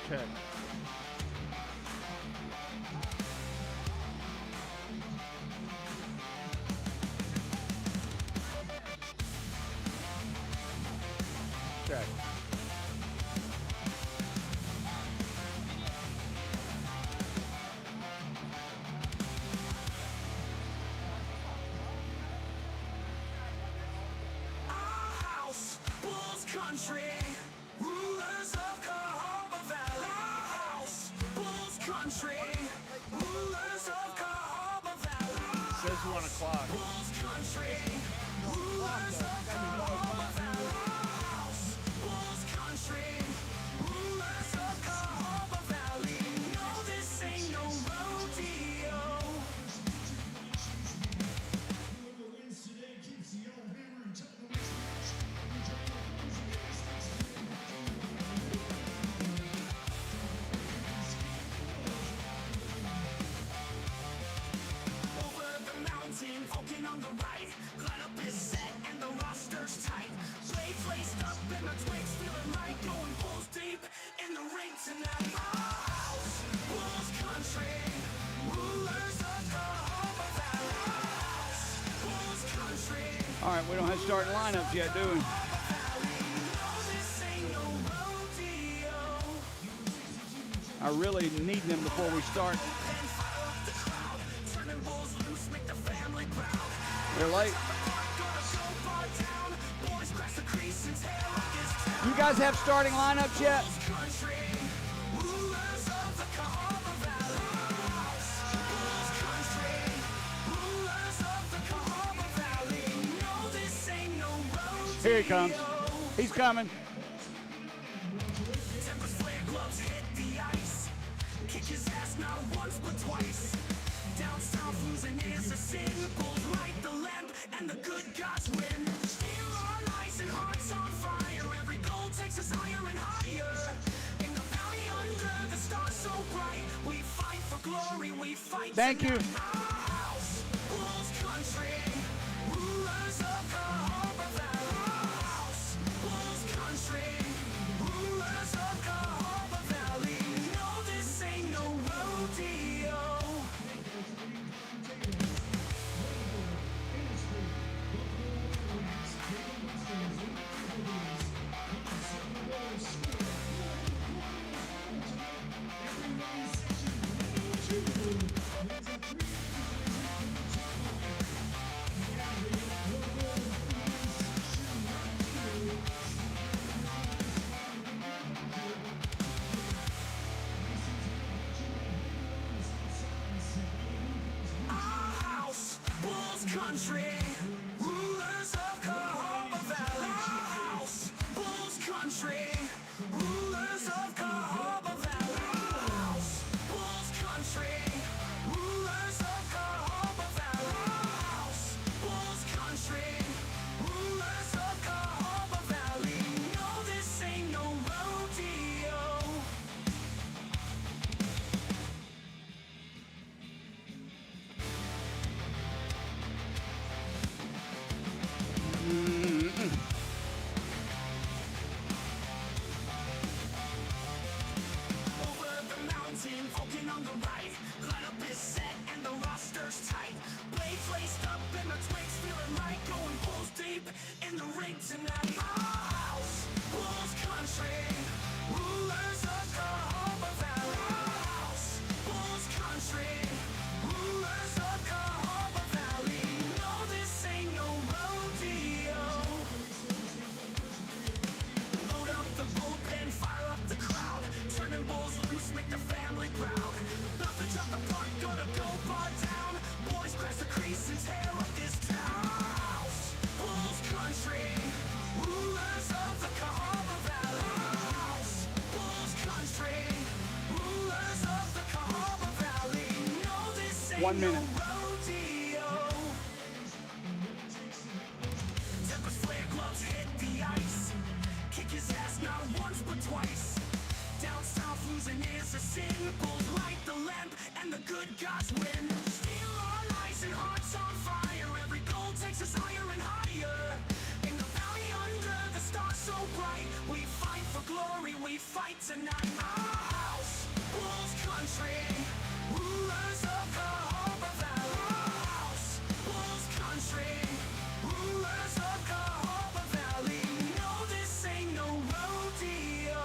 Check. Check. Country, rulers of Cahaba Valley. House, Bulls Country, rulers of Cahaba Valley. Says 1 o'clock. Bulls Country, rulers of Cahaba Valley. House, Bulls Country, rulers of Cahaba Valley. No, this ain't no rodeo. Falcon on the right, lineup is set and the roster's tight. Blades laced up and the twigs feeling right, going Bulls deep in the ring tonight. House, Bulls Country, rulers of Cahaba Valley. House, Bulls Country. All right, we don't have starting lineups yet, do we? No, this ain't no rodeo. I really need them before we start. And fire up the crowd, turning Bulls loose, make the family proud. They're late. You guys have starting lineups yet? Here he comes. He's coming. Kick his ass not once but twice. Down south losing is a sin. Bulls light the lamp and the good gods win. Steel on ice and hearts on fire. Every goal takes us higher and higher. In the valley under the stars so bright, we fight for glory, we fight. Thank you. House, Bulls Country, rulers of Cahaba Valley. House, Bulls Country, rulers of Cahaba Valley. No, this ain't no rodeo. Country, rulers of Cahaba Valley. House, Bulls Country, rulers of Cahaba Valley. House, Bulls Country, rulers of Cahaba Valley. House, Bulls Country, rulers of Cahaba Valley. No, this ain't no rodeo. Over the mountain, Falcon on the right. Lineup is set and the roster's tight. Blades laced up and the twigs feeling right. Going Bulls deep in the ring tonight. House, Bulls Country, rulers of Cahaba Valley. House, Bulls Country, rulers of Cahaba Valley. No, this ain't no rodeo. Load up the bullpen, fire up the crowd. Turning Bulls loose, make the family proud. Nothing's up the park, gonna go bar down. Boys crash the crease and tear up this town. House, Bulls Country, rulers of the Cahaba Valley. House, Bulls Country, rulers of the Cahaba Valley. No, this ain't 1 minute. no rodeo. Tempest flare gloves hit the ice. Kick his ass not once but twice. Down south losing is a sin. Bulls light the lamp and the good gods win. Steel on ice and hearts on fire. Every goal takes us higher and higher. In the valley under the stars so bright, we fight for glory. we fight tonight. Our house, Bulls country, rulers of Cahaba Valley. Our house, Bulls country, rulers of Cahaba Valley. No, this ain't no rodeo.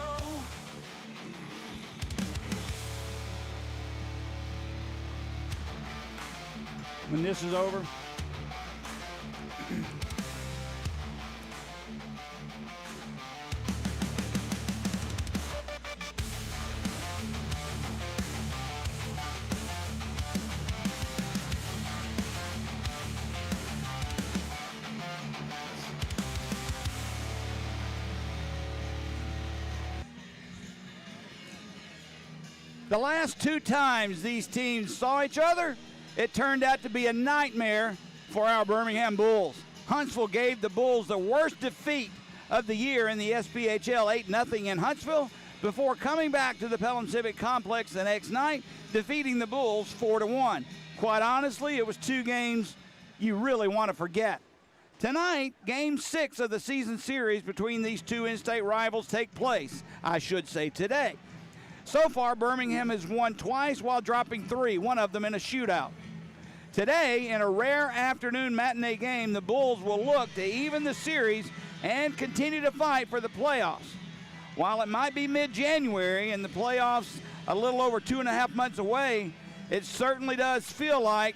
When this is over, the last two times these teams saw each other, it turned out to be a nightmare for our Birmingham Bulls. Huntsville gave the Bulls the worst defeat of the year in the SPHL, 8-0 in Huntsville, before coming back to the Pelham Civic Complex the next night, defeating the Bulls 4-1. Quite honestly, it was two games you really want to forget. Tonight, Game 6 of the season series between these two in-state rivals take place. I should say today. So far, Birmingham has won twice while dropping 3, one of them in a shootout. Today, in a rare afternoon matinee game, the Bulls will look to even the series and continue to fight for the playoffs. While it might be mid-January and the playoffs a little over 2.5 months away, it certainly does feel like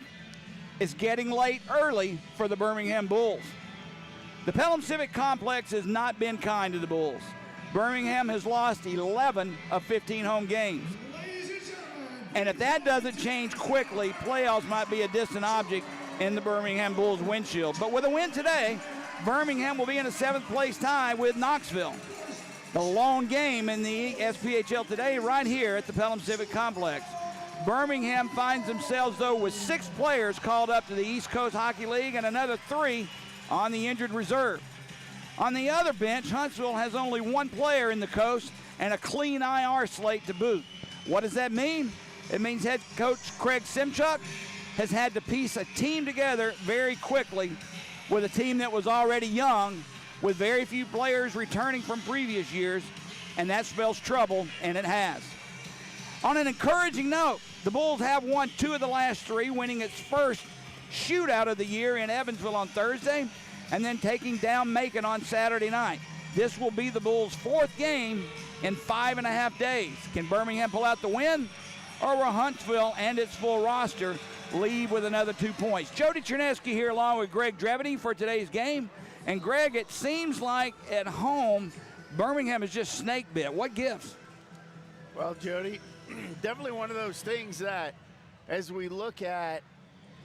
it's getting late early for the Birmingham Bulls. The Pelham Civic Complex has not been kind to the Bulls. Birmingham has lost 11 of 15 home games. And if that doesn't change quickly, playoffs might be a distant object in the Birmingham Bulls windshield. But with a win today, Birmingham will be in a 7th place tie with Knoxville. The lone game in the SPHL today right here at the Pelham Civic Complex. Birmingham finds themselves, though, with 6 players called up to the East Coast Hockey League and another 3 on the injured reserve. On the other bench, Huntsville has only 1 player in the coast and a clean IR slate to boot. What does that mean? It means head coach Craig Simchuk has had to piece a team together very quickly with a team that was already young, with very few players returning from previous years, and that spells trouble, and it has. On an encouraging note, the Bulls have won 2 of the last 3, winning its first shootout of the year in Evansville on Thursday, and then taking down Macon on Saturday night. This will be the Bulls' 4th game in 5.5 days. Can Birmingham pull out the win, or will Huntsville and its full roster leave with another 2 points? Jody Chernesky here along with Greg Drevity for today's game. And Greg, it seems like at home, Birmingham is just snake bit. What gives? Well, Jody, definitely one of those things that as we look at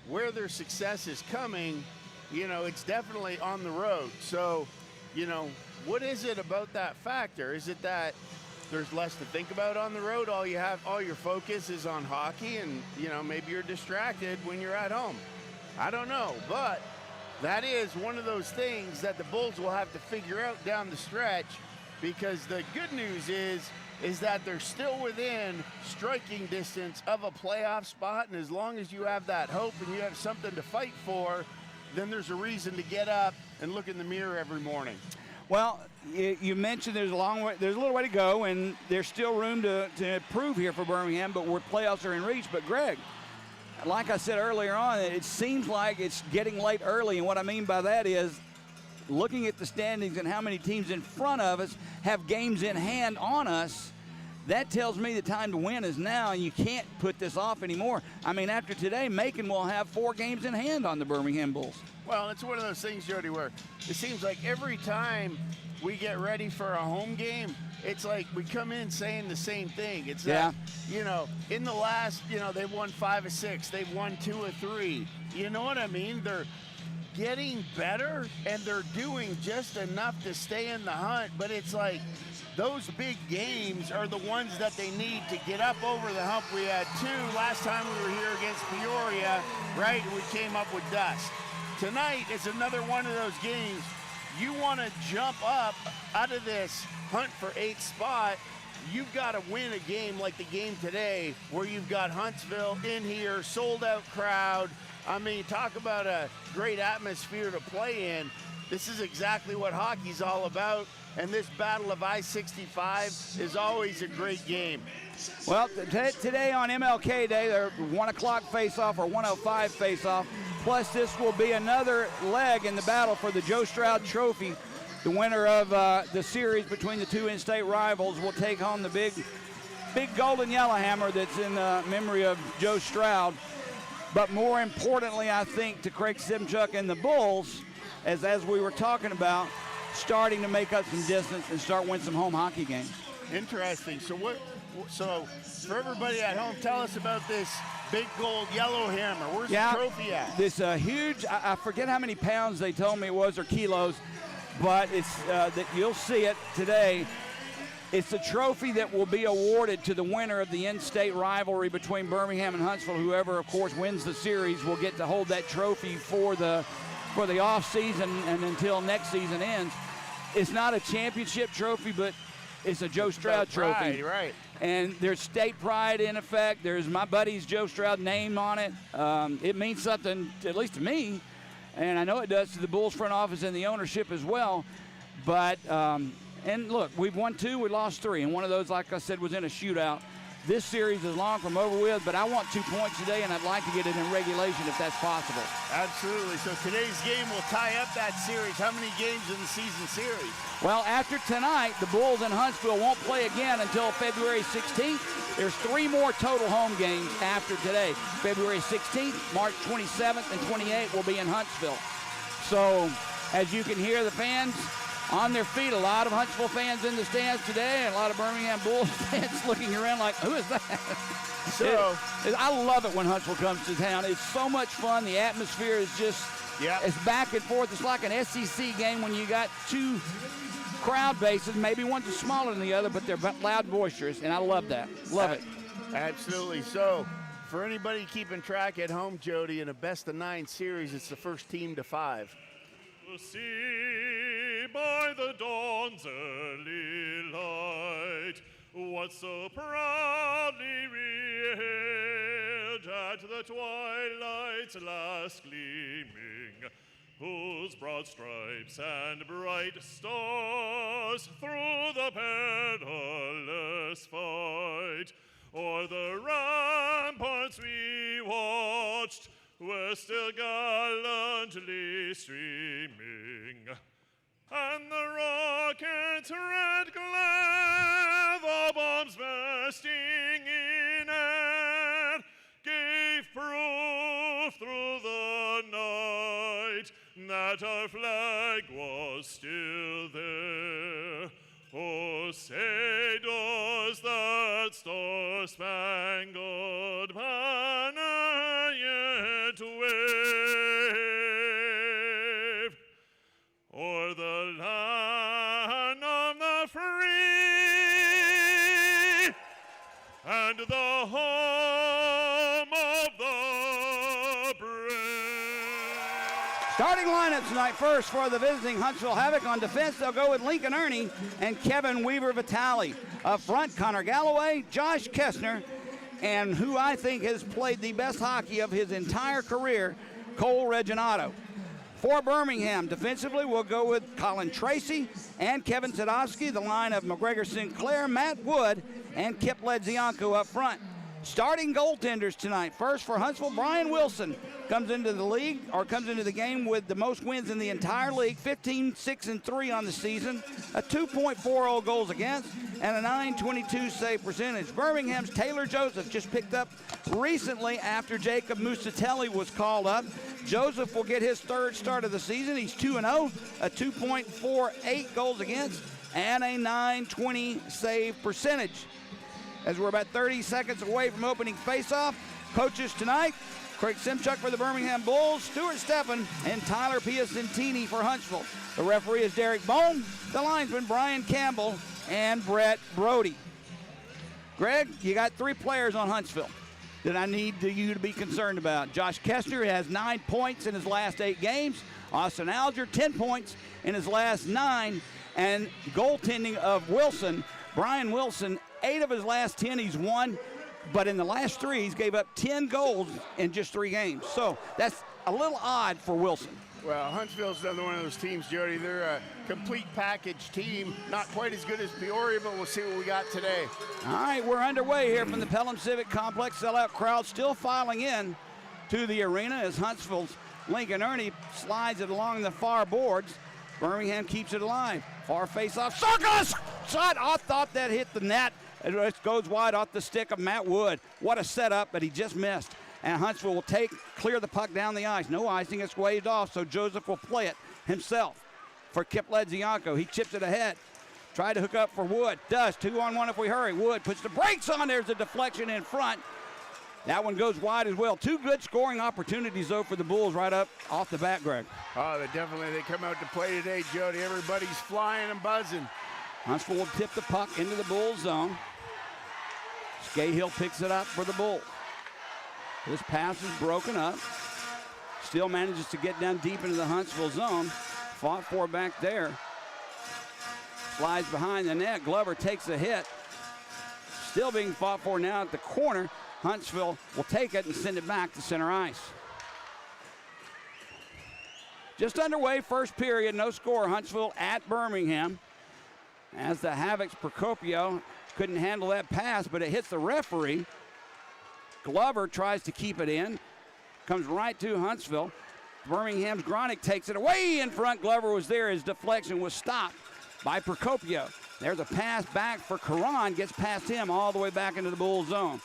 where their success is coming, you know, it's definitely on the road. So, you know, what is it about that factor? Is it that there's less to think about on the road? All your focus is on hockey, and, you know, maybe you're distracted when you're at home. I don't know, but that is one of those things that the Bulls will have to figure out down the stretch, because the good news is that they're still within striking distance of a playoff spot, and as long as you have that hope and you have something to fight for, then there's a reason to get up and look in the mirror every morning. Well, you mentioned there's a little way to go, and there's still room to improve here for Birmingham, but where playoffs are in reach. But Greg, like I said earlier on, it seems like it's getting late early, and what I mean by that is looking at the standings and how many teams in front of us have games in hand on us. That tells me the time to win is now, and you can't put this off anymore. I mean, after today, Macon will have 4 games in hand on the Birmingham Bulls. Well, it's one of those things, Jody, where it seems like every time we get ready for a home game, it's like we come in saying the same thing. It's that, you know, in the last, you know, they've won 5 of 6. They've won 2 of 3. You know what I mean? They're getting better, and they're doing just enough to stay in the hunt, but it's like those big games are the ones that they need to get up over the hump. We had 2 last time we were here against Peoria, right? We came up with dust. Tonight is another one of those games. You want to jump up out of this hunt for 8th spot, you've got to win a game like the game today, where you've got Huntsville in here, sold out crowd. I mean, talk about a great atmosphere to play in. This is exactly what hockey's all about, and this battle of I-65 is always a great game. Well, today on MLK Day, they're 1 o'clock face-off or 1:05 face-off. Plus, this will be another leg in the battle for the Joe Stroud Trophy. The winner of the series between the two in-state rivals will take home the big golden yellowhammer that's in memory of Joe Stroud. But more importantly, I think, to Craig Simchuk and the Bulls, as we were talking about, starting to make up some distance and start winning some home hockey games. Interesting. So for everybody at home, tell us about this big gold yellow hammer. Where's the trophy at? This huge, I forget how many pounds they told me it was, or kilos, but it's that you'll see it today. It's a trophy that will be awarded to the winner of the in-state rivalry between Birmingham and Huntsville. Whoever, of course, wins the series will get to hold that trophy for the off season and until next season ends. It's not a championship trophy, but it's a Joe Stroud trophy. Right. And there's state pride in effect. There's my buddy's Joe Stroud name on it. It means something, at least to me, and I know it does to the Bulls front office and the ownership as well. But, and look, we've won 2, we lost 3, and one of those, like I said, was in a shootout. This series is long from over with, but I want 2 points today, and I'd like to get it in regulation if that's possible. Absolutely. So today's game will tie up that series. How many games in the season series? Well, after tonight, the Bulls in Huntsville won't play again until February 16th. There's 3 more total home games after today. February 16th, March 27th, and 28th will be in Huntsville. So, as you can hear the fans on their feet, a lot of Huntsville fans in the stands today, and a lot of Birmingham Bulls fans looking around like, who is that? So I love it when Huntsville comes to town. It's so much fun. The atmosphere is just, it's back and forth. It's like an SEC game when you got 2 crowd bases. Maybe one's smaller than the other, but they're loud and boisterous, and I love that. Love it. Absolutely. So for anybody keeping track at home, Jody, in a best-of-9 series, it's the first team to 5. See by the dawn's early light what so proudly we hailed at the twilight's last gleaming, whose broad stripes and bright stars through the perilous fight o'er the ramparts we watched were still gallantly streaming, and the rocket's red glare, the bombs bursting in air, gave proof through the night that our flag was still there. Oh, say does that star-spangled banner yet wave o'er the land of the free and the home of the brave? Starting lineup tonight. First for the visiting Huntsville Havoc on defense, they'll go with Lincoln Ernie and Kevin Weaver-Vitale. Up front, Connor Galloway, Josh Kessner, and who I think has played the best hockey of his entire career, Cole Reginato. For Birmingham, defensively, we'll go with Colin Tracy and Kevin Sadowski, the line of McGregor Sinclair, Matt Wood, and Kip Ledzianko up front. Starting goaltenders tonight. First for Huntsville, Brian Wilson comes into the game with the most wins in the entire league, 15-6-3 on the season, a 2.40 goals against, and a .922 save percentage. Birmingham's Taylor Joseph just picked up recently after Jacob Musatelli was called up. Joseph will get his 3rd start of the season. He's 2-0, a 2.48 goals against, and a .920 save percentage. As we're about 30 seconds away from opening faceoff, coaches tonight, Craig Simchuk for the Birmingham Bulls, Stuart Steffen, and Tyler Piacentini for Huntsville. The referee is Derek Bone, the linesman Brian Campbell, and Brett Brody. Greg, you got 3 players on Huntsville that I need you to be concerned about. Josh Kessner has 9 points in his last 8 games. Austin Alger, 10 points in his last 9. And goaltending of Wilson, Brian Wilson, 8 of his last 10 he's won, but in the last 3 he's gave up 10 goals in just 3 games. So that's a little odd for Wilson. Well, Huntsville's another one of those teams, Jody. They're a complete package team. Not quite as good as Peoria, but we'll see what we got today. All right, we're underway here from the Pelham Civic Complex. Sellout crowd still filing in to the arena as Huntsville's Lincoln Ernie slides it along the far boards. Birmingham keeps it alive. Far face-off. Circus! Shot! I thought that hit the net. It goes wide off the stick of Matt Wood. What a setup, but he just missed. And Huntsville will clear the puck down the ice. No icing, it's waved off, so Joseph will play it himself for Kip Ledzianko. He chips it ahead. Tried to hook up for Wood. Does. 2-on-1 if we hurry. Wood puts the brakes on. There's a deflection in front. That one goes wide as well. Two good scoring opportunities, though, for the Bulls right up off the bat, Greg. Oh, they come out to play today, Jody. Everybody's flying and buzzing. Huntsville will tip the puck into the Bulls zone. Scahill picks it up for the Bulls. His pass is broken up. Still manages to get down deep into the Huntsville zone. Fought for back there. Slides behind the net. Glover takes a hit. Still being fought for now at the corner. Huntsville will take it and send it back to center ice. Just underway, first period, no score. Huntsville at Birmingham. As the Havoc's Procopio couldn't handle that pass, but it hits the referee. Glover tries to keep it in. Comes right to Huntsville. Birmingham's Gronick takes it away in front. Glover was there. His deflection was stopped by Procopio. There's a pass back for Caron. Gets past him all the way back into the Bulls zone.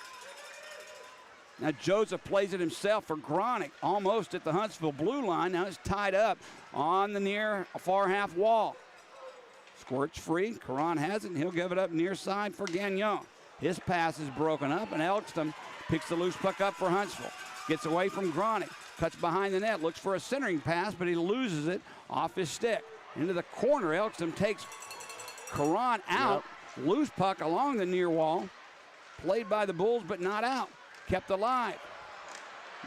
Now Joseph plays it himself for Gronick, almost at the Huntsville blue line. Now it's tied up on the near far half wall. Squirts free. Caron has it, and he'll give it up near side for Gagnon. His pass is broken up, and Elkston picks the loose puck up for Huntsville. Gets away from Gronick. Cuts behind the net. Looks for a centering pass, but he loses it off his stick. Into the corner. Elkston takes Caron out. Yep. Loose puck along the near wall. Played by the Bulls, but not out. Kept alive.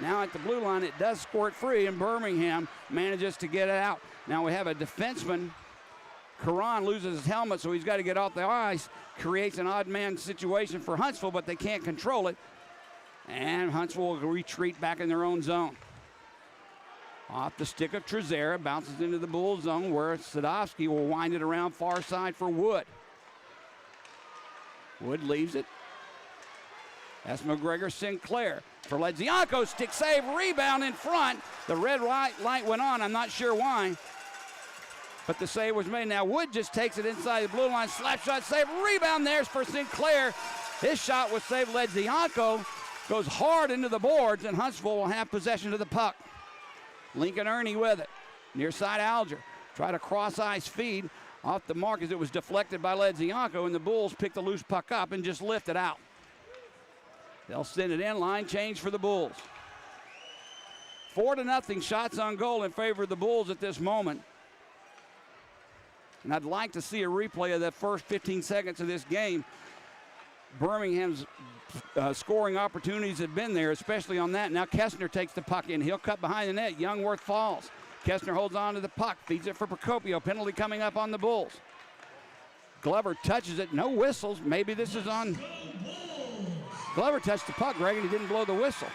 Now at the blue line, it does squirt free, and Birmingham manages to get it out. Now we have a defenseman. Caron loses his helmet, so he's got to get off the ice. Creates an odd man situation for Huntsville, but they can't control it. And Huntsville will retreat back in their own zone. Off the stick of Trezera, bounces into the Bulls zone where Sadowski will wind it around far side for Wood. Wood leaves it. That's McGregor Sinclair for Ledzianko. Stick save, rebound in front. The red light went on. I'm not sure why, but the save was made. Now Wood just takes it inside the blue line. Slap shot save, rebound there's for Sinclair. His shot was saved. Ledzianko goes hard into the boards, and Huntsville will have possession of the puck. Lincoln Ernie with it. Near side Alger. Tried a cross ice feed off the mark as it was deflected by Ledzianko, and the Bulls pick the loose puck up and just lift it out. They'll send it in. Line change for the Bulls. 4-0 shots on goal in favor of the Bulls at this moment. And I'd like to see a replay of the first 15 seconds of this game. Birmingham's scoring opportunities have been there, especially on that. Now Kessner takes the puck in. He'll cut behind the net. Youngworth falls. Kessner holds on to the puck. Feeds it for Procopio. Penalty coming up on the Bulls. Glover touches it. No whistles. Maybe this is on. Glover touched the puck, Greg, and he didn't blow the whistle.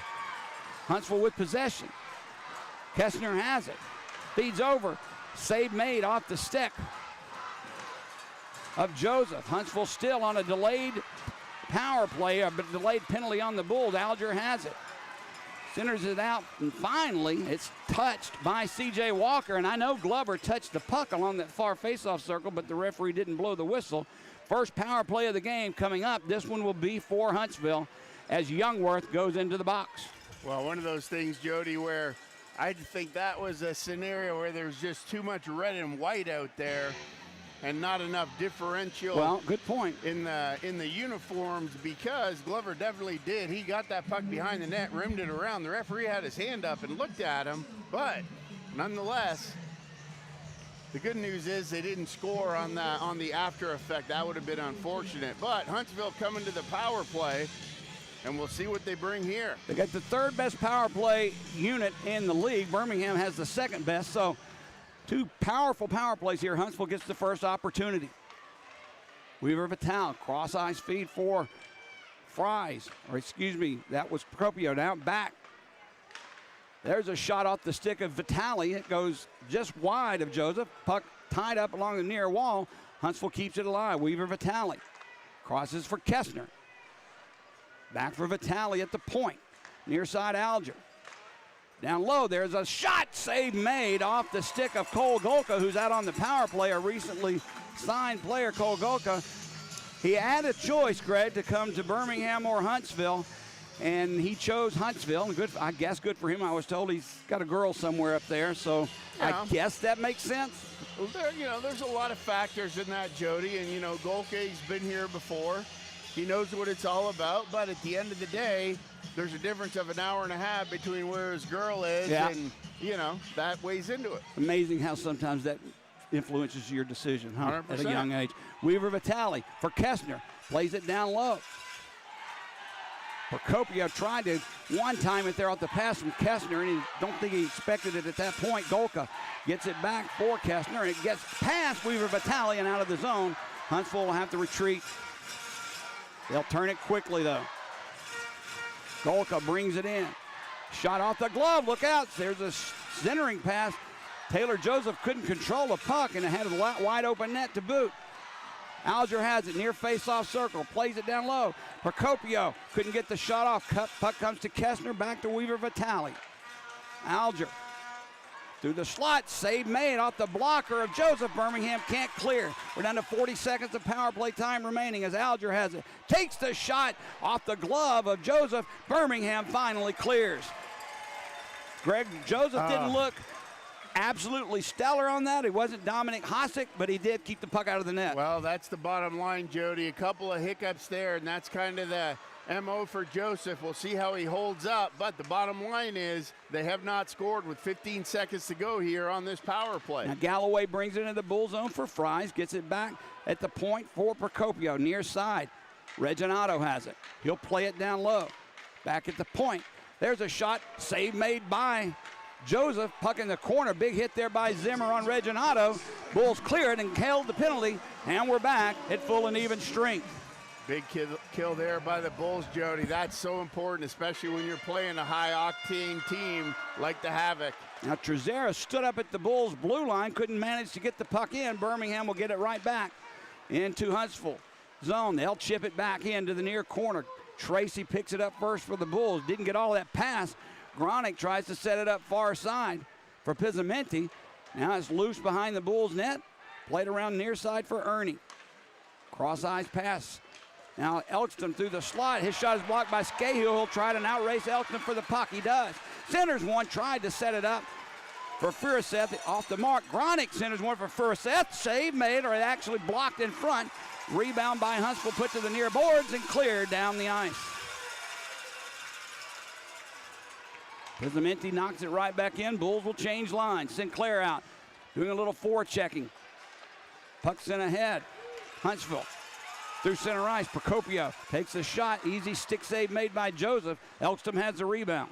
Huntsville with possession. Kessner has it. Feeds over. Save made off the stick of Joseph. Huntsville still on a delayed power play, a delayed penalty on the Bulls. Alger has it. Centers it out, and finally it's touched by C.J. Walker. And I know Glover touched the puck along that far faceoff circle, but the referee didn't blow the whistle. First power play of the game coming up. This one will be for Huntsville as Youngworth goes into the box. Well, one of those things, Jody, where I think that was a scenario where there's just too much red and white out there and not enough differential. Well, good point. In the uniforms, because Glover definitely did. He got that puck behind the net, rimmed it around. The referee had his hand up and looked at him, but nonetheless, the good news is they didn't score on the after effect. That would have been unfortunate. But Huntsville coming to the power play, and we'll see what they bring here. They got the third best power play unit in the league. Birmingham has the second best, so two powerful power plays here. Huntsville gets the first opportunity. Weaver Vital, cross ice feed for Fries, or excuse me, that was Procopio. Now back There's a shot off the stick of Vitale. It goes just wide of Joseph. Puck tied up along the near wall. Huntsville keeps it alive. Weaver Vitale crosses for Kessner. Back for Vitale at the point. Near side Alger. Down low, there's a shot. Save made off the stick of Cole Golka, who's out on the power play, a recently signed player, Cole Golka. He had a choice, Greg, to come to Birmingham or Huntsville, and he chose Huntsville. And good, I guess good for him. I was told he's got a girl somewhere up there, so yeah. I guess that makes sense. Well, there's a lot of factors in that, Jody, and, Golke's been here before. He knows what it's all about, but at the end of the day, there's a difference of an hour and a half between where his girl is, and, that weighs into it. Amazing how sometimes that influences your decision, huh? 100%. At a young age. Weaver Vitale for Kessner. Plays it down low. Procopio tried to one-time it there off the pass from Kessner, and I don't think he expected it at that point. Golka gets it back for Kessner, and it gets past Weaver Vitale and out of the zone. Huntsville will have to retreat. They'll turn it quickly, though. Golka brings it in. Shot off the glove. Look out. There's a centering pass. Taylor Joseph couldn't control the puck, and it had a wide open net to boot. Alger has it near face-off circle. Plays it down low. Procopio couldn't get the shot off. Puck comes to Kessner. Back to Weaver Vitale. Alger through the slot. Save made off the blocker of Joseph. Birmingham can't clear. We're down to 40 seconds of power play time remaining as Alger has it. Takes the shot off the glove of Joseph. Birmingham finally clears. Greg, Joseph didn't look absolutely stellar on that. He wasn't Dominic Hasek, but he did keep the puck out of the net. Well, that's the bottom line, Jody. A couple of hiccups there, and that's kind of the MO for Joseph. We'll see how he holds up, but the bottom line is they have not scored with 15 seconds to go here on this power play. Now Galloway brings it into the bull zone for Fries, gets it back at the point for Procopio, near side. Reginato has it. He'll play it down low. Back at the point. There's a shot, save made by Joseph. Puck in the corner, big hit there by Zimmer on Reginato. Bulls clear it and held the penalty, and we're back at full and even strength. Big kill there by the Bulls, Jody. That's so important, especially when you're playing a high-octane team like the Havoc. Now Trezera stood up at the Bulls' blue line, couldn't manage to get the puck in. Birmingham will get it right back into Huntsville zone. They'll chip it back into the near corner. Tracy picks it up first for the Bulls. Didn't get all that pass. Gronick tries to set it up far side for Pizzamenti. Now it's loose behind the Bulls' net. Played around near side for Ernie. Cross-eyes pass. Now Elkston through the slot. His shot is blocked by Scahill. He'll try to outrace Elkston for the puck. He does. Centers one, tried to set it up for Furiseth off the mark. Gronick centers one for Furiseth. Save made, or it actually blocked in front. Rebound by Huntsville, put to the near boards and cleared down the ice. Pizzamenti knocks it right back in. Bulls will change lines. Sinclair out, doing a little forechecking. Puck's in ahead. Huntsville through center ice. Procopio takes the shot. Easy stick save made by Joseph. Elkston has the rebound.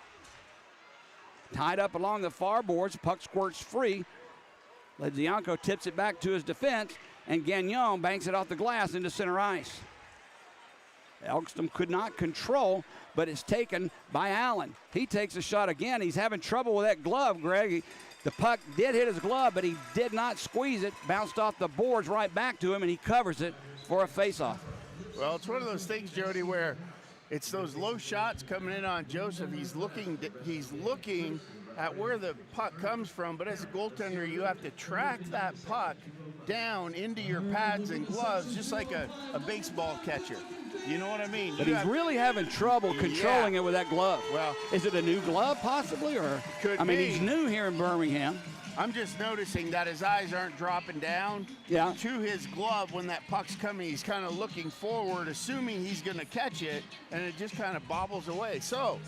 Tied up along the far boards. Puck squirts free. Ledzianko tips it back to his defense, and Gagnon banks it off the glass into center ice. Elkston could not control, but it's taken by Allen. He takes a shot again. He's having trouble with that glove, Greg. The puck did hit his glove, but he did not squeeze it. Bounced off the boards right back to him, and he covers it for a faceoff. Well, it's one of those things, Jody, where it's those low shots coming in on Joseph. He's looking at where the puck comes from, but as a goaltender, you have to track that puck down into your pads and gloves, just like a baseball catcher. You know what I mean? But he's really having trouble controlling it with that glove. Well, is it a new glove possibly, or? Could I mean, be. He's new here in Birmingham. I'm just noticing that his eyes aren't dropping down to his glove when that puck's coming. He's kind of looking forward, assuming he's going to catch it, and it just kind of bobbles away. So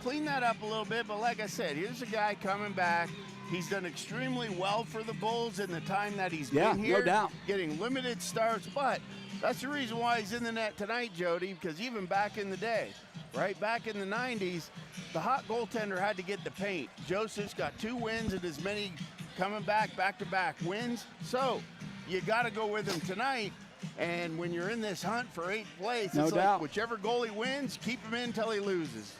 clean that up a little bit, but like I said, here's a guy coming back. He's done extremely well for the Bulls in the time that he's been here. No doubt. Getting limited starts, but that's the reason why he's in the net tonight, Jody, because even back in the day, right back in the 90s, the hot goaltender had to get the paint. Joseph's got 2 wins and as many coming back-to-back wins. So you got to go with him tonight. And when you're in this hunt for 8th place, it's like whichever goalie wins, keep him in until he loses.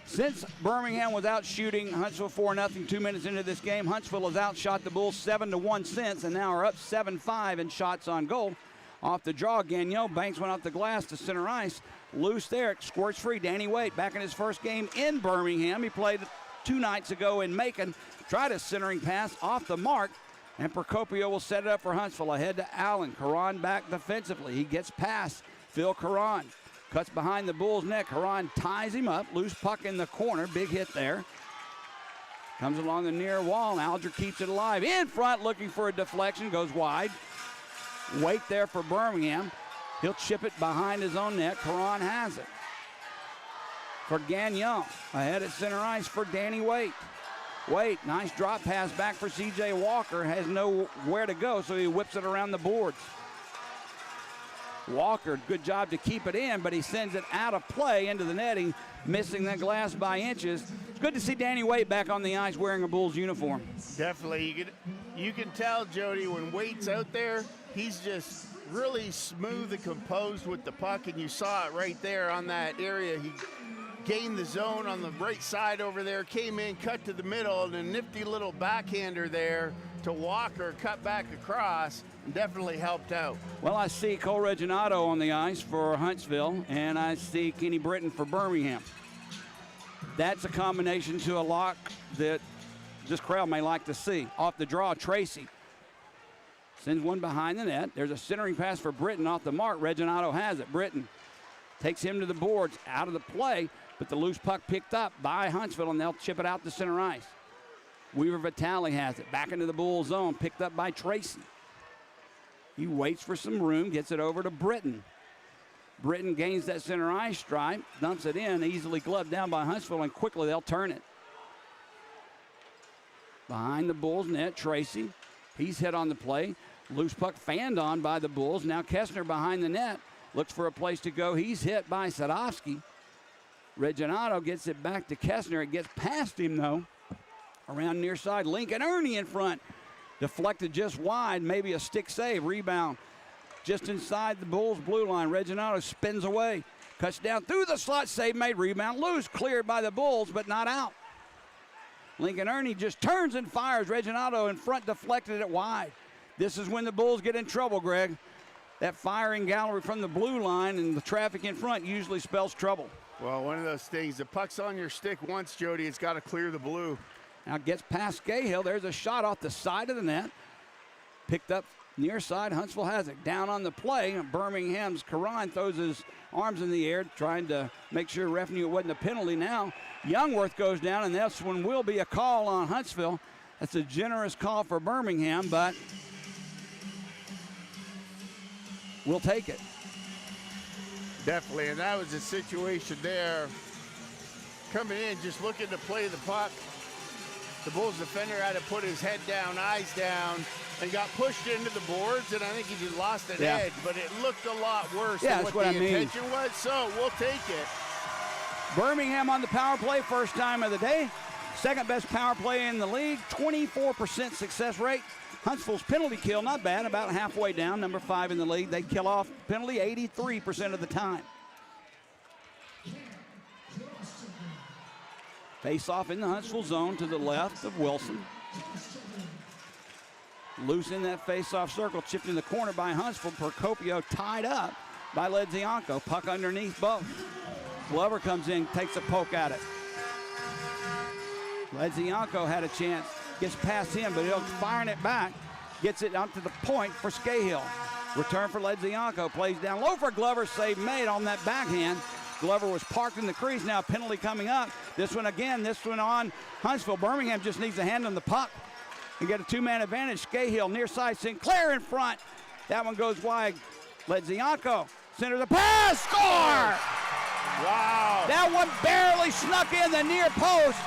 Since Birmingham was out shooting Huntsville 4-0 2 minutes into this game, Huntsville has outshot the Bulls 7-1 since, and now are up 7-5 in shots on goal. Off the draw, Gagnon banks one off the glass to center ice. Loose there, it squirts free. Danny Waite back in his first game in Birmingham. He played 2 nights ago in Macon. Tried a centering pass off the mark, and Procopio will set it up for Huntsville. Ahead to Allen. Caron back defensively. He gets past Phil Caron. Cuts behind the Bulls' net. Caron ties him up. Loose puck in the corner. Big hit there. Comes along the near wall. Alger keeps it alive. In front, looking for a deflection. Goes wide. Wait there for Birmingham. He'll chip it behind his own net. Caron has it. For Gagnon. Ahead at center ice for Danny Waite. Waite, nice drop pass back for C.J. Walker. Has nowhere to go, so he whips it around the boards. Walker, good job to keep it in, but he sends it out of play into the netting, missing the glass by inches. It's good to see Danny Waite back on the ice wearing a Bulls uniform. Definitely. You can tell, Jody, when Waite's out there, he's just really smooth and composed with the puck, and you saw it right there on that area. He gained the zone on the right side over there, came in, cut to the middle, and a nifty little backhander there to Walker, cut back across, and definitely helped out. Well, I see Cole Reginato on the ice for Huntsville, and I see Kenny Britton for Birmingham. That's a combination to a lock that this crowd may like to see. Off the draw, Tracy sends one behind the net. There's a centering pass for Britton off the mark. Reginato has it. Britton takes him to the boards, out of the play, but the loose puck picked up by Huntsville, and they'll chip it out to center ice. Weaver Vitale has it. Back into the Bull zone, picked up by Tracy. He waits for some room, gets it over to Britton. Britton gains that center ice stripe, dumps it in, easily gloved down by Huntsville, and quickly they'll turn it. Behind the Bulls net, Tracy. He's hit on the play. Loose puck fanned on by the Bulls. Now Kessner behind the net. Looks for a place to go. He's hit by Sadovsky. Reginato gets it back to Kessner. It gets past him, though. Around near side, Lincoln Ernie in front. Deflected just wide, maybe a stick save. Rebound just inside the Bulls' blue line. Reginato spins away. Cuts down through the slot, save made. Rebound loose, cleared by the Bulls, but not out. Lincoln Ernie just turns and fires. Reginato in front, deflected it wide. This is when the Bulls get in trouble, Greg. That firing gallery from the blue line and the traffic in front usually spells trouble. Well, one of those things, the puck's on your stick once, Jody, it's got to clear the blue. Now gets past Cahill. There's a shot off the side of the net. Picked up near side. Huntsville has it. Down on the play. Birmingham's Caron throws his arms in the air, trying to make sure ref knew it wasn't a penalty. Now Youngworth goes down, and this one will be a call on Huntsville. That's a generous call for Birmingham, but we'll take it. Definitely, and that was a situation there. Coming in, just looking to play the puck. The Bulls defender had to put his head down, eyes down, and got pushed into the boards, and I think he just lost an edge, but it looked a lot worse than what the intention was, so we'll take it. Birmingham on the power play, first time of the day. Second best power play in the league, 24% success rate. Huntsville's penalty kill, not bad, about halfway down, number 5 in the league. They kill off penalty 83% of the time. Face off in the Huntsville zone to the left of Wilson. Loose in that face-off circle, chipped in the corner by Huntsville. Procopio tied up by Ledzianko. Puck underneath both. Glover comes in, takes a poke at it. Ledzianko had a chance, gets past him, but he'll firing it back. Gets it onto the point for Scahill. Return for Ledzianko, plays down low for Glover, save made on that backhand. Glover was parked in the crease, now penalty coming up. This one again, this one on Huntsville. Birmingham just needs a hand on the puck and get a 2-man advantage. Scahill near side, Sinclair in front. That one goes wide. Ledzianko, center the pass, score! Wow. That one barely snuck in the near post.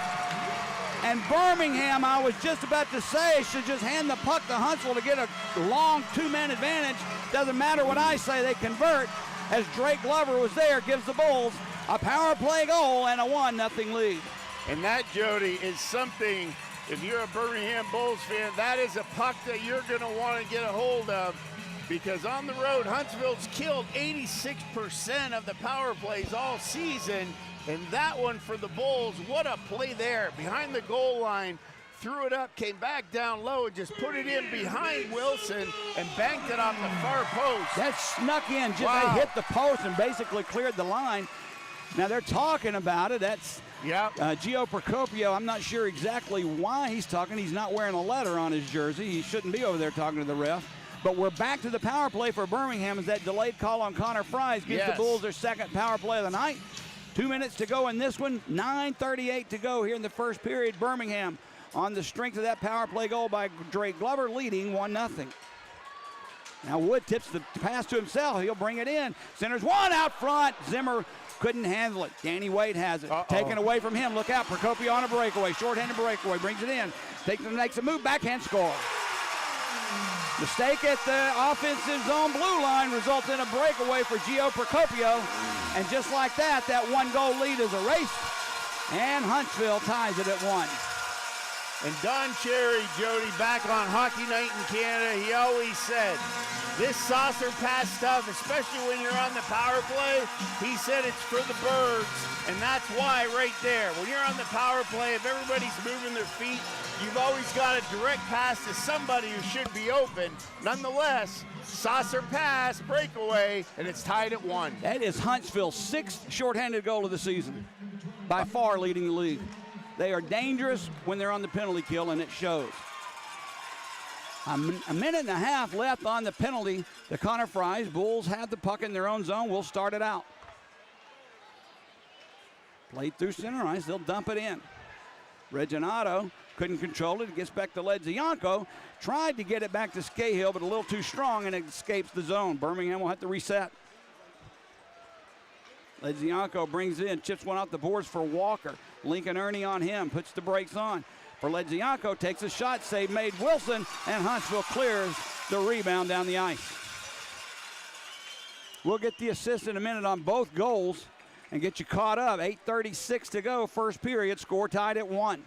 And Birmingham, I was just about to say, should just hand the puck to Huntsville to get a long 2-man advantage. Doesn't matter what I say, they convert. As Drake Glover was there, gives the Bulls a power play goal and a 1-0 lead. And that, Jody, is something, if you're a Birmingham Bulls fan, that is a puck that you're going to want to get a hold of. because on the road, Huntsville's killed 86% of the power plays all season, and that one for the Bulls, what a play there. Behind the goal line, threw it up, came back down low, and just put it in behind Wilson and banked it off the far post. That snuck in, just Wow. hit the post and basically cleared the line. Now they're talking about it. That's Gio Procopio. I'm not sure exactly why he's talking. He's not wearing a letter on his jersey. He shouldn't be over there talking to the ref. But we're back to the power play for Birmingham as that delayed call on Connor Fries gives the Bulls their second power play of the night. 2 minutes to go in this one. 9:38 to go here in the first period. Birmingham on the strength of that power play goal by Drake Glover, leading 1-0. Now Wood tips the pass to himself. He'll bring it in. Centers one out front. Zimmer couldn't handle it. Danny Wade has it. Taken away from him. Look out. Procopio on a breakaway. Short-handed breakaway. Brings it in. Makes a move. Backhand score. Mistake at the offensive zone blue line results in a breakaway for Gio Procopio. And just like that, that one-goal lead is erased. And Huntsville ties it at 1. And Don Cherry, Jody, back on Hockey Night in Canada, he always said, this saucer pass stuff, especially when you're on the power play, he said it's for the birds. And that's why right there, when you're on the power play, if everybody's moving their feet, you've always got a direct pass to somebody who should be open. Nonetheless, saucer pass, breakaway, and it's tied at 1. That is Huntsville's 6th shorthanded goal of the season, by far leading the league. They are dangerous when they're on the penalty kill, and it shows. A minute and a half left on the penalty to Connor Fries. Bulls have the puck in their own zone. We'll start it out. Played through center ice. They'll dump it in. Reginato couldn't control it. It gets back to Ledzianko. Tried to get it back to Scahill, but a little too strong, and it escapes the zone. Birmingham will have to reset. Ledzianko brings in, chips one off the boards for Walker. Lincoln Ernie on him, puts the brakes on. For Ledzianko, takes a shot, save made Wilson, and Huntsville clears the rebound down the ice. We'll get the assist in a minute on both goals and get you caught up. 8:36 to go, first period, score tied at 1.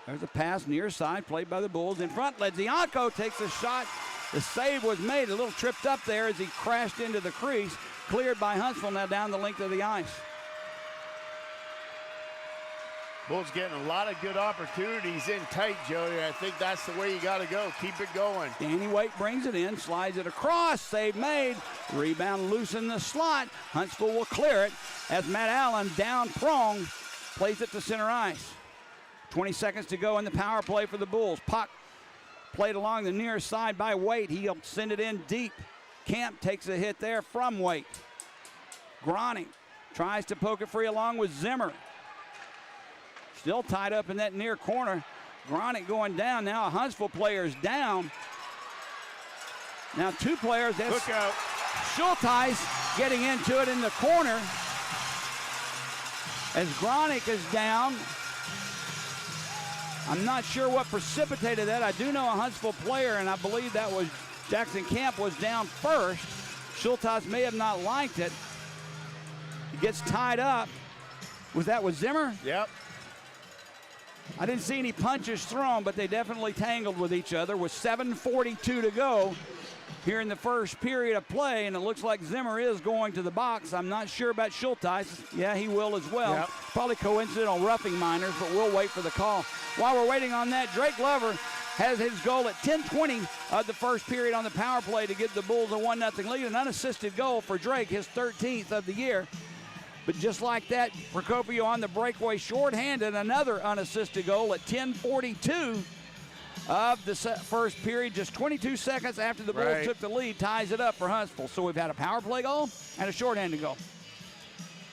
There's a pass near side, played by the Bulls. In front, Ledzianko takes a shot. The save was made, a little tripped up there as he crashed into the crease. Cleared by Huntsville now down the length of the ice. Bulls getting a lot of good opportunities in tight, Jody. I think that's the way you got to go. Keep it going. Danny Waite brings it in, slides it across, save made. Rebound loose in the slot. Huntsville will clear it as Matt Allen down prong plays it to center ice. 20 seconds to go in the power play for the Bulls. Puck played along the near side by Waite. He'll send it in deep. Camp takes a hit there from Waite. Groning tries to poke it free along with Zimmer. Still tied up in that near corner. Groning going down. Now a Huntsville player is down. Now two players. That's Look out. Schulteis getting into it in the corner. As Groning is down. I'm not sure what precipitated that. I do know a Huntsville player, and I believe that was Jackson Camp was down first. Schulteis may have not liked it. He gets tied up. Was that with Zimmer? Yep. I didn't see any punches thrown, but they definitely tangled with each other with 7:42 to go here in the first period of play, and it looks like Zimmer is going to the box. I'm not sure about Schulteis. Yeah, he will as well. Yep. Probably coincidental roughing minors, but we'll wait for the call. While we're waiting on that, Drake Glover has his goal at 10:20 of the first period on the power play to give the Bulls a 1-0 lead. An unassisted goal for Drake, his 13th of the year. But just like that, Procopio on the breakaway shorthanded, another unassisted goal at 10:42 of the first period. Just 22 seconds after the Bulls took the lead, ties it up for Huntsville. So we've had a power play goal and a shorthanded goal.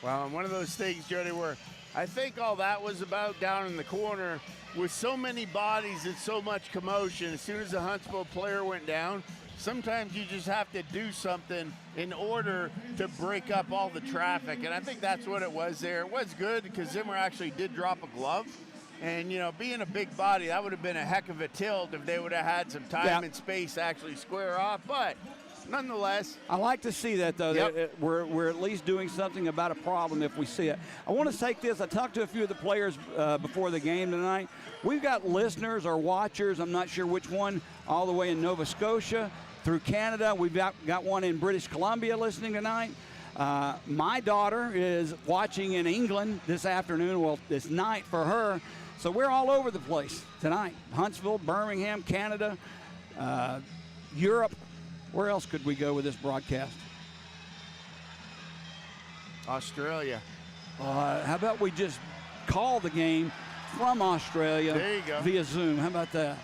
Well, and one of those things, Jody, where I think all that was about down in the corner with so many bodies and so much commotion. As soon as the Huntsville player went down, sometimes you just have to do something in order to break up all the traffic. And I think that's what it was there. It was good because Zimmer actually did drop a glove. And, you know, being a big body, that would have been a heck of a tilt if they would have had some time and space to actually square off. But nonetheless. I like to see that, though. Yep. That we're at least doing something about a problem if we see it. I want to take this. I talked to a few of the players before the game tonight. We've got listeners or watchers, I'm not sure which one, all the way in Nova Scotia through Canada. We've got one in British Columbia listening tonight. My daughter is watching in England this afternoon, well, this night for her. So we're all over the place tonight. Huntsville, Birmingham, Canada, Europe. Where else could we go with this broadcast? Australia. How about we just call the game from Australia There you go. via Zoom? How about that?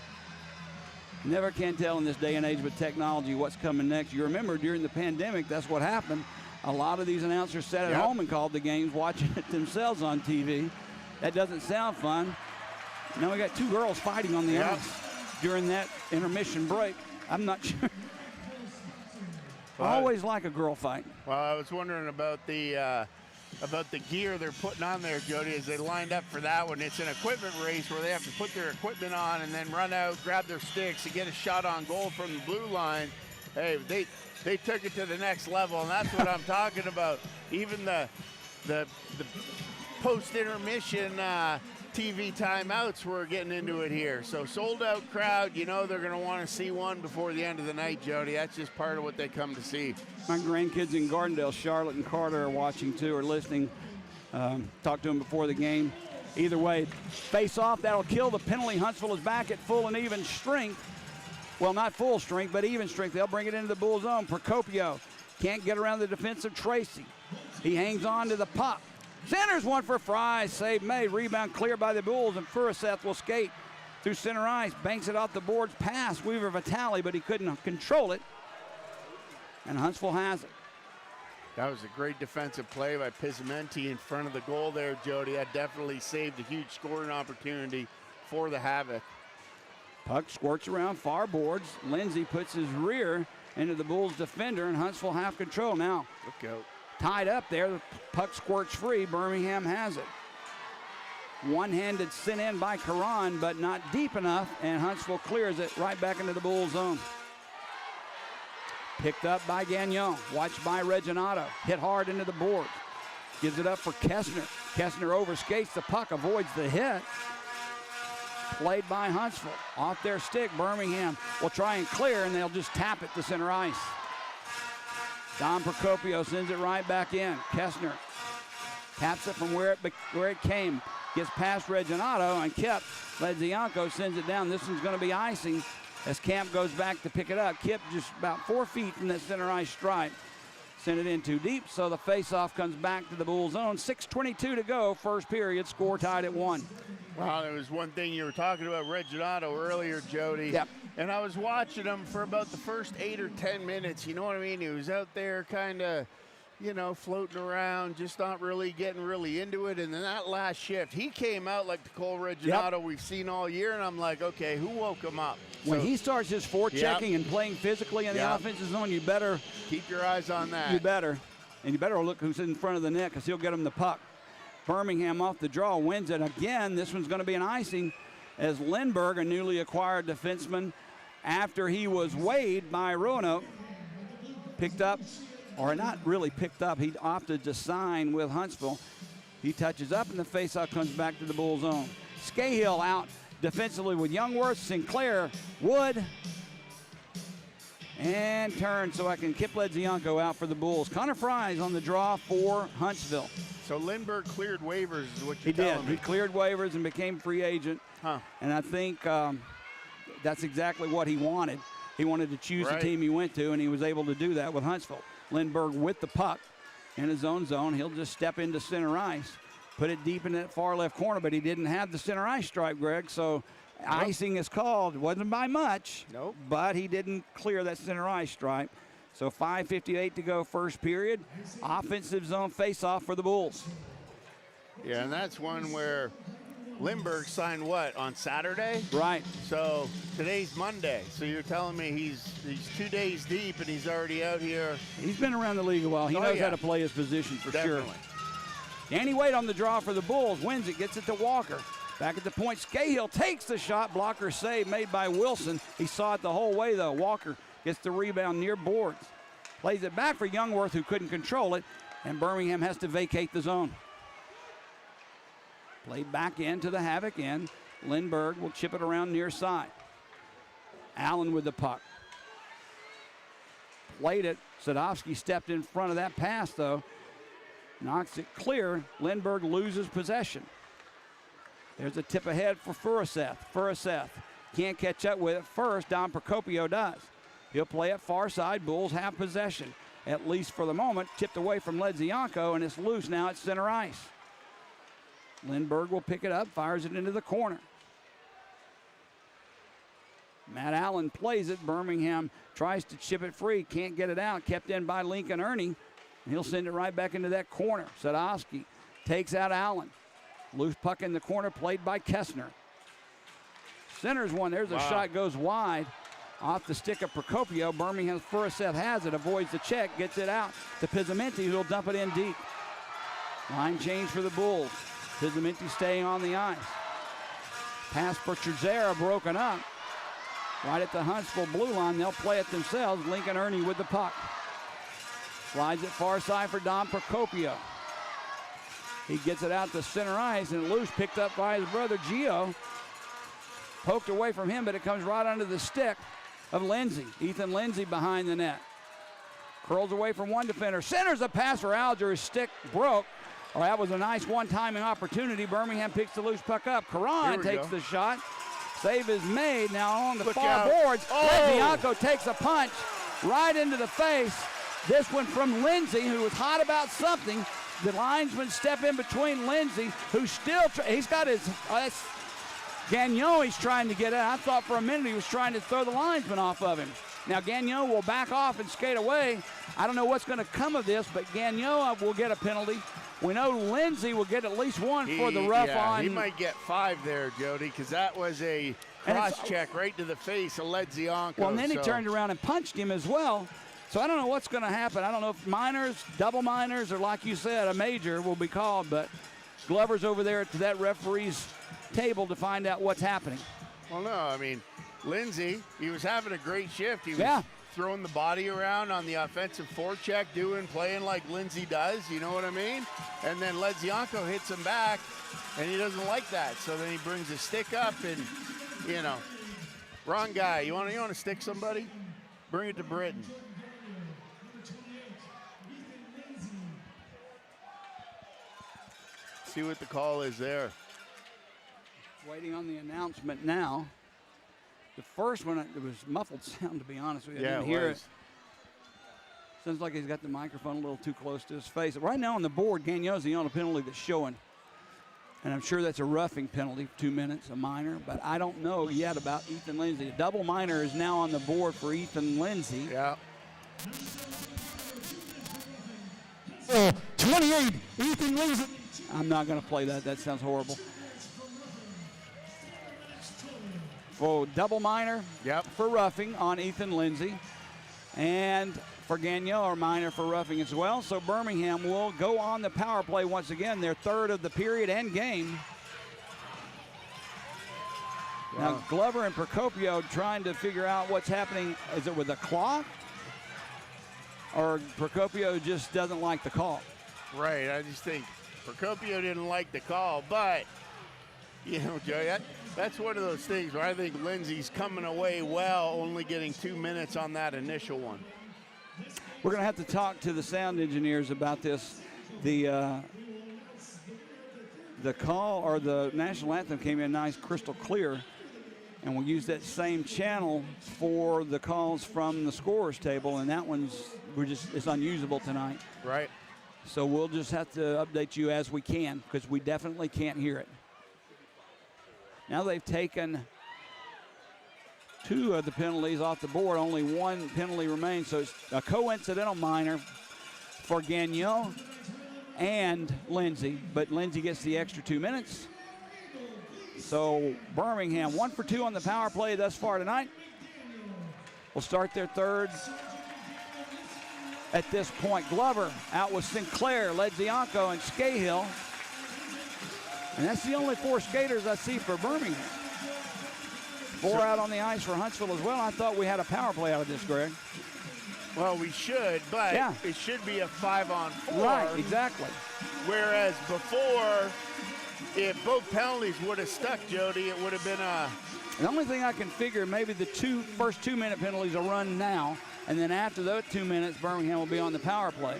Never can tell in this day and age with technology what's coming next. You remember during the pandemic, that's what happened. A lot of these announcers sat at Yep. home and called the games, watching it themselves on TV. That doesn't sound fun. Now we got two girls fighting on the Yep. ice during that intermission break. I'm not sure. Well, Always like a girl fight. Well, I was wondering about the gear they're putting on there, Jody, as they lined up for that one. It's an equipment race where they have to put their equipment on and then run out, grab their sticks, and get a shot on goal from the blue line. Hey, they took it to the next level, and that's what I'm talking about. Even the post-intermission TV timeouts, we're getting into it here. So sold-out crowd, you know they're going to want to see one before the end of the night, Jody. That's just part of what they come to see. My grandkids in Gardendale, Charlotte and Carter, are watching too, or listening. Talked to them before the game. Either way, face off, that'll kill the penalty. Huntsville is back at full and even strength. Well, not full strength, but even strength. They'll bring it into the Bull zone. Procopio can't get around the defensive Tracy. He hangs on to the puck. Centers one for Fry. Save made. Rebound clear by the Bulls, and Furiseth will skate through center ice. Banks it off the boards past Weaver Vitale, but he couldn't control it. And Huntsville has it. That was a great defensive play by Pizzamenti in front of the goal there, Jody. That definitely saved a huge scoring opportunity for the Havoc. Puck squirts around far boards. Lindsay puts his rear into the Bulls defender, and Huntsville have control now. Look out. Tied up there, the puck squirts free. Birmingham has it. One-handed sent in by Caron, but not deep enough, and Huntsville clears it right back into the Bull zone. Picked up by Gagnon, watched by Reginato, hit hard into the boards. Gives it up for Kessner. Kessner overskates the puck, avoids the hit. Played by Huntsville. Off their stick, Birmingham will try and clear, and they'll just tap it to center ice. Don Procopio sends it right back in. Kessner taps it from where it came. Gets past Reginato and Kip. Ledzianko sends it down. This one's going to be icing as Camp goes back to pick it up. Kip just about 4 feet from that center ice stripe. Sent it in too deep, so the faceoff comes back to the Bull zone. 6:22 to go, first period, score tied at 1. Wow, there was one thing you were talking about Reginato earlier, Jody. Yep. And I was watching him for about the first 8 or 10 minutes. You know what I mean? He was out there kind of, you know, floating around, just not really getting really into it. And then that last shift, he came out like the Cole Reginato we've seen all year. And I'm like, okay, who woke him up? When So, he starts his forechecking and playing physically in the Yep. offensive zone, you better. keep your eyes on that. You better. And you better look who's in front of the net because he'll get him the puck. Birmingham off the draw wins it again. This one's going to be an icing as Lindbergh, a newly acquired defenseman, after he was weighed by Roanoke, picked up, or not really picked up, he opted to sign with Huntsville. He touches up and the faceoff comes back to the Bull zone. Scahill out defensively with Youngworth, Sinclair, Wood, and turn so I can Kip Ledzianko out for the Bulls. Connor Fry's on the draw for Huntsville. So Lindbergh cleared waivers is what He you're did. telling He me. cleared waivers and became free agent. Huh. And I think that's exactly what he wanted. He wanted to choose the Right. team he went to, and he was able to do that with Huntsville. Lindbergh with the puck in his own zone. He'll just step into center ice, put it deep in that far left corner, but he didn't have the center ice stripe, Greg, so icing is called. Wasn't by much, Nope. but he didn't clear that center ice stripe. So 5:58 to go, first period. Offensive zone face-off for the Bulls. Yeah, and that's one where Lindbergh signed what, on Saturday? Right. So today's Monday. So you're telling me he's 2 days deep and he's already out here. He's been around the league a while. He knows yeah. how to play his position for Definitely. sure. Danny Wade on the draw for the Bulls. Wins it, gets it to Walker. Back at the point, Scahill takes the shot. Blocker save made by Wilson. He saw it the whole way, though. Walker gets the rebound near boards. Plays it back for Youngworth, who couldn't control it, and Birmingham has to vacate the zone. Played back into the Havoc end. Lindbergh will chip it around near side. Allen with the puck. Played it. Sadowski stepped in front of that pass, though. Knocks it clear. Lindbergh loses possession. There's a tip ahead for Furuseth. Furuseth can't catch up with it first. Don Procopio does. He'll play it far side. Bulls have possession, at least for the moment. Tipped away from Ledzianko, and it's loose now at center ice. Lindbergh will pick it up, fires it into the corner. Matt Allen plays it. Birmingham tries to chip it free, can't get it out. Kept in by Lincoln Ernie. He'll send it right back into that corner. Sadowski takes out Allen. Loose puck in the corner, played by Kessner. Centers one. There's a shot, goes wide. Off the stick of Procopio. Birmingham's Furuseth has it, avoids the check, gets it out to Pizzamenti, who'll dump it in deep. Line change for the Bulls. Pizzamenti staying on the ice. Pass for Trezera broken up. Right at the Huntsville blue line, they'll play it themselves. Lincoln Ernie with the puck. Slides it far side for Don Procopio. He gets it out to center ice, and loose, picked up by his brother Gio. Poked away from him, but it comes right under the stick of Lindsay. Ethan Lindsay behind the net. Curls away from one defender. Centers a pass for Alger. His stick broke. Oh, that was a nice one-timing opportunity. Birmingham picks the loose puck up. Karan takes the shot. Save is made. Now on the far boards. Ledzianko takes a punch right into the face. This one from Lindsay, who was hot about something. The linesman step in between Lindsay, who's still, he's got his, Gagnon he's trying to get out. I thought for a minute he was trying to throw the linesman off of him. Now Gagnon will back off and skate away. I don't know what's going to come of this, but Gagnon will get a penalty. We know Lindsay will get at least one for the rough on. He might get 5 there, Jody, because that was a cross-check right to the face of Ledzianko. Well, and then he turned around and punched him as well. So I don't know what's going to happen. I don't know if minors, double minors, or like you said, a major will be called. But Glover's over there at that referee's table to find out what's happening. Well, no, I mean, Lindsay, he was having a great shift. He was throwing the body around on the offensive forecheck, playing like Lindsay does, you know what I mean? And then Ledzianko hits him back, and he doesn't like that. So then he brings his stick up, and, you know, wrong guy. You want to stick somebody? Bring it to Britain. See what the call is there. Waiting on the announcement now. The first one, it was muffled sound, to be honest with you. I didn't hear it. Sounds like he's got the microphone a little too close to his face. Right now on the board, Gagnon's the only penalty that's showing. And I'm sure that's a roughing penalty, 2 minutes, a minor. But I don't know yet about Ethan Lindsay. A double minor is now on the board for Ethan Lindsay. Yeah. 28, Ethan Lindsay. I'm not going to play that. That sounds horrible. For double minor for roughing on Ethan Lindsay. And for Gagnon, or minor for roughing as well. So Birmingham will go on the power play once again, their third of the period and game. Wow. Now Glover and Procopio trying to figure out what's happening. Is it with the clock? Or Procopio just doesn't like the call? Right, I just think Procopio didn't like the call, but, you know, Joey, that's one of those things where I think Lindsay's coming away well, only getting 2 minutes on that initial one. We're going to have to talk to the sound engineers about this. The call, or the national anthem, came in nice, crystal clear, and we'll use that same channel for the calls from the scorers table, and that one's it's unusable tonight. Right. So we'll just have to update you as we can, because we definitely can't hear it. Now they've taken 2 of the penalties off the board. Only 1 penalty remains, so it's a coincidental minor for Gagnon and Lindsay, but Lindsay gets the extra 2 minutes. So Birmingham 1 for 2 on the power play thus far tonight. Will start their third. At this point, Glover out with Sinclair, Ledzianko, and Scahill. And that's the only 4 skaters I see for Birmingham. 4 out on the ice for Huntsville as well. I thought we had a power play out of this, Greg. Well, we should, but Yeah. it should be a 5-on-4. Right, exactly. Whereas before, if both penalties would have stuck, Jody, it would have been a... The only thing I can figure, maybe the first 2-minute penalties will run now, and then after those 2 minutes, Birmingham will be on the power play.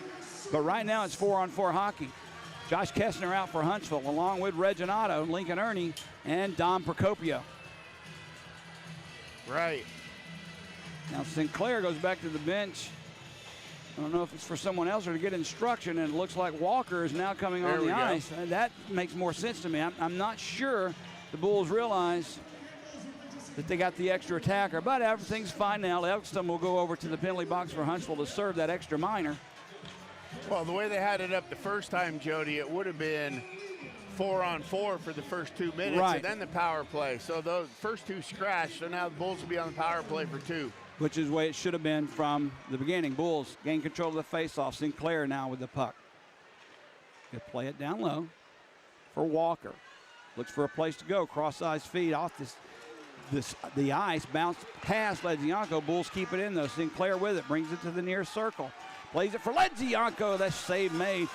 But right now it's 4-on-4 hockey. Josh Kessner out for Huntsville, along with Reginato, Lincoln Ernie, and Dom Procopio. Right. Now Sinclair goes back to the bench. I don't know if it's for someone else or to get instruction, and it looks like Walker is now coming on the ice. And that makes more sense to me. I'm not sure the Bulls realize that they got the extra attacker, but everything's fine now. Elkston will go over to the penalty box for Huntsville to serve that extra minor. Well, the way they had it up the first time, Jody, it would have been 4-on-4 for the first 2 minutes, Right. and then the power play. So those first two scratched, so now the Bulls will be on the power play for 2. Which is the way it should have been from the beginning. Bulls gain control of the faceoff. Sinclair now with the puck. He'll play it down low for Walker. Looks for a place to go. Cross-ice feed off the ice. Bounce past Ledzianko. Bulls keep it in, though. Sinclair with it. Brings it to the near circle. Plays it for Ledzianko. That's save made.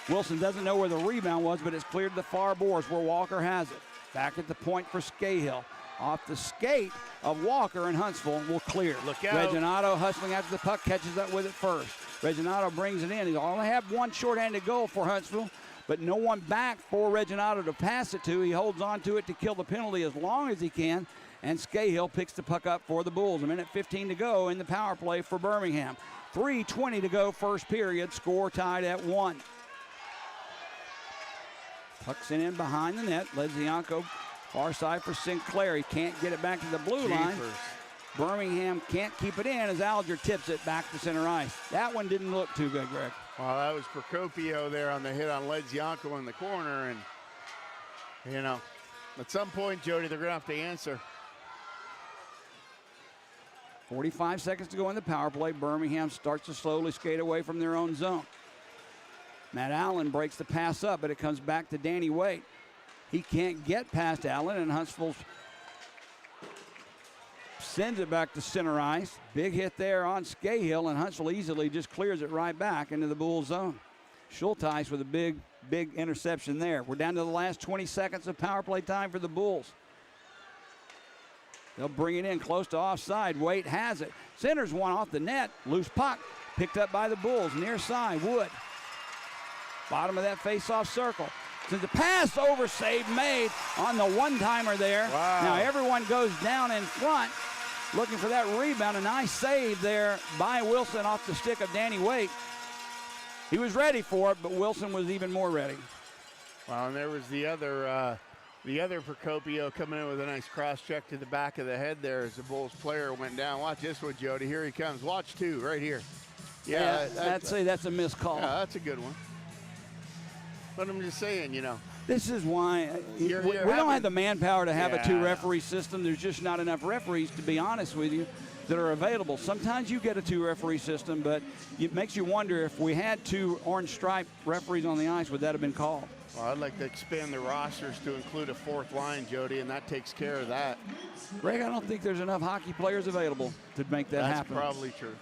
Wilson doesn't know where the rebound was, but it's cleared to the far boards where Walker has it. Back at the point for Scahill. Off the skate of Walker, and Huntsville will clear. Look out. Reginato hustling after the puck, catches up with it first. Reginato brings it in. He only have one shorthanded goal for Huntsville, but no one back for Reginato to pass it to. He holds on to it to kill the penalty as long as he can, and Scahill picks the puck up for the Bulls. 1:15 to go in the power play for Birmingham. 3:20 to go first period. Score tied at 1. Pucks in behind the net. Ledzianko far side for Sinclair. He can't get it back to the blue line. Birmingham can't keep it in as Alger tips it back to center ice. That one didn't look too good, Greg. Well, that was Procopio there on the hit on Ledzianko in the corner. And, you know, at some point, Jody, they're going to have to answer. 45 seconds to go in the power play. Birmingham starts to slowly skate away from their own zone. Matt Allen breaks the pass up, but it comes back to Danny Waite. He can't get past Allen, and Huntsville sends it back to center ice. Big hit there on Scahill, and Huntsville easily just clears it right back into the Bulls zone. Schulteis with a big interception there. We're down to the last 20 seconds of power play time for the Bulls. They'll bring it in close to offside. Waite has it. Centers one off the net. Loose puck picked up by the Bulls. Near side, Wood. Bottom of that face-off circle. So the pass over save made on the one-timer there. Wow. Now everyone goes down in front looking for that rebound. A nice save there by Wilson off the stick of Danny Waite. He was ready for it, but Wilson was even more ready. Well, and there was the other Procopio coming in with a nice cross-check to the back of the head there as the Bulls player went down. Watch this one, Jody. Here he comes. Watch 2 right here. Yeah, that's a missed call. Yeah, that's a good one. But I'm just saying, you know. This is why we don't have the manpower to have a 2-referee system. There's just not enough referees, to be honest with you, that are available. Sometimes you get a 2-referee system, but it makes you wonder if we had 2 orange stripe referees on the ice, would that have been called? Well, I'd like to expand the rosters to include a 4th line, Jody, and that takes care of that. Greg, I don't think there's enough hockey players available to make that happen. That's probably true.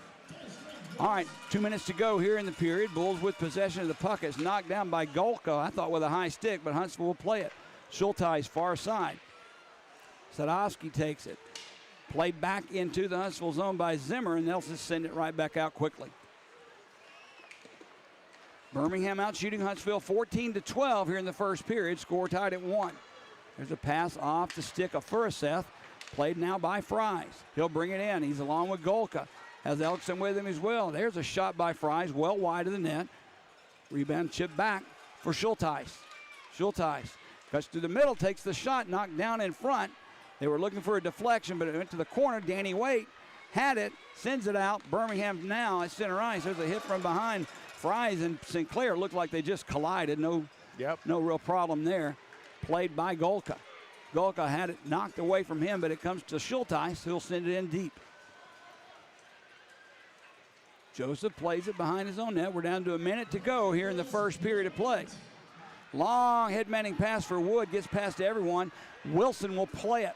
All right, 2 minutes to go here in the period. Bulls with possession of the puck. It's knocked down by Golka, I thought with a high stick, but Huntsville will play it. Schulteis far side. Sadowski takes it. Played back into the Huntsville zone by Zimmer, and they'll just send it right back out quickly. Birmingham out shooting Huntsville 14-12 here in the first period. Score tied at 1. There's a pass off the stick of Furiseth. Played now by Fries. He'll bring it in. He's along with Golka. Has Elkson with him as well. There's a shot by Fries, well wide of the net. Rebound chip back for Schulteis. Schulteis cuts through the middle, takes the shot, knocked down in front. They were looking for a deflection, but it went to the corner. Danny Waite had it, sends it out. Birmingham now at center ice. There's a hit from behind. Fries and Sinclair looked like they just collided. No real problem there. Played by Golka. Golka had it knocked away from him, but it comes to Schulteis, who'll send it in deep. Joseph plays it behind his own net. We're down to a minute to go here in the first period of play. Long head-manning pass for Wood. Gets past everyone. Wilson will play it.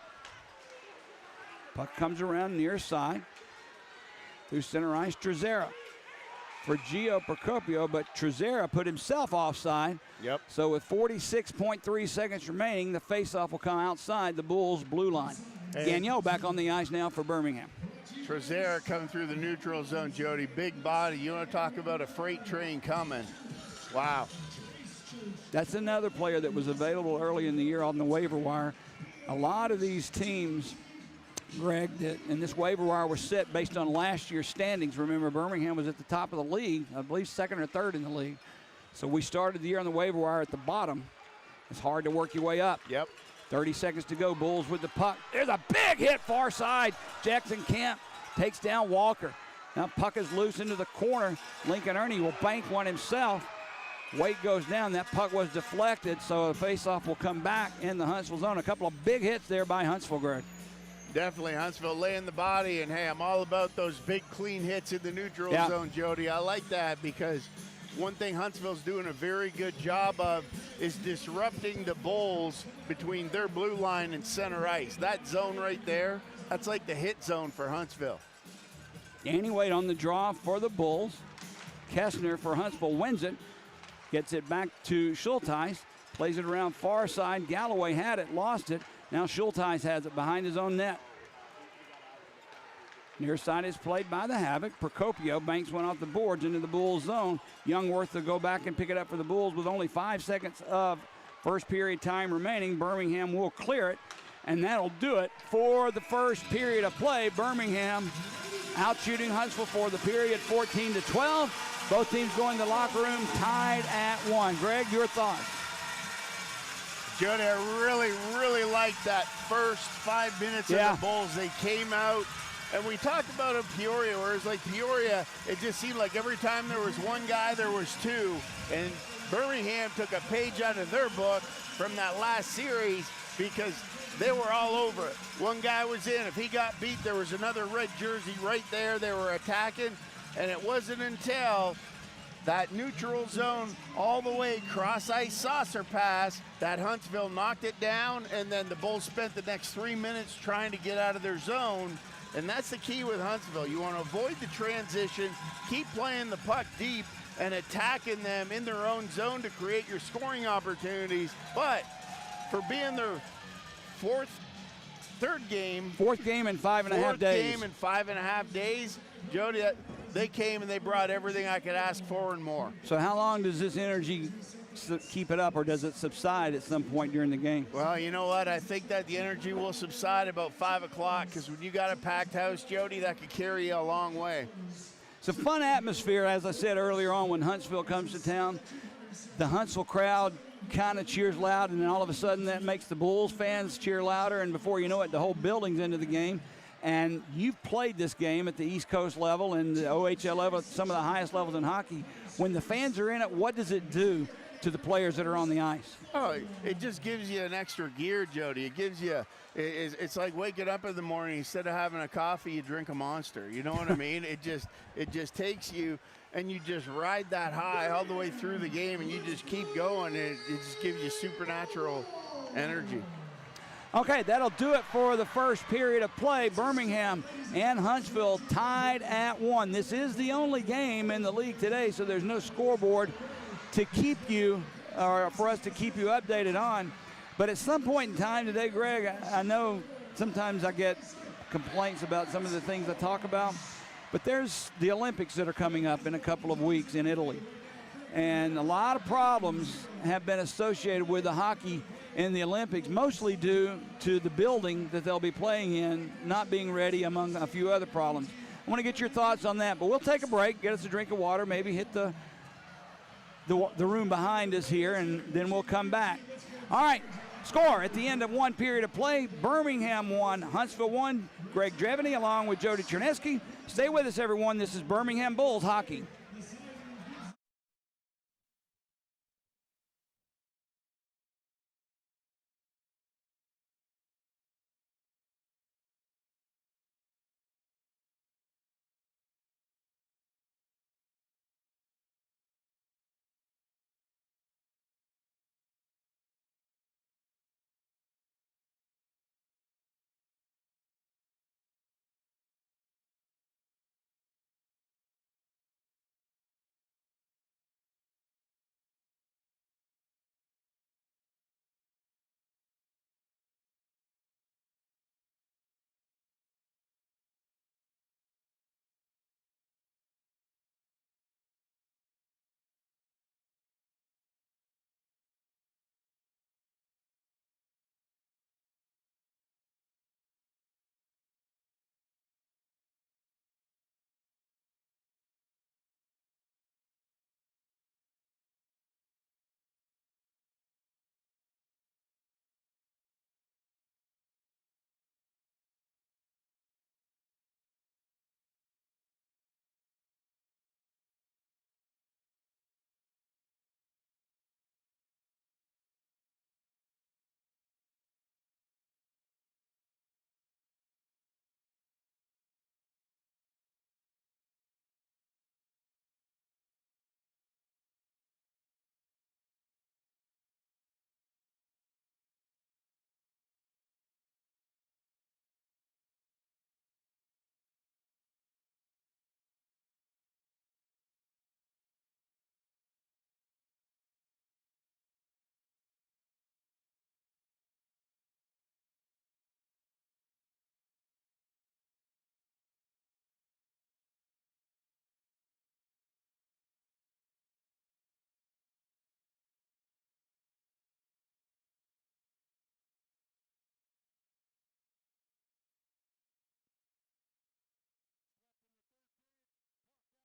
Puck comes around near side through center ice. Trezera for Gio Procopio, but Trezera put himself offside. Yep. So with 46.3 seconds remaining, the faceoff will come outside the Bulls' blue line. Gagnon back on the ice now for Birmingham. Trezera coming through the neutral zone, Jody. Big body. You want to talk about a freight train coming. Wow. That's another player that was available early in the year on the waiver wire. A lot of these teams, Greg, and this waiver wire was set based on last year's standings. Remember, Birmingham was at the top of the league, I believe second or third in the league. So we started the year on the waiver wire at the bottom. It's hard to work your way up. Yep. 30 seconds to go. Bulls with the puck. There's a big hit far side. Jackson Camp takes down Walker. Now puck is loose into the corner. Lincoln Ernie will bank one himself. Weight goes down. That puck was deflected, so the faceoff will come back in the Huntsville zone. A couple of big hits there by Huntsville, Greg. Definitely Huntsville laying the body, and hey, I'm all about those big clean hits in the neutral zone, Jody. I like that because one thing Huntsville's doing a very good job of is disrupting the Bulls between their blue line and center ice. That zone right there, that's like the hit zone for Huntsville. Danny Wade on the draw for the Bulls. Kessner for Huntsville wins it. Gets it back to Schulteis. Plays it around far side. Galloway had it, lost it. Now Schulteis has it behind his own net. Near side is played by the Havoc. Procopio banks one off the boards into the Bulls zone. Youngworth will go back and pick it up for the Bulls with only 5 seconds of first period time remaining. Birmingham will clear it, and that'll do it for the first period of play. Birmingham out shooting Huntsville for the period 14-12. Both teams going to the locker room tied at 1. Greg, your thoughts? Jody, I really liked that first 5 minutes of the Bulls. They came out, and we talked about in Peoria, where it's like Peoria, it just seemed like every time there was one guy, there was two. And Birmingham took a page out of their book from that last series because they were all over it. One guy was in. If he got beat, there was another red jersey right there. They were attacking. And it wasn't until that neutral zone all the way cross-ice saucer pass that Huntsville knocked it down, and then the Bulls spent the next 3 minutes trying to get out of their zone. And that's the key with Huntsville. You want to avoid the transition, keep playing the puck deep, and attacking them in their own zone to create your scoring opportunities. But for being their fourth game in 5.5 days, Jody, they came and they brought everything I could ask for and more. So how long does this energy keep it up, or does it subside at some point during the game? Well, you know what? I think that the energy will subside about 5 o'clock, because when you got a packed house, Jody, that could carry you a long way. It's a fun atmosphere, as I said earlier on, when Huntsville comes to town. The Huntsville crowd kind of cheers loud, and then all of a sudden that makes the Bulls fans cheer louder, and before you know it, the whole building's into the game. And you've played this game at the East Coast level and the OHL level, some of the highest levels in hockey. When the fans are in it, what does it do to the players that are on the ice? Oh, it just gives you an extra gear, Jody. It gives you, it's like waking up in the morning, instead of having a coffee, you drink a Monster. You know what I mean? It just takes you, and you just ride that high all the way through the game, and you just keep going, and it just gives you supernatural energy. Okay, that'll do it for the first period of play. Birmingham and Huntsville tied at 1. This is the only game in the league today, so there's no scoreboard to keep you, or for us to keep you updated on. But at some point in time today, Greg, I know sometimes I get complaints about some of the things I talk about, but there's the Olympics that are coming up in a couple of weeks in Italy. And a lot of problems have been associated with the hockey in the Olympics, mostly due to the building that they'll be playing in not being ready, among a few other problems. I want to get your thoughts on that, but we'll take a break, get us a drink of water, maybe hit the room behind us here, and then we'll come back. All right, score at the end of one period of play: Birmingham 1, Huntsville 1. Greg Dreveny along with Jody Cherneski. Stay with us, everyone. This is Birmingham Bulls hockey.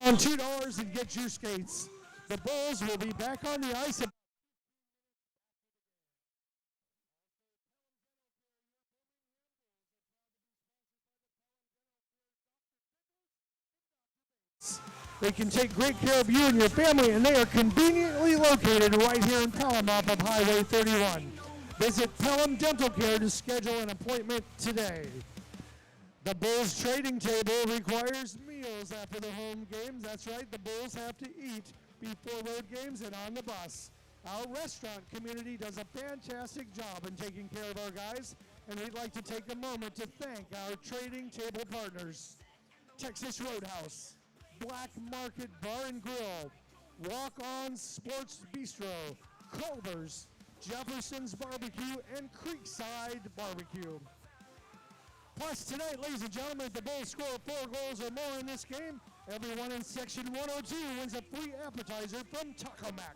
on $2 and get your skates. The Bulls will be back on the ice. They can take great care of you and your family, and they are conveniently located right here in Pelham off of Highway 31. Visit Pelham Dental Care to schedule an appointment today. The Bulls trading table requires meals after the home games. That's right, the Bulls have to eat before road games and on the bus. Our restaurant community does a fantastic job in taking care of our guys, and we'd like to take a moment to thank our trading table partners. Texas Roadhouse, Black Market Bar and Grill, Walk On Sports Bistro, Culver's, Jefferson's Barbecue, and Creekside Barbecue. Plus tonight, ladies and gentlemen, if the Bulls score 4 goals or more in this game, everyone in Section 102 wins a free appetizer from Taco Mac.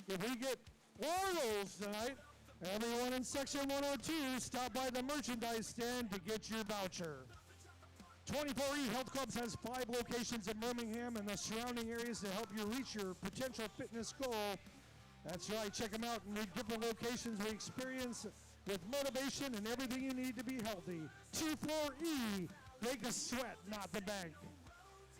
If we get 4 goals tonight, everyone in Section 102 stop by the merchandise stand to get your voucher. 24E Health Clubs has 5 locations in Birmingham and the surrounding areas to help you reach your potential fitness goal. That's right, check them out in the different locations we experience with motivation and everything you need to be healthy. 24E, break a sweat, not the bank.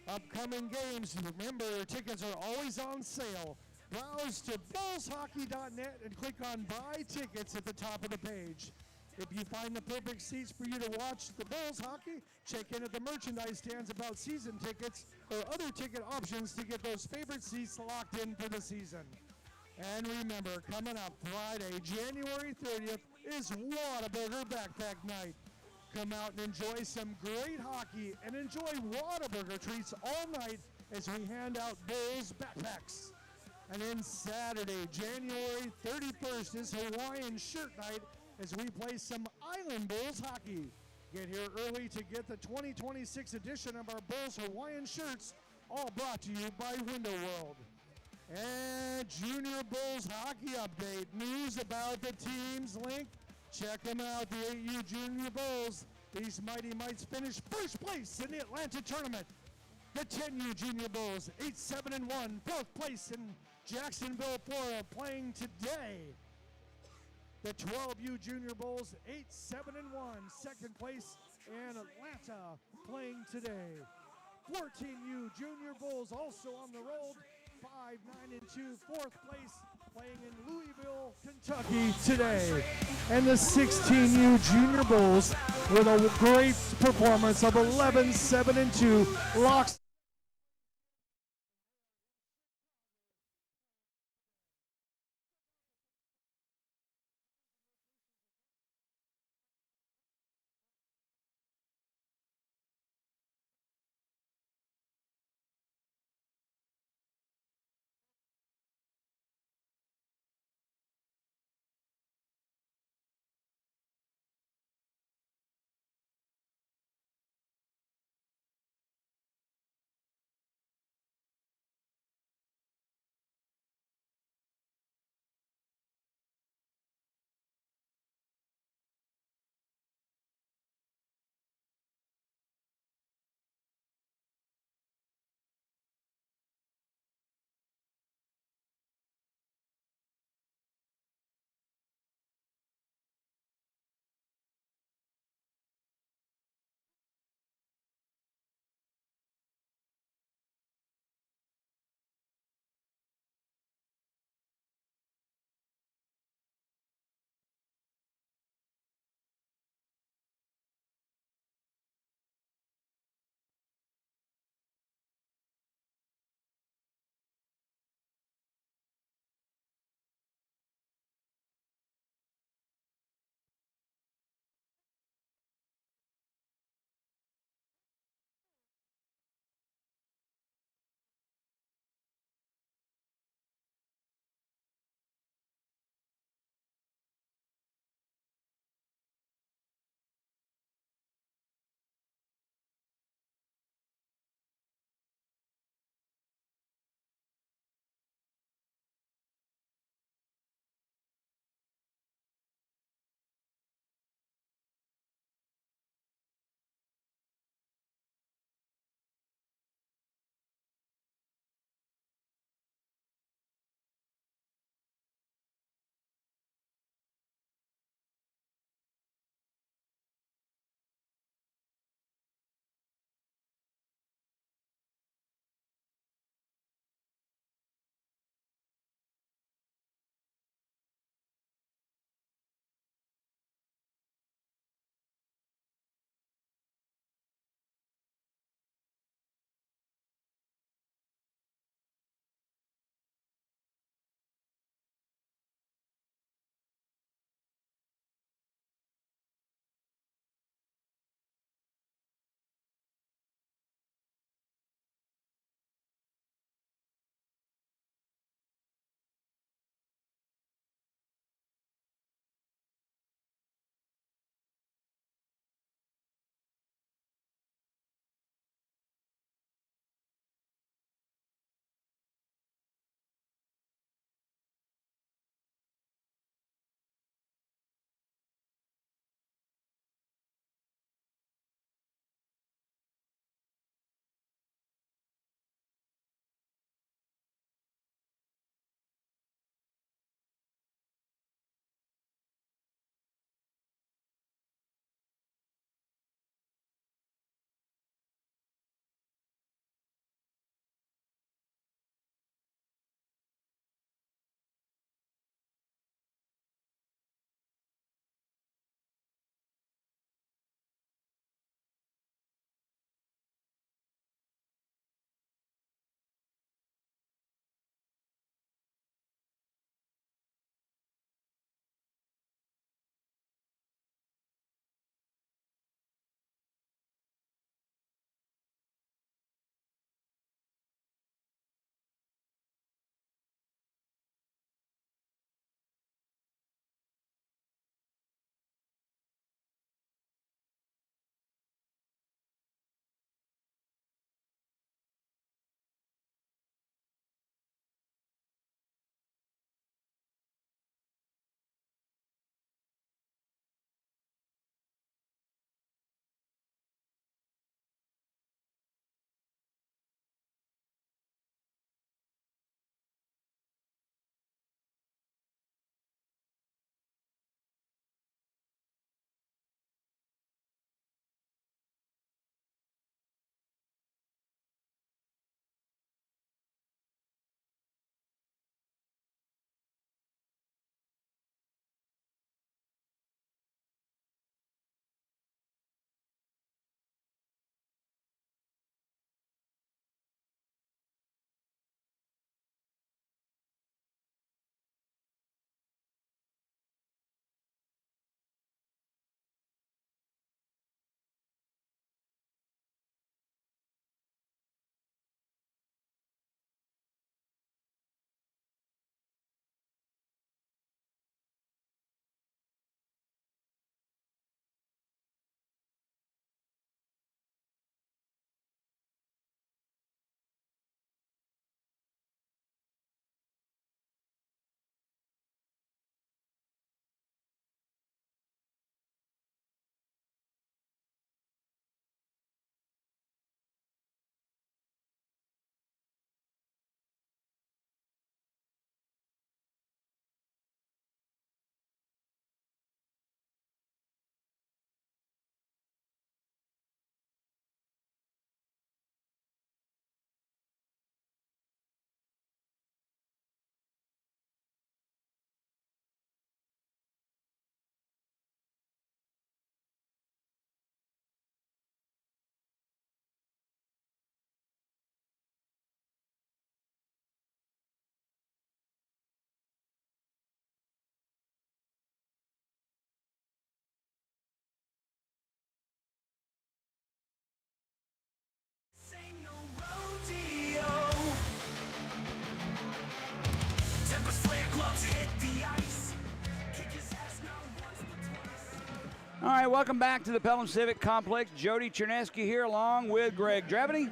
Upcoming games, remember, tickets are always on sale. Browse to bullshockey.net and click on Buy Tickets at the top of the page. If you find the perfect seats for you to watch the Bulls hockey, check in at the merchandise stands about season tickets or other ticket options to get those favorite seats locked in for the season. And remember, coming up Friday, January 30th, is Whataburger Backpack Night. Come out and enjoy some great hockey and enjoy Whataburger treats all night as we hand out Bulls backpacks. And then Saturday, January 31st, is Hawaiian Shirt Night as we play some Island Bulls hockey. Get here early to get the 2026 edition of our Bulls Hawaiian shirts, all brought to you by Window World. And Junior Bulls hockey update. News about the teams link. Check them out, the 8U Junior Bulls. These Mighty Mites finished first place in the Atlanta tournament. The 10U Junior Bulls, 8-7-1, fourth place in Jacksonville, Florida, playing today. The 12U Junior Bulls, 8-7-1, second place in Atlanta, playing today. 14U Junior Bulls also on the road, 5-9-2, fourth place, playing in Louisville, Kentucky today. And the 16U Junior Bulls with a great performance of 11-7-2, locks right, welcome back to the Pelham Civic Complex. Jody Cherneski here along with Greg Drebany.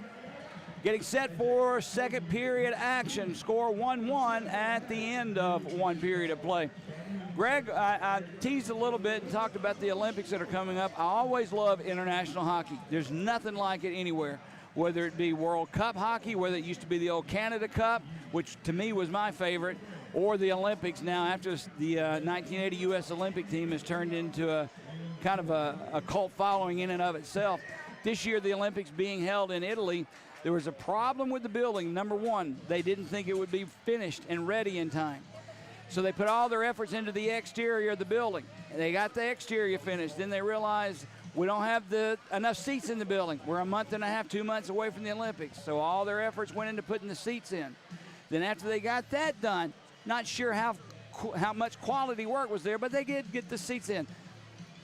Getting set for second period action. Score 1-1 at the end of one period of play. Greg, I teased a little bit and talked about the Olympics that are coming up. I always love international hockey. There's nothing like it anywhere, whether it be World Cup hockey, whether it used to be the old Canada Cup, which to me was my favorite, or the Olympics now after the 1980 U.S. Olympic team has turned into a kind of a cult following in and of itself. This year, the Olympics being held in Italy, there was a problem with the building. Number one, they didn't think it would be finished and ready in time. So they put all their efforts into the exterior of the building. They got the exterior finished. Then they realized we don't have enough seats in the building. We're a month and a half, 2 months away from the Olympics. So all their efforts went into putting the seats in. Then after they got that done, not sure how much quality work was there, but they did get the seats in.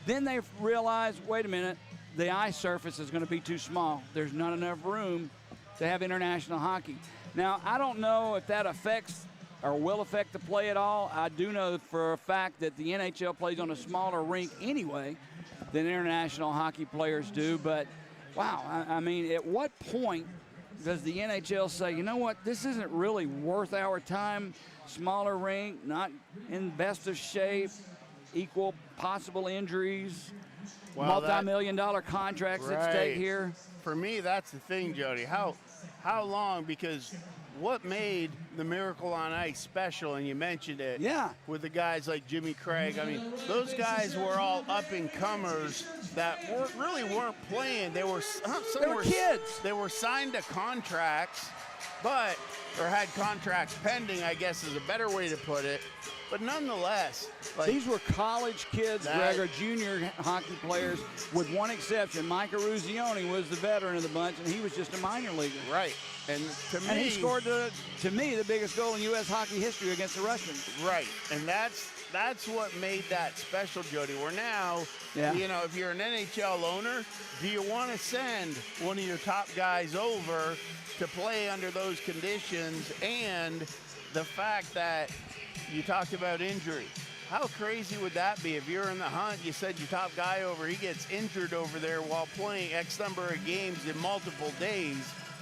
Then they realized, wait a minute, the ice surface is going to be too small. There's not enough room to have international hockey. Now, I don't know if that affects or will affect the play at all. I do know for a fact that the NHL plays on a smaller rink anyway than international hockey players do. But, wow, I mean, at what point does the NHL say, you know what, this isn't really worth our time? Smaller rink, not in best of shape, equal possible injuries, multi-million-dollar contracts at stake here. For me, that's the thing, Jody. How long? Because what made the Miracle on Ice special, and you mentioned it, with the guys like Jimmy Craig. I mean, those guys were all up-and-comers that weren't playing. They were kids. They were signed to contracts, or had contracts pending, I guess is a better way to put it. But nonetheless, these were college kids, Greg, or junior hockey players, with one exception. Mike Eruzione was the veteran of the bunch, and he was just a minor leaguer. Right. And he scored, to me, the biggest goal in U.S. hockey history against the Russians. Right. And that's what made that special, Jody. Where now, if you're an NHL owner, do you want to send one of your top guys over to play under those conditions? And the fact that you talked about injury. How crazy would that be if you're in the hunt, you send your top guy over, he gets injured over there while playing X number of games in multiple days?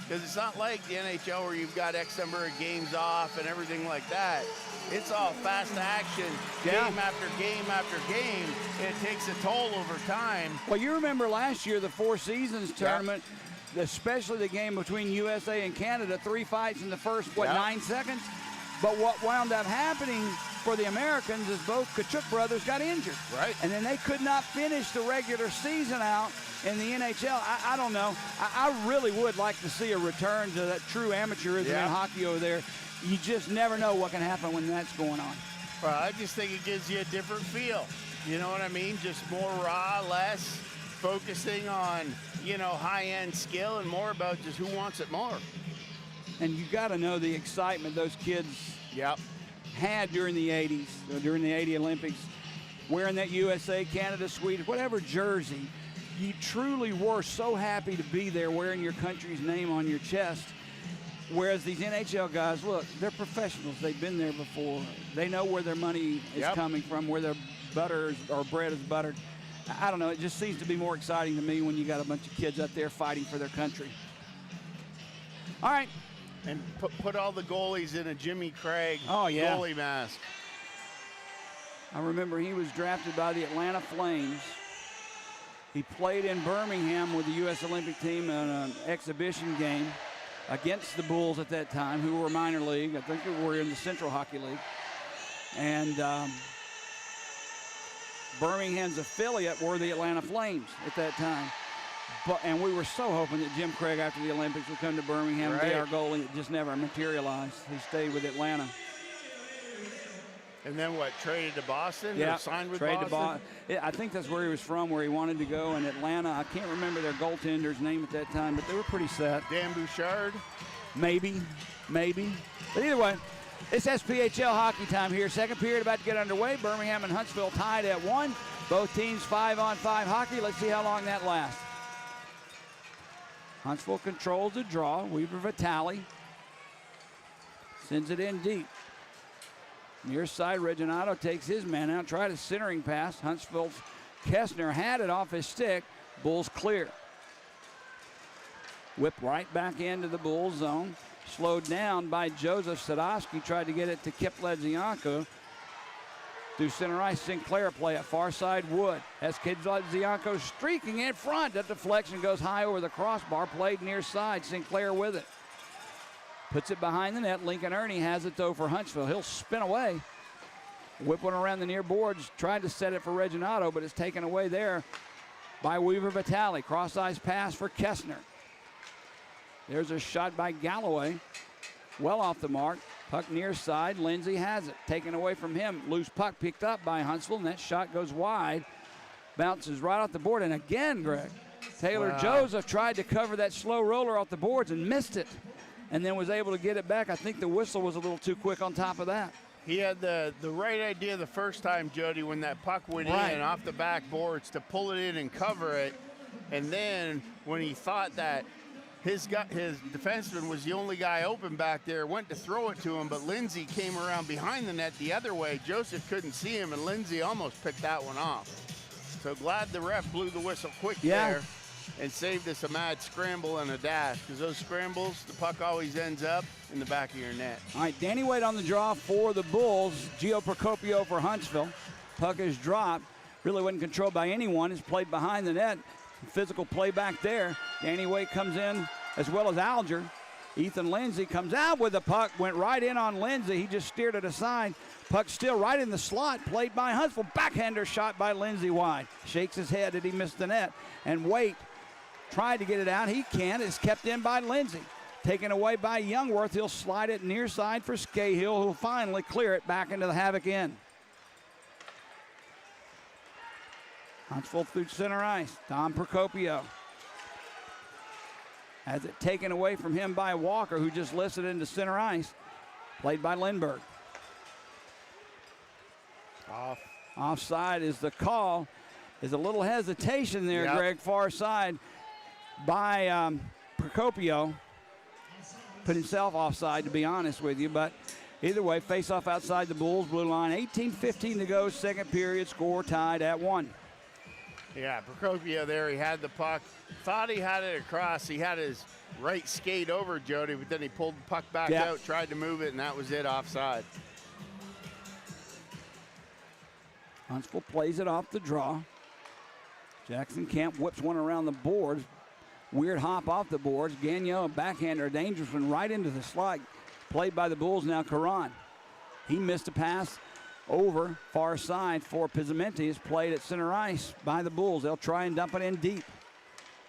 Because it's not like the NHL where you've got X number of games off and everything like that. It's all fast action, game after game after game. It takes a toll over time. Well, you remember last year, the Four Seasons tournament, especially the game between USA and Canada, 3 fights in the first, 9 seconds? But what wound up happening for the Americans is both Kachuk brothers got injured. Right. And then they could not finish the regular season out in the NHL. I don't know. I really would like to see a return to that true amateurism in hockey over there. You just never know what can happen when that's going on. Well, I just think it gives you a different feel. You know what I mean? Just more raw, less focusing on, high-end skill and more about just who wants it more. And you got to know the excitement those kids had during the 80s, during the 80 Olympics, wearing that USA, Canada, Sweden, whatever jersey. You truly were so happy to be there wearing your country's name on your chest. Whereas these NHL guys, look, they're professionals. They've been there before. They know where their money is coming from, where their butter or bread is buttered. I don't know. It just seems to be more exciting to me when you got a bunch of kids up there fighting for their country. All right. And put all the goalies in a Jimmy Craig goalie mask. I remember he was drafted by the Atlanta Flames. He played in Birmingham with the U.S. Olympic team in an exhibition game against the Bulls at that time, who were minor league. I think they were in the Central Hockey League. And Birmingham's affiliate were the Atlanta Flames at that time. And we were so hoping that Jim Craig, after the Olympics, would come to Birmingham and be our goalie. It just never materialized. He stayed with Atlanta. And then what, traded to Boston? Or signed with Boston? I think that's where he was from, where he wanted to go in Atlanta. I can't remember their goaltender's name at that time, but they were pretty set. Dan Bouchard? Maybe. But either way, it's SPHL hockey time here. Second period about to get underway. Birmingham and Huntsville tied at 1. Both teams 5-on-5 hockey. Let's see how long that lasts. Huntsville controls the draw. Weaver Vitale sends it in deep. Near side, Reginato takes his man out, tried a centering pass. Huntsville's Kessner had it off his stick. Bulls clear. Whip right back into the Bulls zone. Slowed down by Joseph Sadowski. Tried to get it to Kip Ledzianko. Through center ice, Sinclair play at far side Wood. As Kid Ledzianko streaking in front. That deflection goes high over the crossbar. Played near side. Sinclair with it. Puts it behind the net. Lincoln Ernie has it though for Huntsville. He'll spin away. Whip one around the near boards. Tried to set it for Reginato, but it's taken away there by Weaver Vitale. Cross ice pass for Kessner. There's a shot by Galloway. Well off the mark. Puck near side. Lindsay has it. Taken away from him. Loose puck picked up by Huntsville, and that shot goes wide. Bounces right off the board. And again, Greg, Taylor Joseph tried to cover that slow roller off the boards and missed it. And then was able to get it back. I think the whistle was a little too quick on top of that. He had the right idea the first time, Jody, when that puck went in off the backboards to pull it in and cover it. And then when he thought that his defenseman was the only guy open back there, went to throw it to him, but Lindsay came around behind the net the other way. Joseph couldn't see him, and Lindsay almost picked that one off. So glad the ref blew the whistle quick there and saved us a mad scramble and a dash, because those scrambles, the puck always ends up in the back of your net. All right, Danny Wade on the draw for the Bulls. Gio Procopio for Huntsville. Puck is dropped. Really wasn't controlled by anyone. It's played behind the net. Physical play back there. Danny Wade comes in as well as Alger. Ethan Lindsay comes out with the puck. Went right in on Lindsay. He just steered it aside. Puck still right in the slot. Played by Huntsville. Backhander shot by Lindsay wide. Shakes his head that he missed the net. And Wade tried to get it out. He can't. It's kept in by Lindsay. Taken away by Youngworth. He'll slide it near side for Scahill, who'll finally clear it back into the Havoc end. Huntsville through center ice. Tom Procopio has it taken away from him by Walker, who just listed into center ice. Played by Lindbergh. Offside is the call. There's a little hesitation there, Greg, far side by Procopio. Put himself offside, to be honest with you, but either way, face-off outside the Bulls blue line. 18:15 to go, second period, score tied at 1. Yeah, Procopio there, he had the puck. Thought he had it across. He had his right skate over Jody, but then he pulled the puck back out, tried to move it, and that was it, offside. Huntsville plays it off the draw. Jackson Camp whips one around the boards. Weird hop off the boards. Gagnon, a backhander, a dangerous one right into the slot. Played by the Bulls now, Caron. He missed a pass over far side for Pizzamenti. Is played at center ice by the Bulls. They'll try and dump it in deep.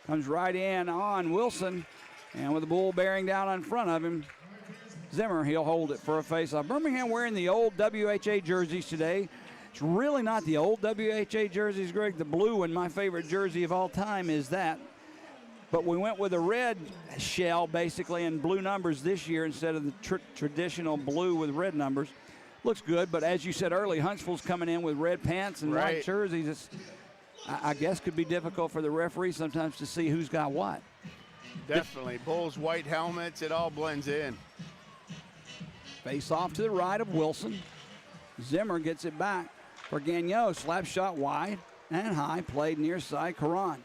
Comes right in on Wilson. And with the Bull bearing down in front of him, Zimmer, he'll hold it for a faceoff. Birmingham wearing the old WHA jerseys today. It's really not the old WHA jerseys, Greg. The blue one, my favorite jersey of all time, is that. But we went with a red shell, basically, and blue numbers this year instead of the traditional blue with red numbers. Looks good, but as you said earlier, Huntsville's coming in with red pants and white jerseys. It's, I guess could be difficult for the referee sometimes to see who's got what. Definitely. Bulls, white helmets, it all blends in. Face off to the right of Wilson. Zimmer gets it back for Gagnon. Slap shot wide and high. Played near side. Caron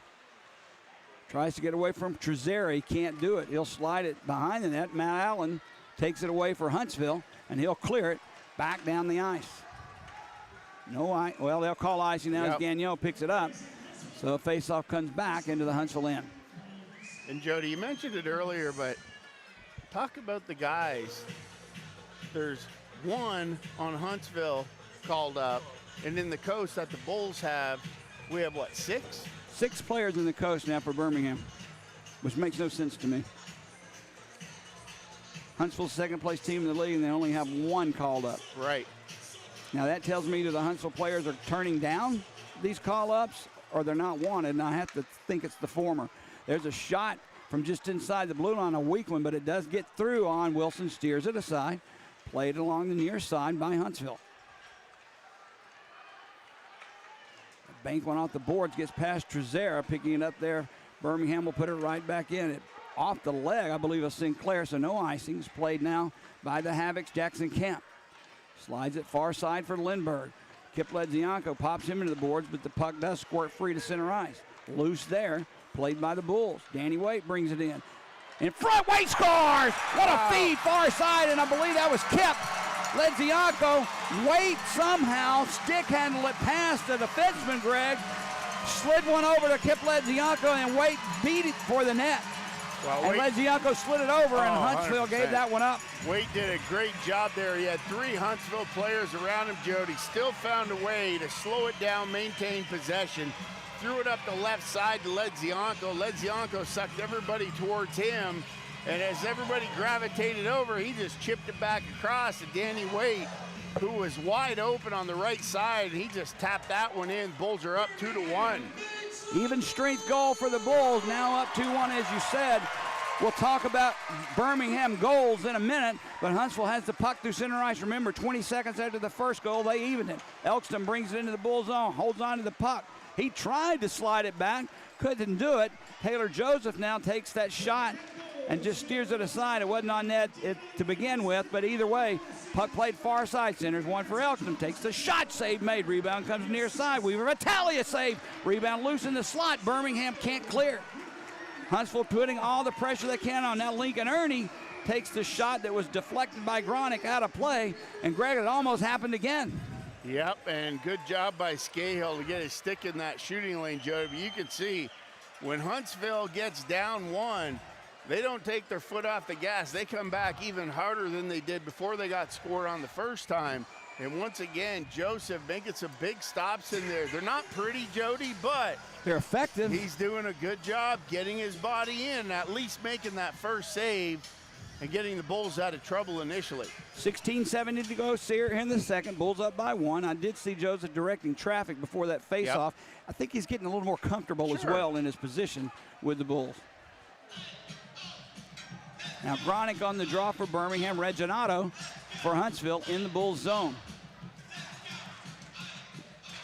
tries to get away from Trezeri. Can't do it. He'll slide it behind the net. Matt Allen takes it away for Huntsville, and he'll clear it back down the ice. No ice. Well, they'll call icing now as Gagnon picks it up. So face-off comes back into the Huntsville end. And Jody, you mentioned it earlier, but talk about the guys. There's one on Huntsville called up, and in the coast that the Bulls have, we have what, 6? 6 players in the coast now for Birmingham, which makes no sense to me. Huntsville's second place team in the league, and they only have 1 called up. Right. Now that tells me that the Huntsville players are turning down these call-ups, or they're not wanted, and I have to think it's the former. There's a shot from just inside the blue line, a weak one, but it does get through on Wilson, steers it aside. Played along the near side by Huntsville. Bank one off the boards, gets past Trezera, picking it up there. Birmingham will put it right back in. It off the leg, I believe, of Sinclair, so no icings. Played now by the Havocs, Jackson Kemp. Slides it far side for Lindbergh. Kip Ledzianko pops him into the boards, but the puck does squirt free to center ice. Loose there, played by the Bulls. Danny Waite brings it in. In front, Waite scores! What a feed, far side, and I believe that was Kip Ledzianko. Waite somehow stick handled it past the defenseman, Greg. Slid one over to Kip Ledzianko, and Waite beat it for the net. Well, and Ledzianko slid it over, and Huntsville 100%. gave that one up. Waite did a great job there. He had 3 Huntsville players around him, Jody. Still found a way to slow it down, maintain possession. Threw it up the left side to Ledzianko. Ledzianko sucked everybody towards him. And as everybody gravitated over, he just chipped it back across to Danny Waite, who was wide open on the right side. He just tapped that one in. Bulls are up 2-1. Even strength goal for the Bulls, now up 2-1 as you said. We'll talk about Birmingham goals in a minute, but Huntsville has the puck through center ice. Remember, 20 seconds after the first goal, they evened it. Elkston brings it into the Bull zone, holds on to the puck. He tried to slide it back, couldn't do it. Taylor Joseph now takes that shot and just steers it aside. It wasn't on net to begin with, but either way, puck played far side. Centers one for Elkston. Takes the shot, save made. Rebound comes near side. Weaver Vitalia save. Rebound loose in the slot. Birmingham can't clear. Huntsville putting all the pressure they can on. Now Lincoln Ernie takes the shot that was deflected by Gronick out of play. And Greg, it almost happened again. Yep, and good job by Scahill to get his stick in that shooting lane, Jody. But you can see when Huntsville gets down 1, they don't take their foot off the gas. They come back even harder than they did before they got scored on the first time. And once again, Joseph making some big stops in there. They're not pretty, Jody, but they're effective. He's doing a good job getting his body in, at least making that first save and getting the Bulls out of trouble initially. 16:70 to go here in the second. Bulls up by 1. I did see Joseph directing traffic before that face-off. I think he's getting a little more comfortable as well in his position with the Bulls. Now Gronick on the draw for Birmingham. Reginato for Huntsville in the Bulls zone.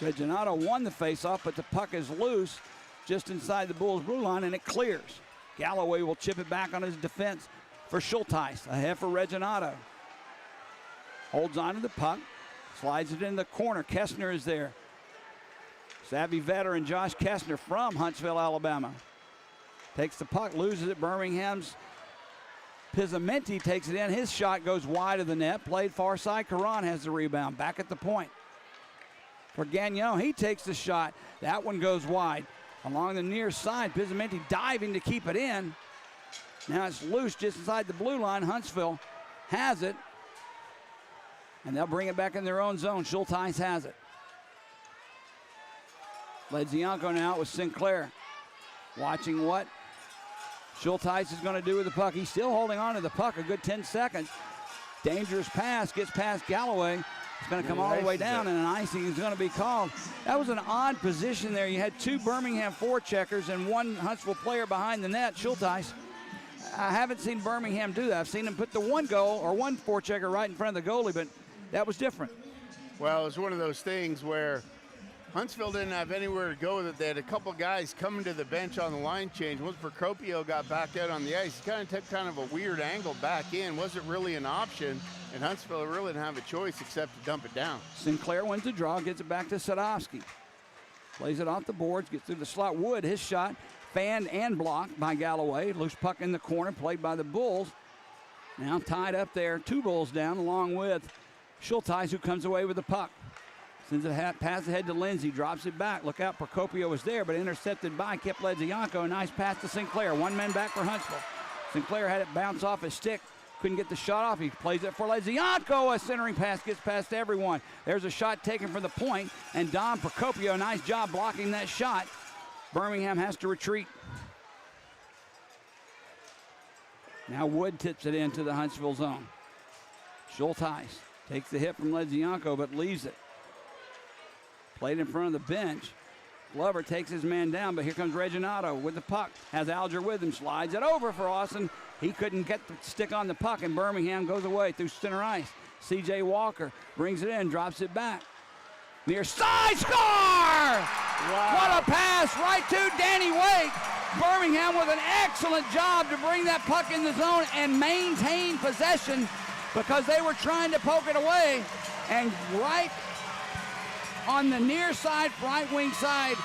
Reginato won the face-off, but the puck is loose just inside the Bulls blue line, and it clears. Galloway will chip it back on his defense for Schulteis. Ahead for Reginato. Holds on to the puck. Slides it in the corner. Kessner is there. Savvy veteran Josh Kessner from Huntsville, Alabama. Takes the puck, loses it. Birmingham's Pizzamenti takes it in. His shot goes wide of the net. Played far side. Caron has the rebound. Back at the point for Gagnon. He takes the shot. That one goes wide. Along the near side, Pizzamenti diving to keep it in. Now it's loose just inside the blue line. Huntsville has it. And they'll bring it back in their own zone. Schulteis has it. Ledzianko now with Sinclair. Watching what Schulteis is going to do with the puck. He's still holding on to the puck a good 10 seconds. Dangerous pass, gets past Galloway. It's going to come all the way down, and an icing is going to be called. That was an odd position there. You had 2 Birmingham forecheckers and 1 Huntsville player behind the net, Schulteis. I haven't seen Birmingham do that. I've seen them put the 1 goal or 1 forechecker right in front of the goalie, but that was different. Well, it was one of those things where Huntsville didn't have anywhere to go with it. They had a couple guys coming to the bench on the line change. Once Procopio got back out on the ice, he kind of took kind of a weird angle back in. Wasn't really an option, and Huntsville really didn't have a choice except to dump it down. Sinclair wins the draw, gets it back to Sadowski. Plays it off the boards, gets through the slot. Wood, his shot, fanned and blocked by Galloway. Loose puck in the corner, played by the Bulls. Now tied up there, 2 Bulls down, along with Schulteis, who comes away with the puck. Sends it pass ahead to Lindsay, drops it back. Look out, Procopio was there, but intercepted by Kip Ledzianko. Nice pass to Sinclair. 1 man back for Huntsville. Sinclair had it bounce off his stick. Couldn't get the shot off. He plays it for Ledzianko. A centering pass gets past everyone. There's a shot taken from the point, and Don Procopio, nice job blocking that shot. Birmingham has to retreat. Now Wood tips it into the Huntsville zone. Schulteis takes the hit from Ledzianko, but leaves it. Played in front of the bench. Glover takes his man down, but here comes Reginato with the puck. Has Alger with him, slides it over for Austin. He couldn't get the stick on the puck, and Birmingham goes away through center ice. C.J. Walker brings it in, drops it back. Near side, score! Wow. What a pass right to Danny Waite. Birmingham with an excellent job to bring that puck in the zone and maintain possession because they were trying to poke it away. And right on the near side, right wing side.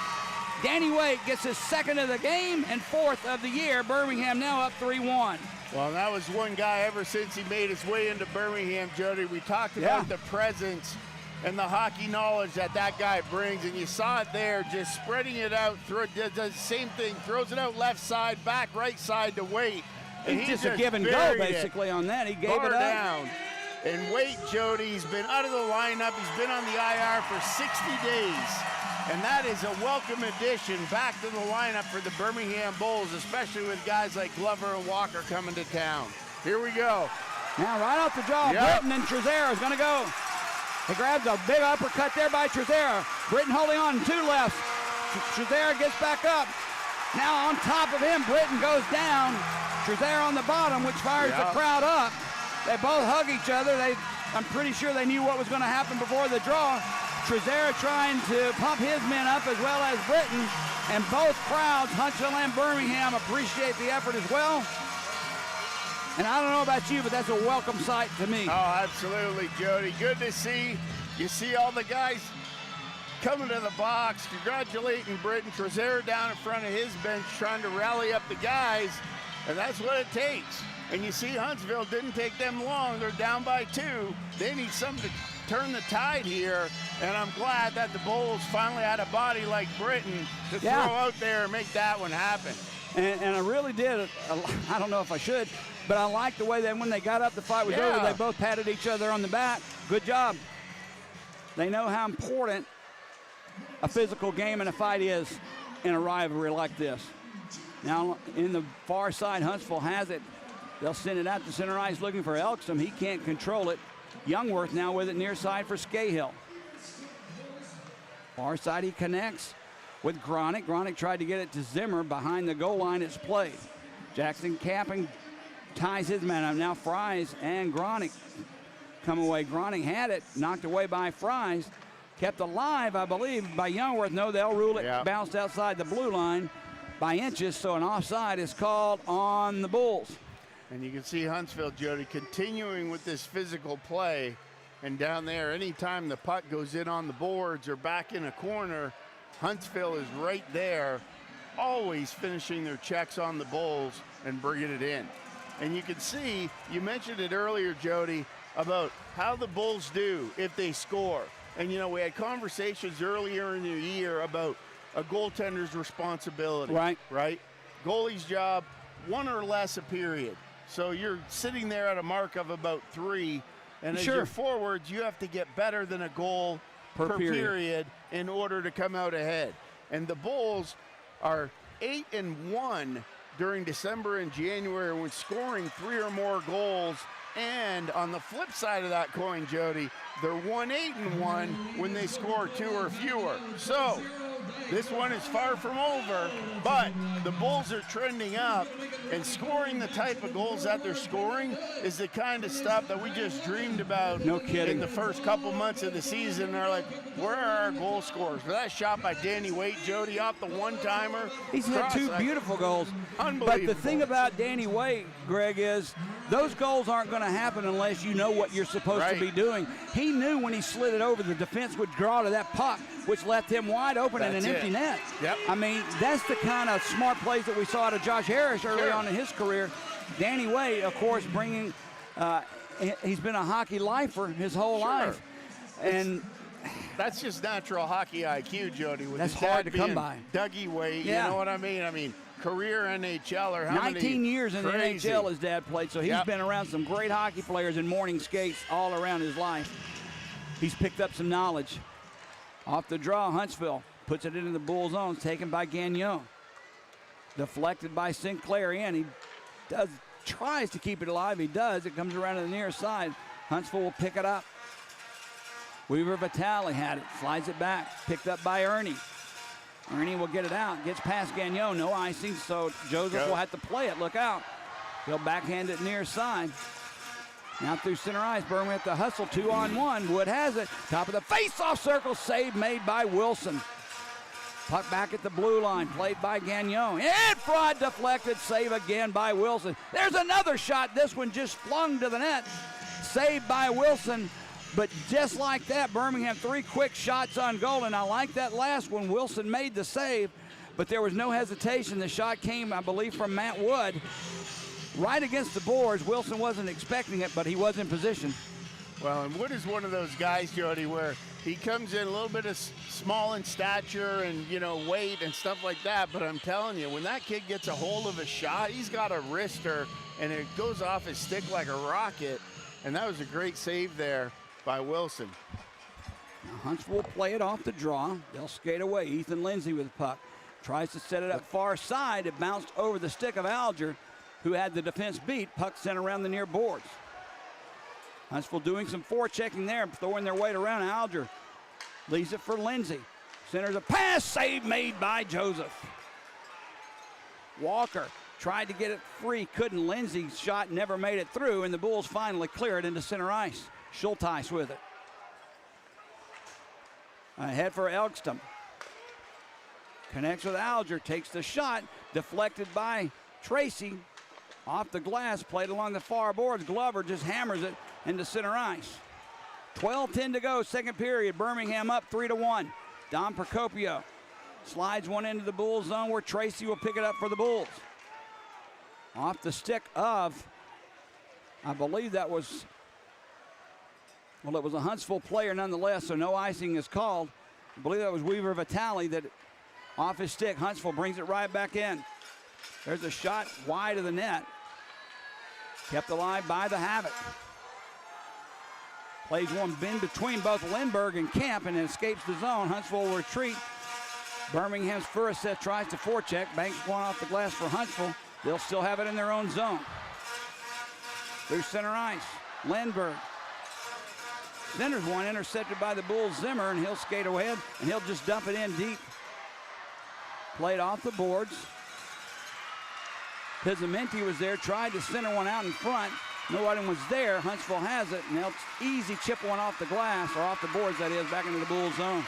Danny Waite gets his second of the game and fourth of the year. Birmingham now up 3-1. Well, that was one guy ever since he made his way into Birmingham, Jody. We talked about the presence and the hockey knowledge that guy brings, and you saw it there, just spreading it out, does the same thing, throws it out left side, back right side to Waite. And He's just a give and go, basically, on that. He gave it up. Down. And Waite, Jody, he's been out of the lineup. He's been on the IR for 60 days. And that is a welcome addition back to the lineup for the Birmingham Bulls, especially with guys like Glover and Walker coming to town. Here we go. Now right off the jaw, Britton and Trezera is going to go. He grabs a big uppercut there by Trezera. Britton holding on, 2 left. Trezera gets back up. Now on top of him, Britton goes down. Trezera on the bottom, which fires the crowd up. They both hug each other. I'm pretty sure they knew what was going to happen before the draw. Trezera trying to pump his men up as well as Britton. And both crowds, Huntsville and Birmingham, appreciate the effort as well. And I don't know about you, but that's a welcome sight to me. Oh, absolutely, Jody. Good to see. You see all the guys coming to the box, congratulating Britton. Trezera down in front of his bench trying to rally up the guys, and that's what it takes. And you see Huntsville didn't take them long. They're down by 2. They need something to turn the tide here, and I'm glad that the Bulls finally had a body like Britton to throw out there and make that one happen. And I really did. I don't know if I should, but I like the way that when they got up, the fight was over. They both patted each other on the back. Good job. They know how important a physical game and a fight is in a rivalry like this. Now, in the far side, Huntsville has it. They'll send it out to center ice looking for Elkstrom. He can't control it. Youngworth now with it near side for Scahill. Far side he connects with Gronick. Gronick tried to get it to Zimmer. Behind the goal line it's played. Jackson Capping ties his man up. Now Fries and Gronick come away. Gronick had it, knocked away by Fries. Kept alive, I believe, by Youngworth. No, they'll rule it. Bounced outside the blue line by inches, so an offside is called on the Bulls. And you can see Huntsville, Jody, continuing with this physical play. And down there, anytime the puck goes in on the boards or back in a corner, Huntsville is right there, always finishing their checks on the Bulls and bringing it in. And you can see, you mentioned it earlier, Jody, about how the Bulls do if they score. And, you know, we had conversations earlier in the year about a goaltender's responsibility. Right? Goalie's job, 1 or less a period. So you're sitting there at a mark of about 3, and as your forwards, you have to get better than a goal per period in order to come out ahead. And the Bulls are 8-1 during December and January when scoring 3 or more goals. And on the flip side of that coin, Jody, they're 1-8-1 when they score 2 or fewer. So this one is far from over, but the Bulls are trending up, and scoring the type of goals that they're scoring is the kind of stuff that we just dreamed about in the first couple months of the season. They're like, where are our goal scorers? For that shot by Danny Waite, Jody, off the one-timer. He's had 2 beautiful goals. Unbelievable. But the thing about Danny Waite, Greg, is those goals aren't going to happen unless you know what you're supposed to be doing. He knew when he slid it over, the defense would draw to that puck, which left him wide open in an empty net. I mean, that's the kind of smart plays that we saw out of Josh Harris early on in his career. Danny Waite, of course, bringing he's been a hockey lifer his whole life. And that's just natural hockey IQ, Jody. With that's his hard dad to come by. Dougie Waite, you know what I mean? I mean, career NHLer. 19 years in the NHL his dad played, so he's been around some great hockey players in morning skates all around his life. He's picked up some knowledge. Off the draw, Huntsville puts it into the Bull zone, taken by Gagnon. Deflected by Sinclair in. He tries to keep it alive. He does. It comes around to the near side. Huntsville will pick it up. Weaver Vitale had it. Slides it back. Picked up by Ernie. Ernie will get it out. Gets past Gagnon. No icing, so Joseph will have to play it. Look out. He'll backhand it near side. Now through center ice. Birmingham with the hustle. 2-on-1. Wood has it. Top of the face-off circle. Save made by Wilson. Puck back at the blue line. Played by Gagnon. And fraud deflected. Save again by Wilson. There's another shot. This one just flung to the net. Saved by Wilson. But just like that, Birmingham 3 quick shots on goal, and I like that last one. Wilson made the save, but there was no hesitation. The shot came, I believe, from Matt Wood right against the boards. Wilson wasn't expecting it, but he was in position. Well, and Wood is one of those guys, Jody, where he comes in a little bit of small in stature and, weight and stuff like that. But I'm telling you, when that kid gets a hold of a shot, he's got a wrister, and it goes off his stick like a rocket. And that was a great save there by Wilson. Now Huntsville will play it off the draw. They'll skate away. Ethan Lindsay with the puck. Tries to set it up far side. It bounced over the stick of Alger, who had the defense beat. Puck sent around the near boards. Huntsville doing some forechecking there, throwing their weight around. Alger leaves it for Lindsay. Centers a pass, save made by Joseph. Walker tried to get it free, couldn't. Lindsay's shot never made it through, and the Bulls finally clear it into center ice. Schulteis with it. Ahead for Elkston. Connects with Alger, takes the shot, deflected by Tracy. Off the glass, played along the far boards. Glover just hammers it into center ice. 12:10 to go, second period. Birmingham up 3-1. Don Procopio slides one into the Bulls zone where Tracy will pick it up for the Bulls. Off the stick of, I believe that was, well, it was a Huntsville player nonetheless, so no icing is called. I believe that was Weaver Vitale that off his stick. Huntsville brings it right back in. There's a shot wide of the net. Kept alive by the Havoc. Plays one in between both Lindbergh and Camp and escapes the zone. Huntsville will retreat. Birmingham's first set tries to forecheck. Banks one off the glass for Huntsville. They'll still have it in their own zone. Through center ice. Lindbergh centers one, intercepted by the Bulls Zimmer, and he'll skate ahead and he'll just dump it in deep. Played off the boards. Pizzamenti was there, tried to center one out in front. Nobody was there. Huntsville has it, and they'll easy chip one off the glass, or off the boards, that is, back into the Bulls zone.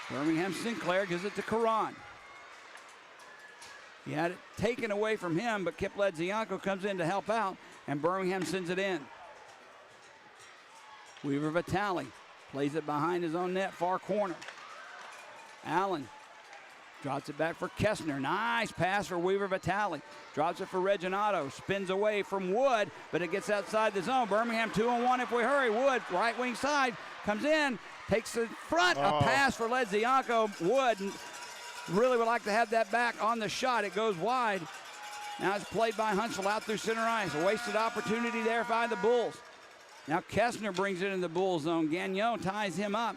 Birmingham Sinclair gives it to Karan. He had it taken away from him, but Kip Ledzianko comes in to help out, and Birmingham sends it in. Weaver Vitale plays it behind his own net, far corner. Allen drops it back for Kessner. Nice pass for Weaver Vitale. Drops it for Reginato. Spins away from Wood, but it gets outside the zone. Birmingham 2-on-1 if we hurry. Wood, right wing side, comes in, takes the front. A pass for Ledzianko. Wood really would like to have that back on the shot. It goes wide. Now it's played by Huntsville out through center ice. A wasted opportunity there by the Bulls. Now Kessner brings it in the Bulls zone. Gagnon ties him up.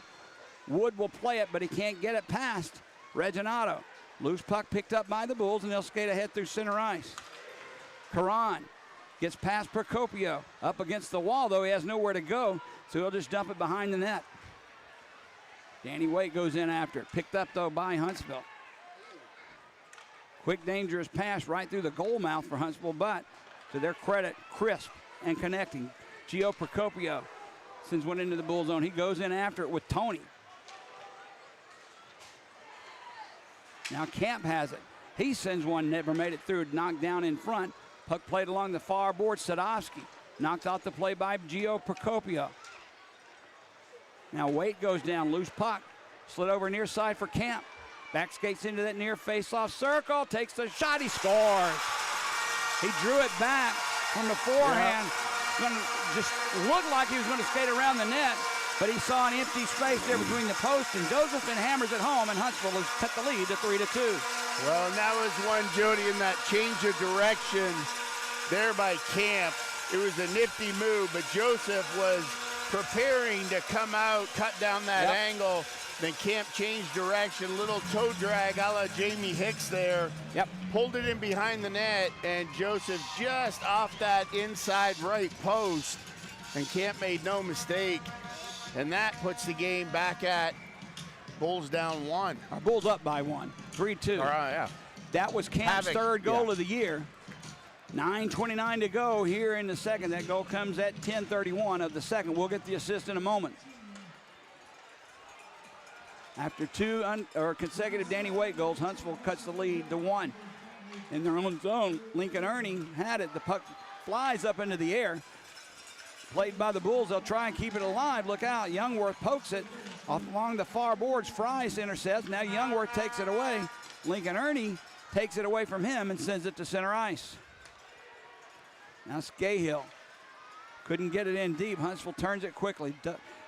Wood will play it, but he can't get it past Reginato. Loose puck picked up by the Bulls, and they'll skate ahead through center ice. Karan gets past Procopio. Up against the wall, though. He has nowhere to go, so he'll just dump it behind the net. Danny Waite goes in after it. Picked up, though, by Huntsville. Quick, dangerous pass right through the goal mouth for Huntsville, but to their credit, crisp and connecting. Gio Procopio sends one into the Bull zone. He goes in after it with Tony. Now Camp has it. He sends one, never made it through, knocked down in front. Puck played along the far board. Sadovsky knocked out the play by Gio Procopio. Now Waite goes down, loose puck. Slid over near side for Camp. Back skates into that near face-off circle, takes the shot, he scores. He drew it back from the forehand. Gonna just looked like he was going to skate around the net, but he saw an empty space there between the posts, and Josephson hammers it home, and Huntsville has cut the lead to 3-2. Well, and that was one, Jody, in that change of direction there by Camp. It was a nifty move, but Joseph was preparing to come out, cut down that angle. Then Camp changed direction, little toe drag a la Jamie Hicks there. Pulled it in behind the net, and Joseph just off that inside right post. And Camp made no mistake. And that puts the game back at Bulls down 1. Our Bulls up by 1, 3-2. All right, yeah. That was Camp's third goal of the year. 9:29 to go here in the second. That goal comes at 10:31 of the second. We'll get the assist in a moment. After two consecutive Danny Waite goals, Huntsville cuts the lead to 1. In their own zone, Lincoln Ernie had it. The puck flies up into the air. played by the Bulls. They'll try and keep it alive. Look out. Youngworth pokes it off along the far boards. Fries intercepts. Now Youngworth takes it away. Lincoln Ernie takes it away from him and sends it to center ice. Now Scahill couldn't get it in deep. Huntsville turns it quickly.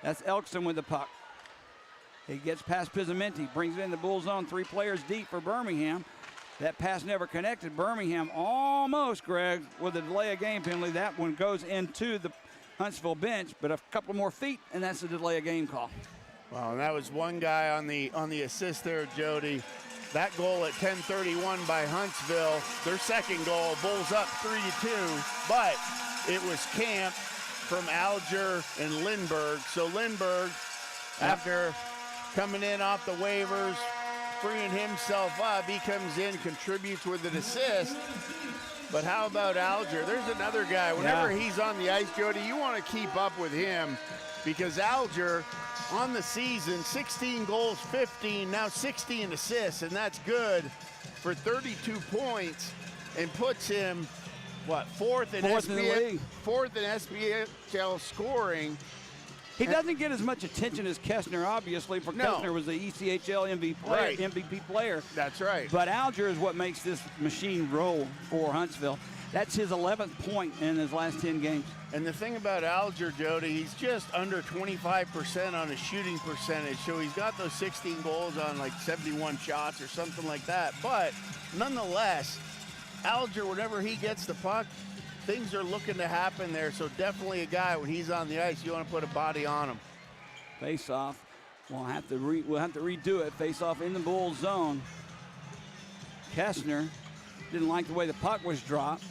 That's Elkston with the puck. He gets past Pizzamenti, brings it in the Bull zone. 3 players deep for Birmingham. That pass never connected. Birmingham almost, Greg, with a delay of game penalty. That one goes into the Huntsville bench, but a couple more feet, and that's a delay of game call. Wow, and that was one guy on the assist there, Jody. That goal at 10:31 by Huntsville, their second goal, Bulls up 3-2, but it was camped from Alger and Lindbergh. So Lindbergh, after coming in off the waivers, freeing himself up, he comes in, contributes with an assist. But how about Alger? There's another guy. Whenever he's on the ice, Jody, you want to keep up with him because Alger, on the season, 16 goals, 15, now 16 assists, and that's good for 32 points and puts him, fourth in the league. Fourth in SPHL scoring. He doesn't get as much attention as Kessner, obviously, for Kessner was the ECHL MVP player. That's right. But Alger is what makes this machine roll for Huntsville. That's his 11th point in his last 10 games. And the thing about Alger, Jody, he's just under 25% on his shooting percentage. So he's got those 16 goals on like 71 shots or something like that. But nonetheless, Alger, whenever he gets the puck, things are looking to happen there. So definitely a guy, when he's on the ice, you want to put a body on him. Face off. We'll have to redo it. Face off in the Bull zone. Kessner didn't like the way the puck was dropped.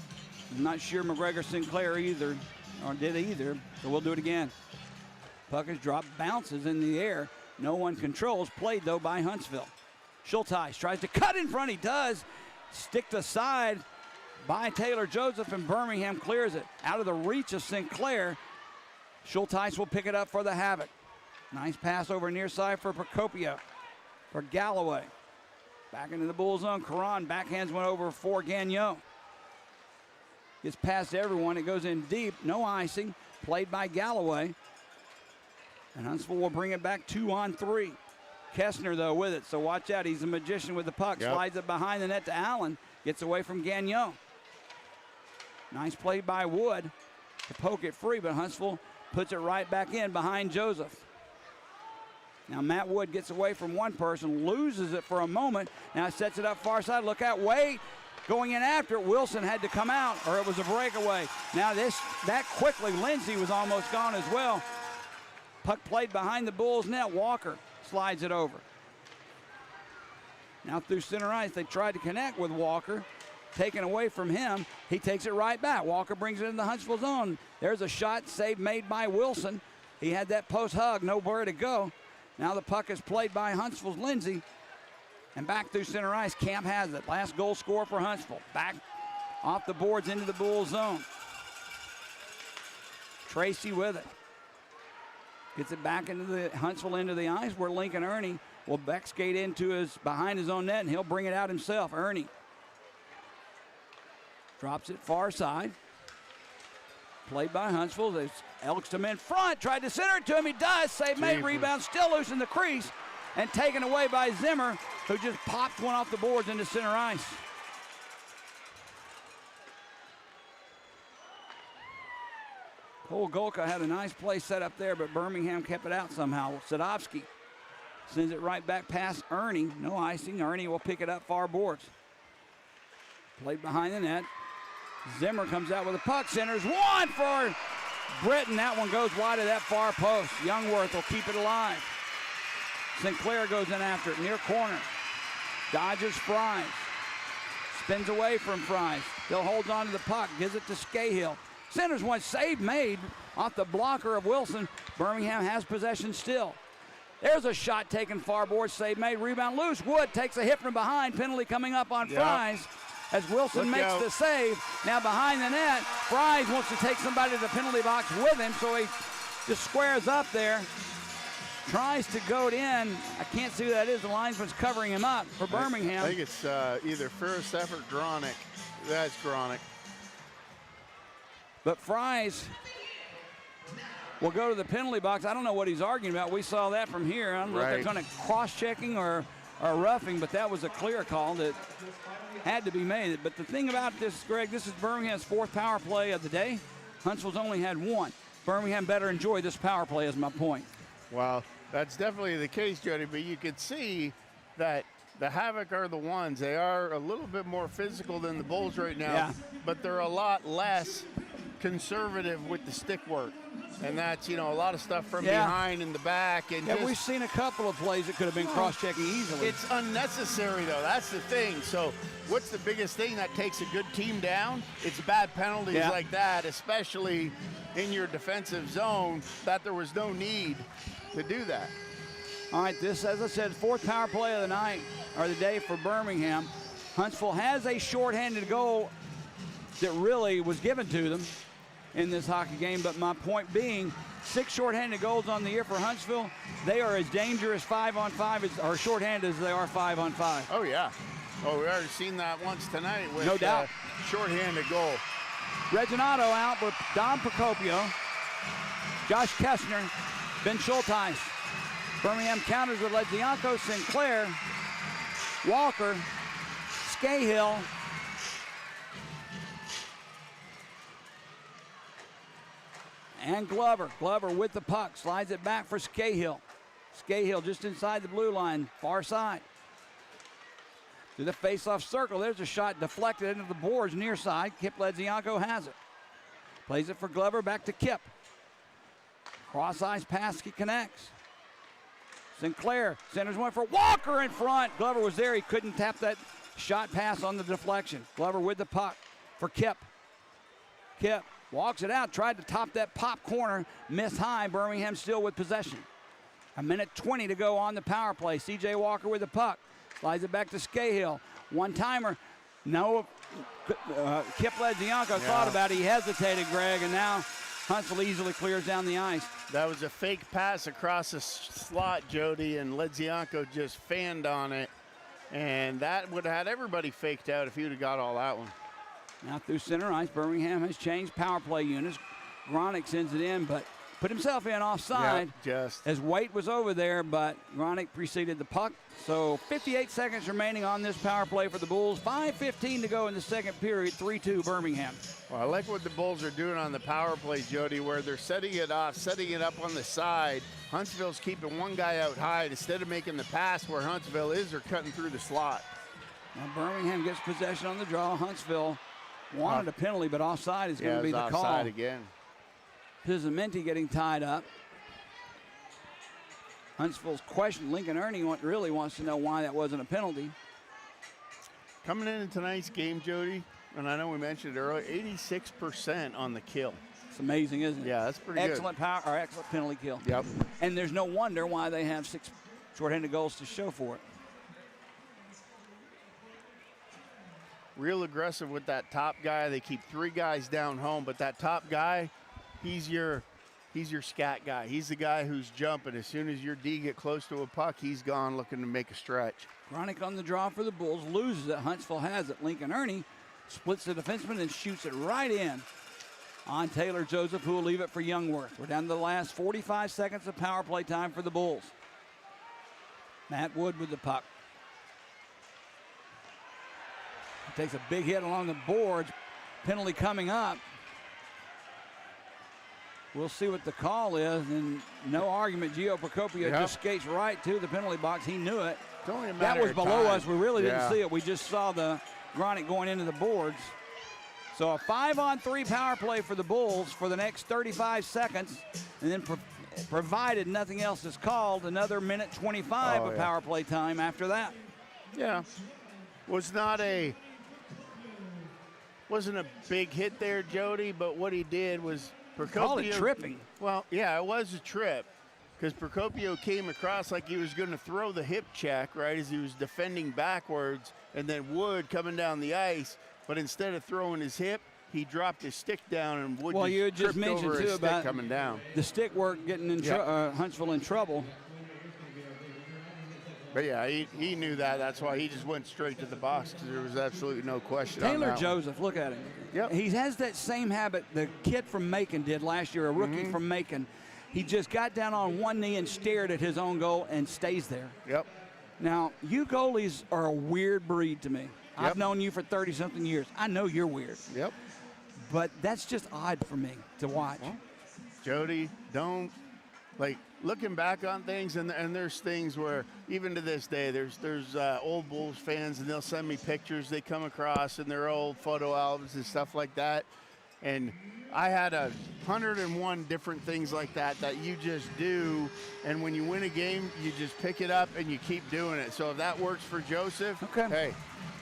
I'm not sure McGregor Sinclair either, or did either, so we'll do it again. Puck is dropped, bounces in the air. No one controls. Played, though, by Huntsville. Schulteis tries to cut in front. He does. Sticked aside by Taylor Joseph, and Birmingham clears it. Out of the reach of Sinclair. Schulteis will pick it up for the Havoc. Nice pass over near side for Procopio. For Galloway. Back into the Bull zone. Caron backhands one over for Gagnon. Gets past everyone. It goes in deep. No icing. Played by Galloway. And Huntsville will bring it back 2-on-3. Kessner, though, with it. So watch out. He's a magician with the puck. Yep. Slides it behind the net to Allen. Gets away from Gagnon. Nice play by Wood to poke it free, but Huntsville puts it right back in behind Joseph. Now Matt Wood gets away from one person, loses it for a moment. Now sets it up far side. Look out, wait. Going in after it, Wilson had to come out, or it was a breakaway. Now that quickly, Lindsey was almost gone as well. Puck played behind the Bulls net. Walker slides it over. Now through center ice, they tried to connect with Walker. Taken away from him. He takes it right back. Walker brings it in the Huntsville zone. There's a shot save made by Wilson. He had that post hug, nowhere to go. Now the puck is played by Huntsville's Lindsey. And back through center ice, Camp has it. Last goal scorer for Huntsville. Back off the boards into the Bull zone. Tracy with it. Gets it back into the Huntsville into the ice where Lincoln Ernie will back skate into behind his own net, and he'll bring it out himself. Ernie drops it far side. Played by Huntsville. There's Elkston in front. Tried to center it to him. He does. Save made. Rebound still loose in the crease. And taken away by Zimmer, who just popped one off the boards into center ice. Cole Golka had a nice play set up there, but Birmingham kept it out somehow. Sadovsky sends it right back past Ernie. No icing. Ernie will pick it up far boards. Played behind the net. Zimmer comes out with a puck. Centers one for Britton. That one goes wide of that far post. Youngworth will keep it alive. Sinclair goes in after it, near corner. Dodges Fries. Spins away from Fries. Still holds on to the puck. Gives it to Scahill. Centers one. Save made off the blocker of Wilson. Birmingham has possession still. There's a shot taken far board. Save made. Rebound loose. Wood takes a hit from behind. Penalty coming up on Fries as Wilson makes the save. Now behind the net, Fries wants to take somebody to the penalty box with him, so he just squares up there. Tries to go in. I can't see who that is. The linesman's covering him up for Birmingham. I think it's either Ferrisef or Gronick. That's Gronick. But Fries will go to the penalty box. I don't know what he's arguing about. We saw that from here. I don't know if they're going to cross-checking or roughing, but that was a clear call that had to be made. But the thing about this, Greg, this is Birmingham's 4th power play of the day. Huntsville's only had 1. Birmingham better enjoy this power play is my point. Well, that's definitely the case, Jody, but you could see that the Havoc are the ones. They are a little bit more physical than the Bulls right now, but they're a lot less conservative with the stick work. And that's, a lot of stuff from behind and the back. And we've seen a couple of plays that could have been cross-checking easily. It's unnecessary, though. That's the thing. So what's the biggest thing that takes a good team down? It's bad penalties like that, especially in your defensive zone, that there was no need to do that. All right, this, as I said, 4th power play of the night, or the day for Birmingham. Huntsville has a shorthanded goal that really was given to them in this hockey game, but my point being, 6 shorthanded goals on the year for Huntsville. They are as dangerous 5-on-5 or shorthanded as they are 5-on-5. Oh, yeah. Oh, we already seen that once tonight with no doubt. Shorthanded goal. Reginato out with Don Procopio, Josh Kessner, Ben Schulteis. Birmingham counters with Ledzianko, Sinclair, Walker, Scahill, and Glover. Glover with the puck, slides it back for Scahill. Scahill just inside the blue line, far side. To the face-off circle, there's a shot deflected into the boards near side. Kip Ledzianko has it. Plays it for Glover, back to Kip. Cross-ice pass, he connects. Sinclair centers one for Walker in front. Glover was there, he couldn't tap that shot pass on the deflection. Glover with the puck for Kip. Kip walks it out, tried to top that pop corner, missed high. Birmingham still with possession. 1:20 to go on the power play. C.J. Walker with the puck. Slides it back to Scahill. One-timer. No. Kip Ledzianko thought about it. He hesitated, Greg, and now Huntsville easily clears down the ice. That was a fake pass across the slot, Jody, and Ledzianko just fanned on it. And that would have had everybody faked out if he would have got all that one. Now through center ice, Birmingham has changed power play units. Gronick sends it in, but put himself in offside as Waite was over there, but Gronick preceded the puck. So 58 seconds remaining on this power play for the Bulls. 5:15 to go in the second period, 3-2 Birmingham. Well, I like what the Bulls are doing on the power play, Jody, where they're setting it off, setting it up on the side. Huntsville's keeping one guy out high. Instead of making the pass where Huntsville is, they're cutting through the slot. Now Birmingham gets possession on the draw. Huntsville wanted a penalty, but offside is going to be the call. Offside again. Pizzamenti getting tied up. Huntsville's question, Lincoln Ernie really wants to know why that wasn't a penalty. Coming into tonight's game, Jody, and I know we mentioned it earlier, 86% on the kill. It's amazing, isn't it? Yeah, that's pretty excellent power or excellent penalty kill. Yep. And there's no wonder why they have 6 shorthanded goals to show for it. Real aggressive with that top guy. They keep 3 guys down home, but that top guy, he's your scat guy. He's the guy who's jumping. As soon as your D get close to a puck, he's gone looking to make a stretch. Gronick on the draw for the Bulls, loses it. Huntsville has it. Lincoln Ernie splits the defenseman and shoots it right in on Taylor Joseph, who will leave it for Youngworth. We're down to the last 45 seconds of power play time for the Bulls. Matt Wood with the puck. Takes a big hit along the boards. Penalty coming up. We'll see what the call is, and no argument. Gio Procopio just skates right to the penalty box. He knew it. It's only a that matter was of below time. us. We really didn't see it. We just saw the Gronick going into the boards. So a 5-on-3 power play for the Bulls for the next 35 seconds, and then provided nothing else is called, another 1:25 of power play time after that. Yeah. Wasn't a big hit there, Jody, but what he did was Procopio. Call it tripping. Well, yeah, it was a trip because Procopio came across like he was going to throw the hip check, right, as he was defending backwards, and then Wood coming down the ice, but instead of throwing his hip, he dropped his stick down, and Wood you just tripped mentioned over too his about stick coming down. The stick work getting in Huntsville in trouble. But yeah, he knew that. That's why he just went straight to the box because there was absolutely no question on Taylor that Joseph, look at him. Yep. He has that same habit the kid from Macon did last year, a rookie from Macon. He just got down on one knee and stared at his own goal and stays there. Yep. Now, you goalies are a weird breed to me. I've known you for 30-something years. I know you're weird. Yep. But that's just odd for me to watch. Well, Jody, don't, like, looking back on things, and there's things where, even to this day, there's old Bulls fans, and they'll send me pictures they come across in their old photo albums and stuff like that. And I had 101 different things like that you just do, and when you win a game, you just pick it up and you keep doing it. So if that works for Joseph, hey,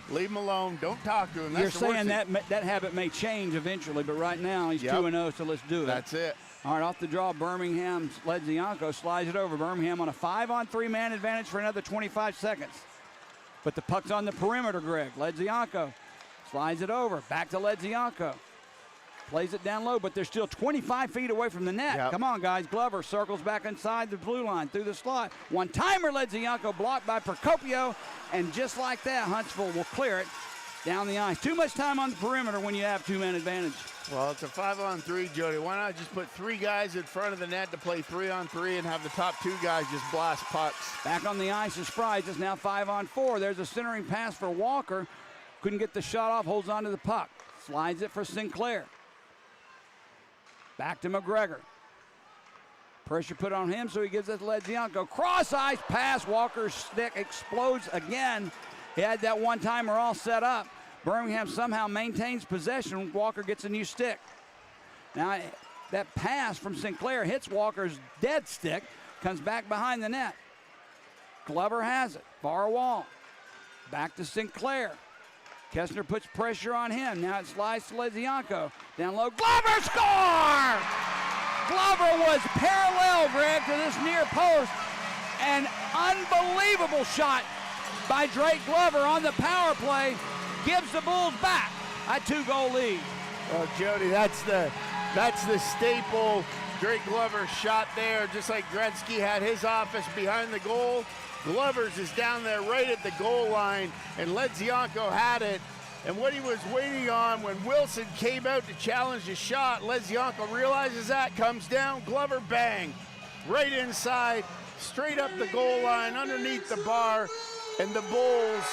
leave him alone. Don't talk to him. That's You're saying that habit may change eventually, but right now he's 2-0, so let's do it. That's it. All right, off the draw, Birmingham's Ledzianko slides it over. Birmingham on a 5-on-3 man advantage for another 25 seconds. But the puck's on the perimeter, Greg. Ledzianko slides it over. Back to Ledzianko. Plays it down low, but they're still 25 feet away from the net. Yep. Come on, guys. Glover circles back inside the blue line through the slot. One-timer, Ledzianko blocked by Procopio, and just like that, Huntsville will clear it down the ice. Too much time on the perimeter when you have two-man advantage. Well, it's a 5-on-3, Jody. Why not just put 3 guys in front of the net to play 3-on-3 and have the top 2 guys just blast pucks? Back on the ice is Fries. It's now 5-on-4. There's a centering pass for Walker. Couldn't get the shot off, holds on to the puck. Slides it for Sinclair. Back to McGregor. Pressure put on him, so he gives it to Ledzianko. Cross-ice pass. Walker's stick explodes again. He had that one-timer all set up. Birmingham somehow maintains possession. Walker gets a new stick. Now, that pass from Sinclair hits Walker's dead stick, comes back behind the net. Glover has it. Far wall. Back to Sinclair. Kessner puts pressure on him. Now it slides to Ledzianko. Down low. Glover score! Glover was parallel, Greg, to this near post. An unbelievable shot by Drake Glover on the power play. Gives the Bulls back a 2-goal lead. Well, Jody, that's the staple Drake Glover shot there, just like Gretzky had his office behind the goal. Glover's is down there right at the goal line, and Ledzianko had it. And what he was waiting on when Wilson came out to challenge the shot, Ledzianko realizes that, comes down, Glover bang, right inside, straight up the goal line, underneath the bar, and the Bulls.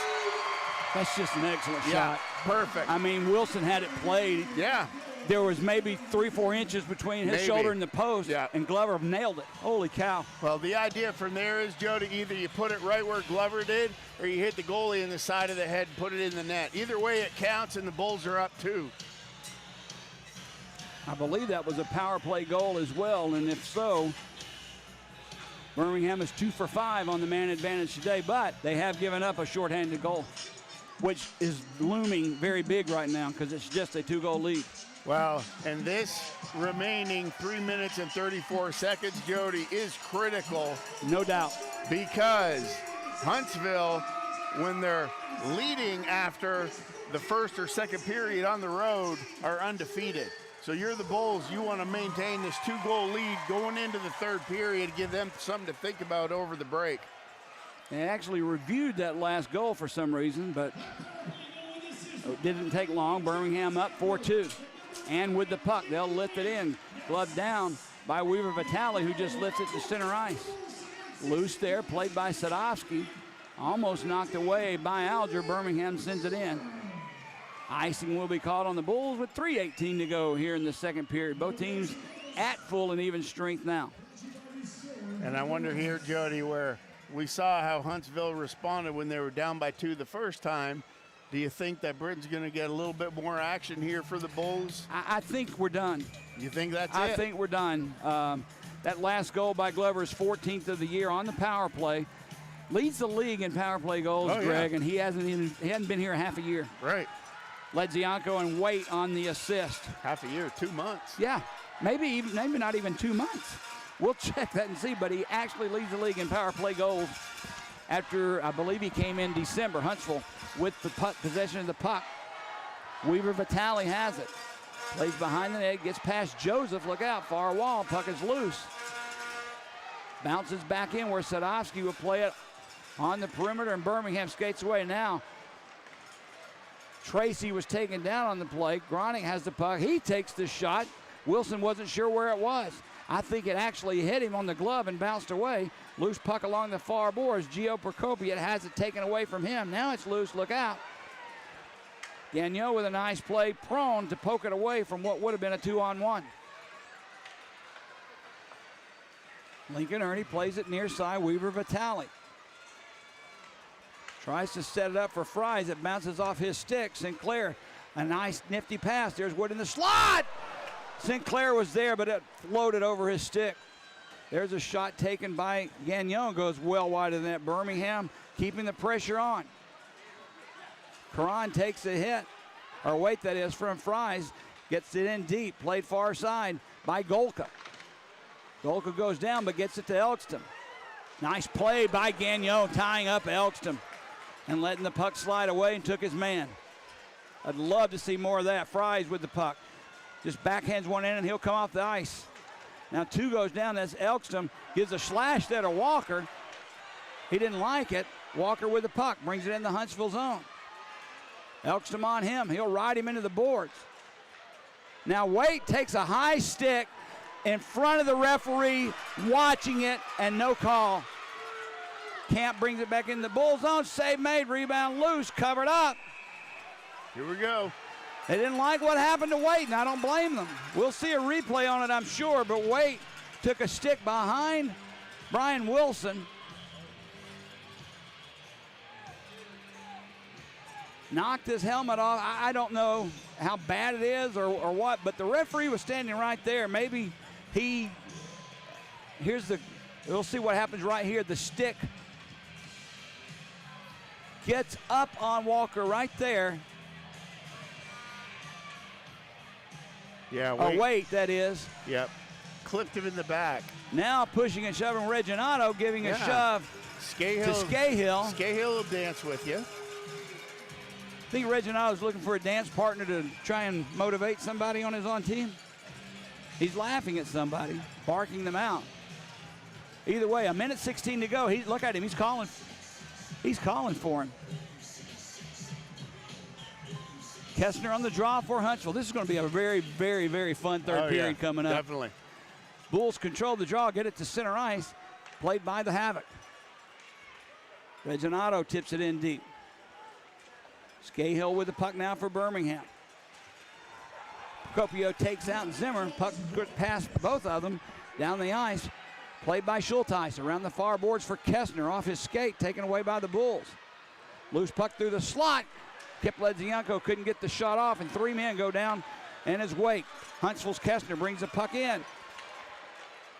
That's just an excellent shot. Perfect. I mean, Wilson had it played. Yeah. There was maybe 3-4 inches between his shoulder and the post, and Glover nailed it. Holy cow. Well, the idea from there is, Jody, either you put it right where Glover did, or you hit the goalie in the side of the head and put it in the net. Either way, it counts, and the Bulls are up 2. I believe that was a power play goal as well, and if so, Birmingham is 2 for 5 on the man advantage today, but they have given up a shorthanded goal, which is looming very big right now because it's just a 2-goal lead. Well, and this remaining 3 minutes and 34 seconds, Jody, is critical. No doubt. Because Huntsville, when they're leading after the first or second period on the road, are undefeated. So you're the Bulls. You want to maintain this 2-goal lead going into the third period, give them something to think about over the break. They actually reviewed that last goal for some reason, but it didn't take long. Birmingham up 4-2. And with the puck, they'll lift it in. Glove down by Weaver Vitale, who just lifts it to center ice. Loose there, played by Sadovsky. Almost knocked away by Alger. Birmingham sends it in. Icing will be called on the Bulls with 3:18 to go here in the second period. Both teams at full and even strength now. And I wonder here, Jody, where we saw how Huntsville responded when they were down by 2 the first time. Do you think that Britain's going to get a little bit more action here for the Bulls? I think we're done. You think that's it? I think we're done. That last goal by Glover is 14th of the year on the power play. Leads the league in power play goals, Greg, and he hadn't been here half a year. Right. Ledzianko and Waite on the assist. Half a year, 2 months. Yeah, maybe not even 2 months. We'll check that and see, but he actually leads the league in power play goals after, I believe he came in December. Huntsville with the puck, possession of the puck. Weaver Vitale has it. Plays behind the net, gets past Joseph. Look out, far wall, puck is loose. Bounces back in where Sadovsky will play it on the perimeter, and Birmingham skates away. Now, Tracy was taken down on the play. Gronick has the puck. He takes the shot. Wilson wasn't sure where it was. I think it actually hit him on the glove and bounced away. Loose puck along the far boards. Gio Procopio has it taken away from him. Now it's loose. Look out. Gagnon with a nice play, prone to poke it away from what would have been a 2-on-1. Lincoln Ernie plays it near side. Weaver Vitale tries to set it up for Fries. It bounces off his stick. Sinclair, a nice nifty pass. There's Wood in the slot. Sinclair was there, but it floated over his stick. There's a shot taken by Gagnon. Goes well wide of the net. Birmingham keeping the pressure on. Karan takes a hit, or wait, that is, from Fries. Gets it in deep. Played far side by Golka. Golka goes down, but gets it to Elkston. Nice play by Gagnon, tying up Elkston and letting the puck slide away, and took his man. I'd love to see more of that. Fries with the puck. Just backhands one in, and he'll come off the ice. Now 2 goes down. That's Elkston. Gives a slash there to Walker. He didn't like it. Walker with the puck. Brings it in the Huntsville zone. Elkston on him. He'll ride him into the boards. Now Waite takes a high stick in front of the referee, watching it, and no call. Camp brings it back in the Bull zone. Save made. Rebound loose. Covered up. Here we go. They didn't like what happened to Waite, and I don't blame them. We'll see a replay on it, I'm sure, but Waite took a stick behind Brian Wilson. Knocked his helmet off. I don't know how bad it is or what, but the referee was standing right there. Maybe we'll see what happens right here. The stick gets up on Walker right there. Yeah, Waite, that is. Yep. Clipped him in the back. Now pushing and shoving Reginato, giving a shove to Scahill. Scahill will dance with you. I think Reginato's looking for a dance partner to try and motivate somebody on his own team. He's laughing at somebody, barking them out. Either way, 1:16 to go. Look at him. He's calling for him. Kestner on the draw for Huntsville. This is going to be a very, very, very fun third period coming up. Definitely. Bulls control the draw, get it to center ice. Played by the Havoc. Reginato tips it in deep. Scahill with the puck now for Birmingham. Procopio takes out Zimmer. Puck past both of them down the ice. Played by Schulteis around the far boards for Kestner. Off his skate, taken away by the Bulls. Loose puck through the slot. Kip Ledzianko couldn't get the shot off, and 3 men go down in his wake. Huntsville's Kestner brings the puck in.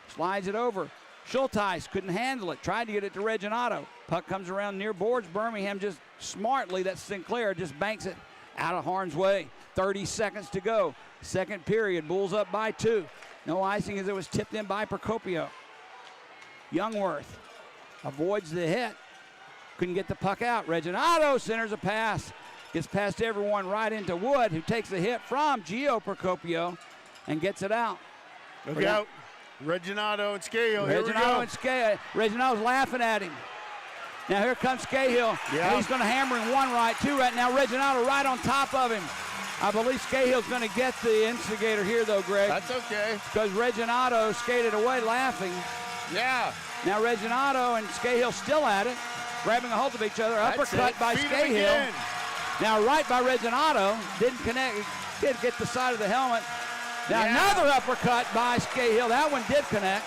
Slides it over. Schulteis couldn't handle it. Tried to get it to Reginato. Puck comes around near boards. Birmingham just smartly, that's Sinclair, just banks it out of harm's way. 30 seconds to go. Second period. Bulls up by 2. No icing as it was tipped in by Procopio. Youngworth avoids the hit. Couldn't get the puck out. Reginato centers a pass. Gets past everyone right into Wood, who takes the hit from Gio Procopio and gets it out. Look out. Reginato and Scahill. Reginato and Scahill. Reginato's laughing at him. Now here comes Scahill. Yeah. He's going to hammer him 1 right, 2 right. Now Reginato right on top of him. I believe Scahill's going to get the instigator here, though, Greg. That's okay. Because Reginato skated away laughing. Yeah. Now Reginato and Scahill still at it, grabbing a hold of each other. Uppercut by Scahill. Now right by Reginato. Didn't connect. Did get the side of the helmet. Now another uppercut by Scahill. That one did connect.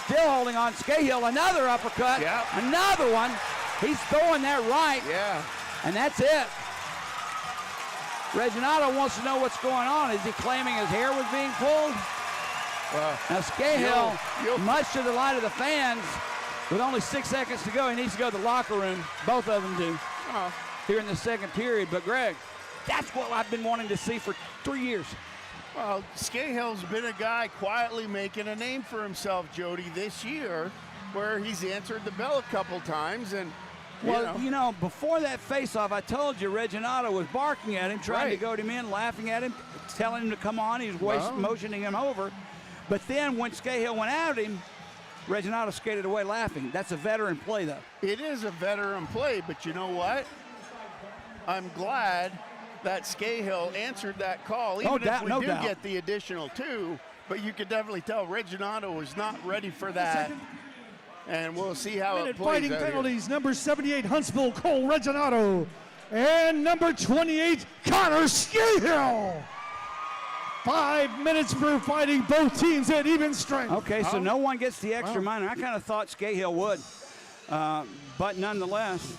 Still holding on. Scahill, another uppercut. Yep. Another one. He's throwing that right. Yeah. And that's it. Reginato wants to know what's going on. Is he claiming his hair was being pulled? Now Scahill, much to the delight of the fans, with only 6 seconds to go, he needs to go to the locker room. Both of them do. Here in the second period. But Greg, that's what I've been wanting to see for 3 years. Well, Scahill's been a guy quietly making a name for himself, Jody, this year, where he's answered the bell a couple times. And before that face-off, I told you Reginato was barking at him, trying to goad him in, laughing at him, telling him to come on. He was motioning him over. But then when Scahill went at him, Reginato skated away laughing. That's a veteran play, though. It is a veteran play, but you know what? I'm glad that Scahill answered that call, even if we did get the additional 2. But you could definitely tell Reginato was not ready for that. And we'll see how it plays fighting out penalties. Here. Number 78, Huntsville, Cole Reginato. And number 28, Connor Scahill. 5 minutes for fighting, both teams at even strength. Okay, so no one gets the extra minor. I kind of thought Scahill would. But nonetheless,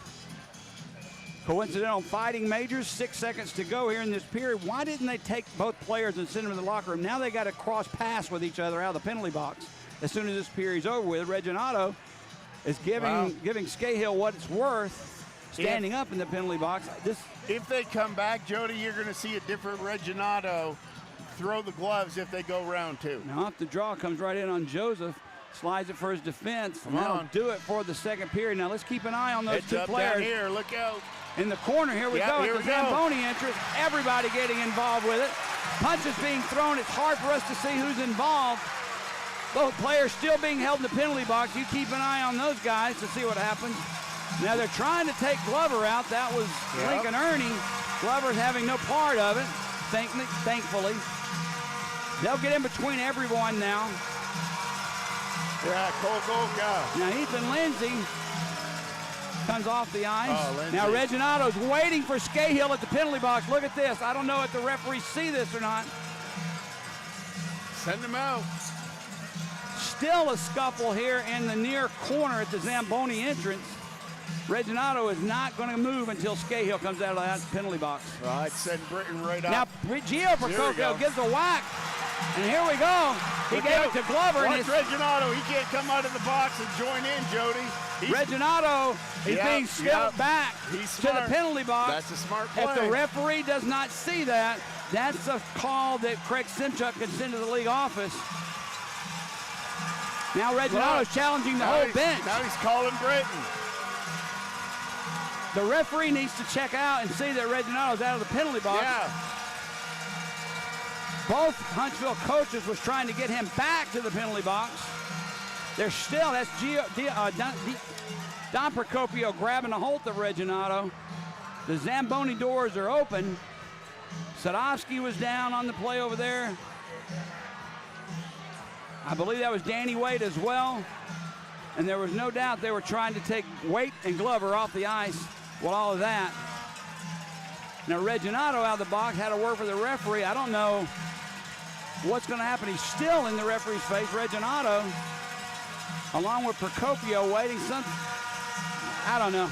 coincidental fighting majors, 6 seconds to go here in this period. Why didn't they take both players and send them to the locker room? Now they got to cross pass with each other out of the penalty box. As soon as this period's over with, Reginato is giving Scahill what it's worth, standing up in the penalty box. If they come back, Jody, you're going to see a different Reginato throw the gloves if they go round 2. Now off the draw, comes right in on Joseph, slides it for his defense, and that'll do it for the second period. Now let's keep an eye on those two players. Down here, look out. In the corner, here we go. It's the Zamboni entrance. Everybody getting involved with it. Punches being thrown. It's hard for us to see who's involved. Both players still being held in the penalty box. You keep an eye on those guys to see what happens. Now they're trying to take Glover out. That was Lincoln Ernie. Glover's having no part of it, thankfully. They'll get in between everyone now. Yeah, Cole Golka. Now Ethan Lindsay comes off the ice. Oh, now Reginato's waiting for Scahill at the penalty box. Look at this. I don't know if the referees see this or not. Send him out. Still a scuffle here in the near corner at the Zamboni entrance. Reginato is not going to move until Scahill comes out of that penalty box. Well, I'd send Britton right up. Now Gio Procopio gives a whack. And here we go. He gave it to Glover. Watch Reginato. He can't come out of the box and join in, Jody. Reginato is being skipped back to the penalty box. That's a smart play. If the referee does not see that, that's a call that Craig Simchuk can send to the league office. Now Reginato's challenging the whole bench. Now he's calling Britton. The referee needs to check out and see that Reginato's out of the penalty box. Yeah. Both Huntsville coaches was trying to get him back to the penalty box. There's still, that's Don Procopio grabbing a hold of Reginato. The Zamboni doors are open. Sadowski was down on the play over there. I believe that was Danny Wade as well. And there was no doubt they were trying to take Waite and Glover off the ice with all of that. Now Reginato out of the box had a word for the referee. I don't know what's going to happen. He's still in the referee's face. Reginato, along with Procopio, waiting something. I don't know.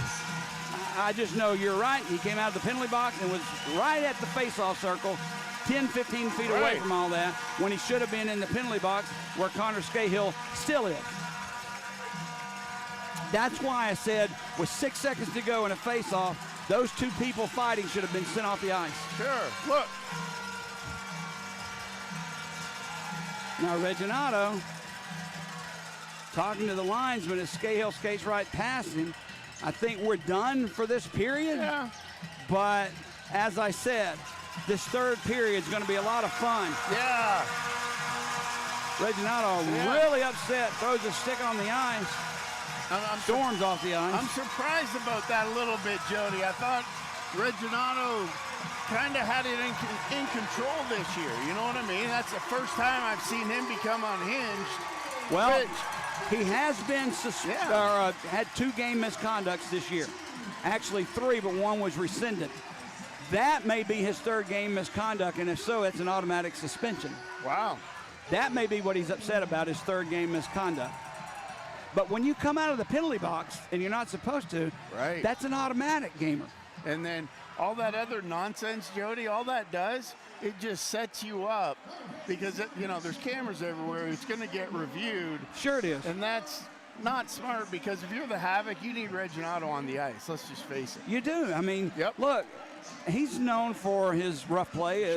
I just know you're right. He came out of the penalty box and was right at the face-off circle, 10, 15 feet away from all that, when he should have been in the penalty box where Connor Scahill still is. That's why I said with 6 seconds to go in a face-off, those two people fighting should have been sent off the ice. Sure, look. Now Reginato talking to the linesman as Scahill skates right past him. I think we're done for this period. Yeah. But as I said, this third period is going to be a lot of fun. Yeah. Reginato really upset, throws a stick on the ice. Storms off the ice. I'm surprised about that a little bit, Jody. I thought Reginato kind of had it in control this year. You know what I mean? That's the first time I've seen him become unhinged. Well, he has been had 2 game misconducts this year. Actually 3, but 1 was rescinded. That may be his 3rd game misconduct, and if so, it's an automatic suspension. Wow. That may be what he's upset about, his 3rd game misconduct. But when you come out of the penalty box and you're not supposed to, that's an automatic gamer. And then all that other nonsense, Jody, all that does, it just sets you up because, there's cameras everywhere. It's going to get reviewed. Sure it is. And that's not smart because if you're the Havoc, you need Reginato on the ice. Let's just face it. You do. I mean, look, he's known for his rough play,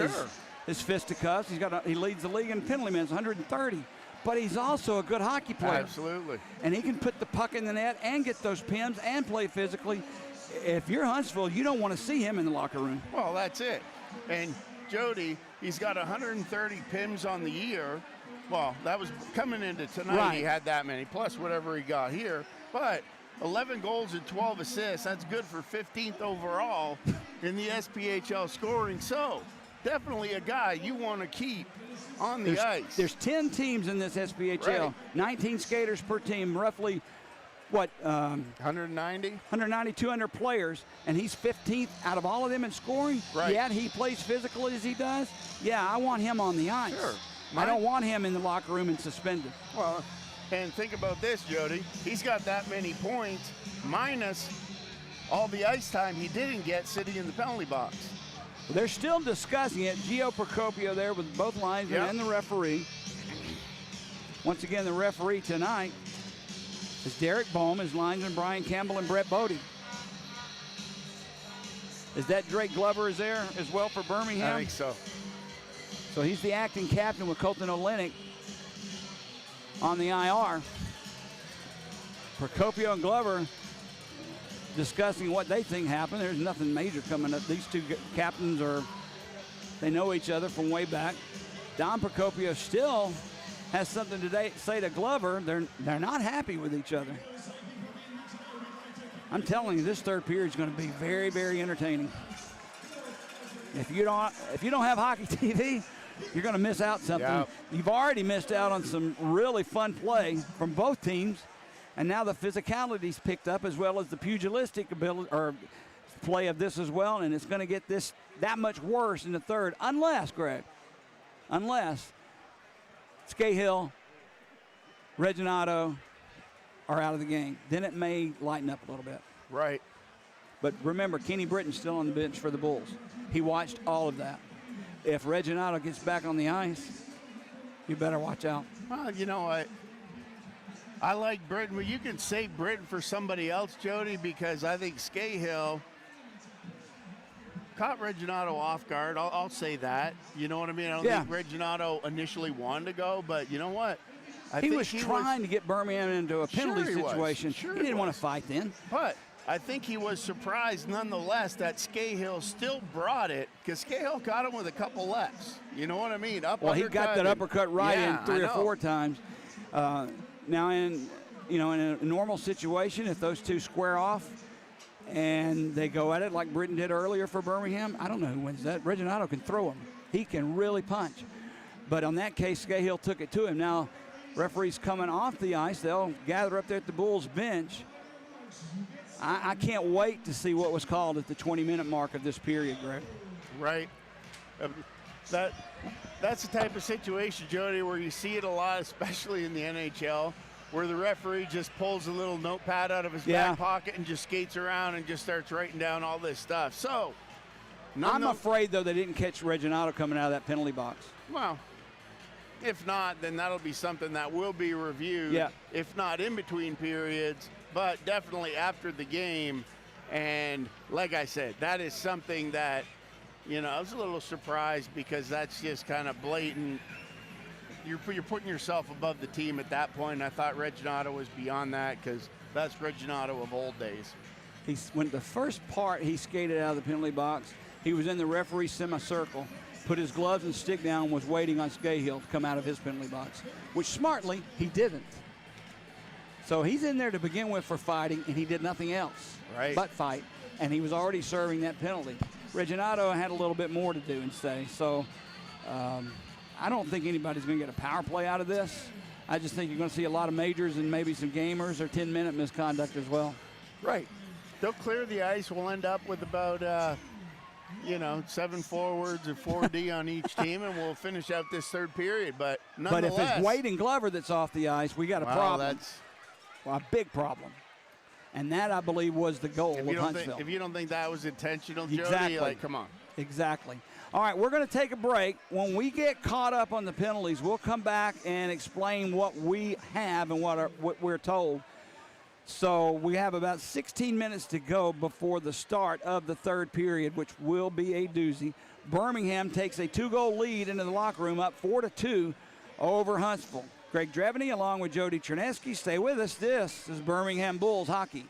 his fisticuffs. He leads the league in penalty minutes, 130. But he's also a good hockey player. Absolutely. And he can put the puck in the net and get those pins and play physically. If you're Huntsville, you don't want to see him in the locker room. Well, that's it. And Jody, he's got 130 PIMs on the year. Well, that was coming into tonight. Right. He had that many, plus whatever he got here. But 11 goals and 12 assists, that's good for 15th overall in the SPHL scoring. So definitely a guy you want to keep on the ice. There's 10 teams in this SPHL, Right. 19 skaters per team, roughly, 190? 190, 200 players, and he's 15th out of all of them in scoring. Right. Yet he plays physical as he does. Yeah, I want him on the ice. Sure. I don't want him in the locker room and suspended. Well, and think about this, Jody. He's got that many points minus all the ice time he didn't get sitting in the penalty box. They're still discussing it. Gio Procopio there with both linesmen Yep. and the referee. Once again, the referee tonight is Derek Bohm, his linesman Brian Campbell and Brett Bodie. Is that Drake Glover is there as well for Birmingham? I think so. So he's the acting captain with Colton Olenek on the IR. Procopio and Glover discussing what they think happened. There's nothing major coming up. These two captains they know each other from way back. Don Procopio still has something to say to Glover. They're not happy with each other. I'm telling you, this third period is going to be very, very entertaining. If you don't have hockey TV, you're going to miss out something. Yep. You've already missed out on some really fun play from both teams, and now the physicality's picked up as well as the pugilistic ability or play of this as well, and it's going to get this that much worse in the third, unless Scahill, Reginato are out of the game. Then it may lighten up a little bit. Right. But remember, Kenny Britton's still on the bench for the Bulls. He watched all of that. If Reginato gets back on the ice, you better watch out. Well, you know what? I like Britton. Well, you can save Britton for somebody else, Jody, because I think Scahill caught Reginato off guard. I'll say that. You know what I mean? I don't think Reginato initially wanted to go, but you know what? He was trying to get Birmingham into a penalty situation. Sure he didn't want to fight then. But I think he was surprised nonetheless that Scahill still brought it because Scahill caught him with a couple lefts. You know what I mean? He got that uppercut right in 3 or 4 times. Now, in a normal situation, if those two square off and they go at it like Britton did earlier for Birmingham, I don't know who wins that. Reginato can throw him. He can really punch. But on that case, Scahill took it to him. Now, referees coming off the ice, they'll gather up there at the Bulls bench. I can't wait to see what was called at the 20-minute mark of this period, Greg. Right. That's the type of situation, Jody, where you see it a lot, especially in the NHL, where the referee just pulls a little notepad out of his back pocket and just skates around and just starts writing down all this stuff. So, I'm afraid, though, they didn't catch Reginato coming out of that penalty box. Well, if not, then that'll be something that will be reviewed, if not in between periods, but definitely after the game. And like I said, that is something that, I was a little surprised because that's just kind of blatant. You're putting yourself above the team at that point. And I thought Reginato was beyond that because that's Reginato of old days. When the first part he skated out of the penalty box, he was in the referee's semicircle, put his gloves and stick down, was waiting on Scahill to come out of his penalty box, which smartly he didn't. So he's in there to begin with for fighting, and he did nothing else but fight, and he was already serving that penalty. Reginato had a little bit more to do and say. So I don't think anybody's going to get a power play out of this. I just think you're going to see a lot of majors and maybe some gamers or 10-minute misconduct as well. Right. They'll clear the ice. We'll end up with about 7 forwards and 4D on each team, and we'll finish out this third period. But nonetheless, if it's Wade and Glover that's off the ice, we got a problem. A big problem. And that, I believe, was the goal of Huntsville. If you don't think that was intentional, Jody, come on. Exactly. All right, we're going to take a break. When we get caught up on the penalties, we'll come back and explain what we have and what we're told. So we have about 16 minutes to go before the start of the third period, which will be a doozy. Birmingham takes a 2-goal lead into the locker room, up 4-2 over Huntsville. Greg Dreveny along with Jody Chernesky. Stay with us. This is Birmingham Bulls hockey.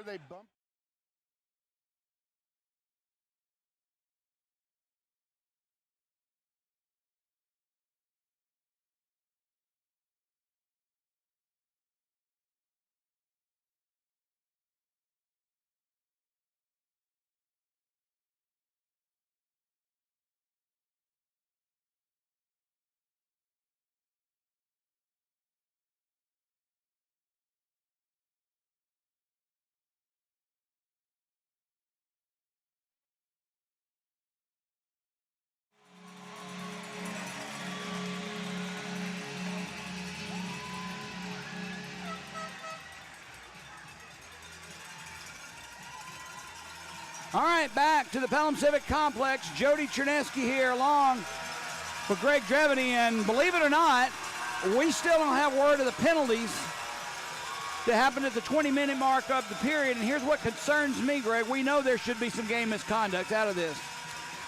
where they bump. All right, back to the Pelham Civic Complex. Jody Chernesky here along with Greg Drevity, and believe it or not, we still don't have word of the penalties that happened at the 20-minute mark of the period, and here's what concerns me, Greg. We know there should be some game misconduct out of this.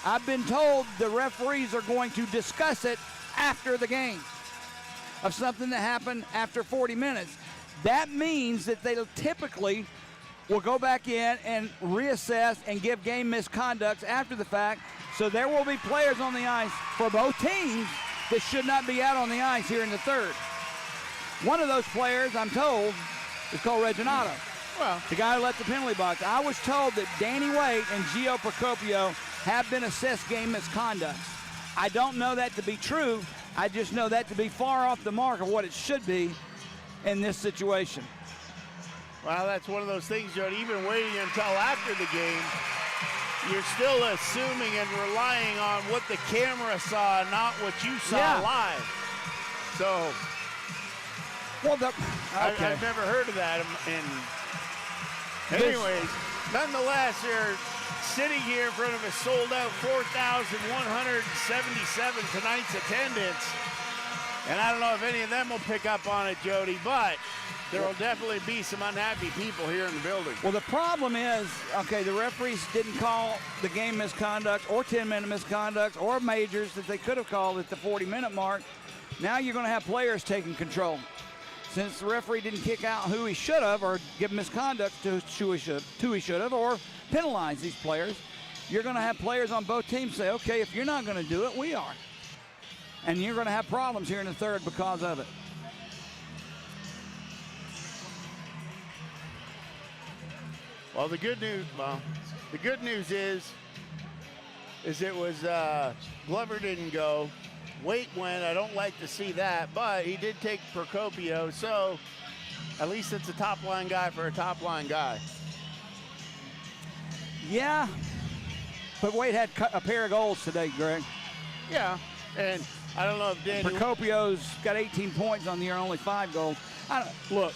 I've been told the referees are going to discuss it after the game of something that happened after 40 minutes. That means that they'll typically will go back in and reassess and give game misconducts after the fact. So there will be players on the ice for both teams that should not be out on the ice here in the third. One of those players, I'm told, is called Reginato. Well, the guy who left the penalty box. I was told that Danny Waite and Gio Procopio have been assessed game misconduct. I don't know that to be true. I just know that to be far off the mark of what it should be in this situation. Well, that's one of those things, Jody, even waiting until after the game, you're still assuming and relying on what the camera saw, not what you saw live. So, well, I've never heard of that. Anyways, nonetheless, you're sitting here in front of a sold-out 4,177 tonight's attendance. And I don't know if any of them will pick up on it, Jody, but there will definitely be some unhappy people here in the building. Well, the problem is, okay, the referees didn't call the game misconduct or 10-minute misconduct or majors that they could have called at the 40-minute mark. Now you're going to have players taking control. Since the referee didn't kick out who he should have or give misconduct to who he should have or penalize these players, you're going to have players on both teams say, okay, if you're not going to do it, we are. And you're going to have problems here in the third because of it. Well, the good news is it was Glover didn't go. Waite went. I don't like to see that, but he did take Procopio, so at least it's a top-line guy for a top-line guy. Yeah, but Waite had a pair of goals today, Greg. Yeah, and I don't know if Danny... Procopio's got 18 points on the year, only 5 goals. Look,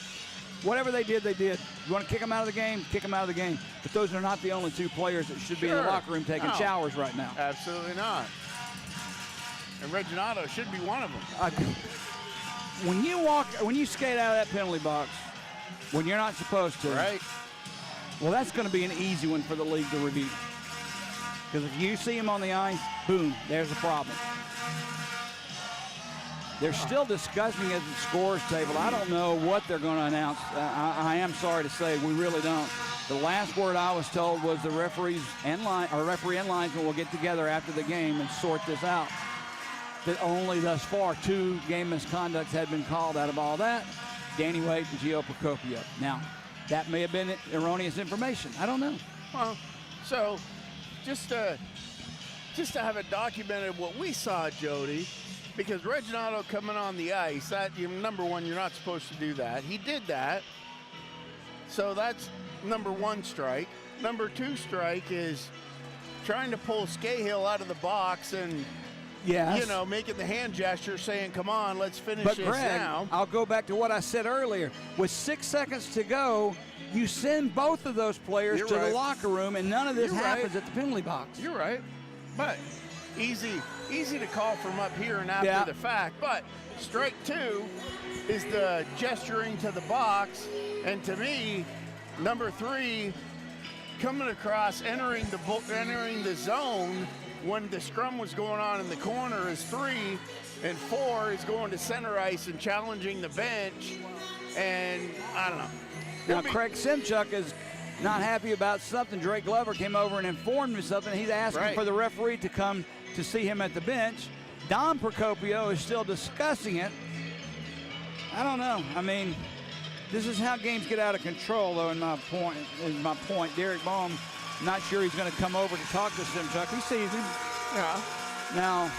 whatever they did, they did. You want to kick them out of the game, kick them out of the game. But those are not the only 2 players that should be in the locker room taking showers right now. Absolutely not. And Reginato should be one of them. When you skate out of that penalty box, when you're not supposed to, right? Well, that's going to be an easy one for the league to review. Because if you see him on the ice, boom, there's a problem. They're still discussing it at the scores table. I don't know what they're going to announce. I am sorry to say, we really don't. The last word I was told was the referee and linesman will get together after the game and sort this out. That only thus far 2 game misconducts had been called out of all that. Danny Waite and Gio Procopio. Now, that may have been erroneous information. I don't know. Well, so just to have it documented what we saw, Jody, because Reginato coming on the ice, number one, you're not supposed to do that. He did that. So that's number 1 strike. Number 2 strike is trying to pull Scahill out of the box and, making the hand gesture saying, come on, let's finish this now. I'll go back to what I said earlier. With 6 seconds to go, you send both of those players to the locker room, and none of this happens at the penalty box. You're right. But easy to call from up here and after the fact. But strike 2 is the gesturing to the box. And to me, number 3 coming across, entering the zone when the scrum was going on in the corner is 3, and 4 is going to center ice and challenging the bench. And I don't know. Now, Craig Simchuk not happy about something. Drake Glover came over and informed me something. He's asking for the referee to come to see him at the bench. Don Procopio is still discussing it. I don't know. I mean, this is how games get out of control, though, in my point. Derek Bohm, not sure he's going to come over to talk to Simchuk. He sees him. Yeah. Now,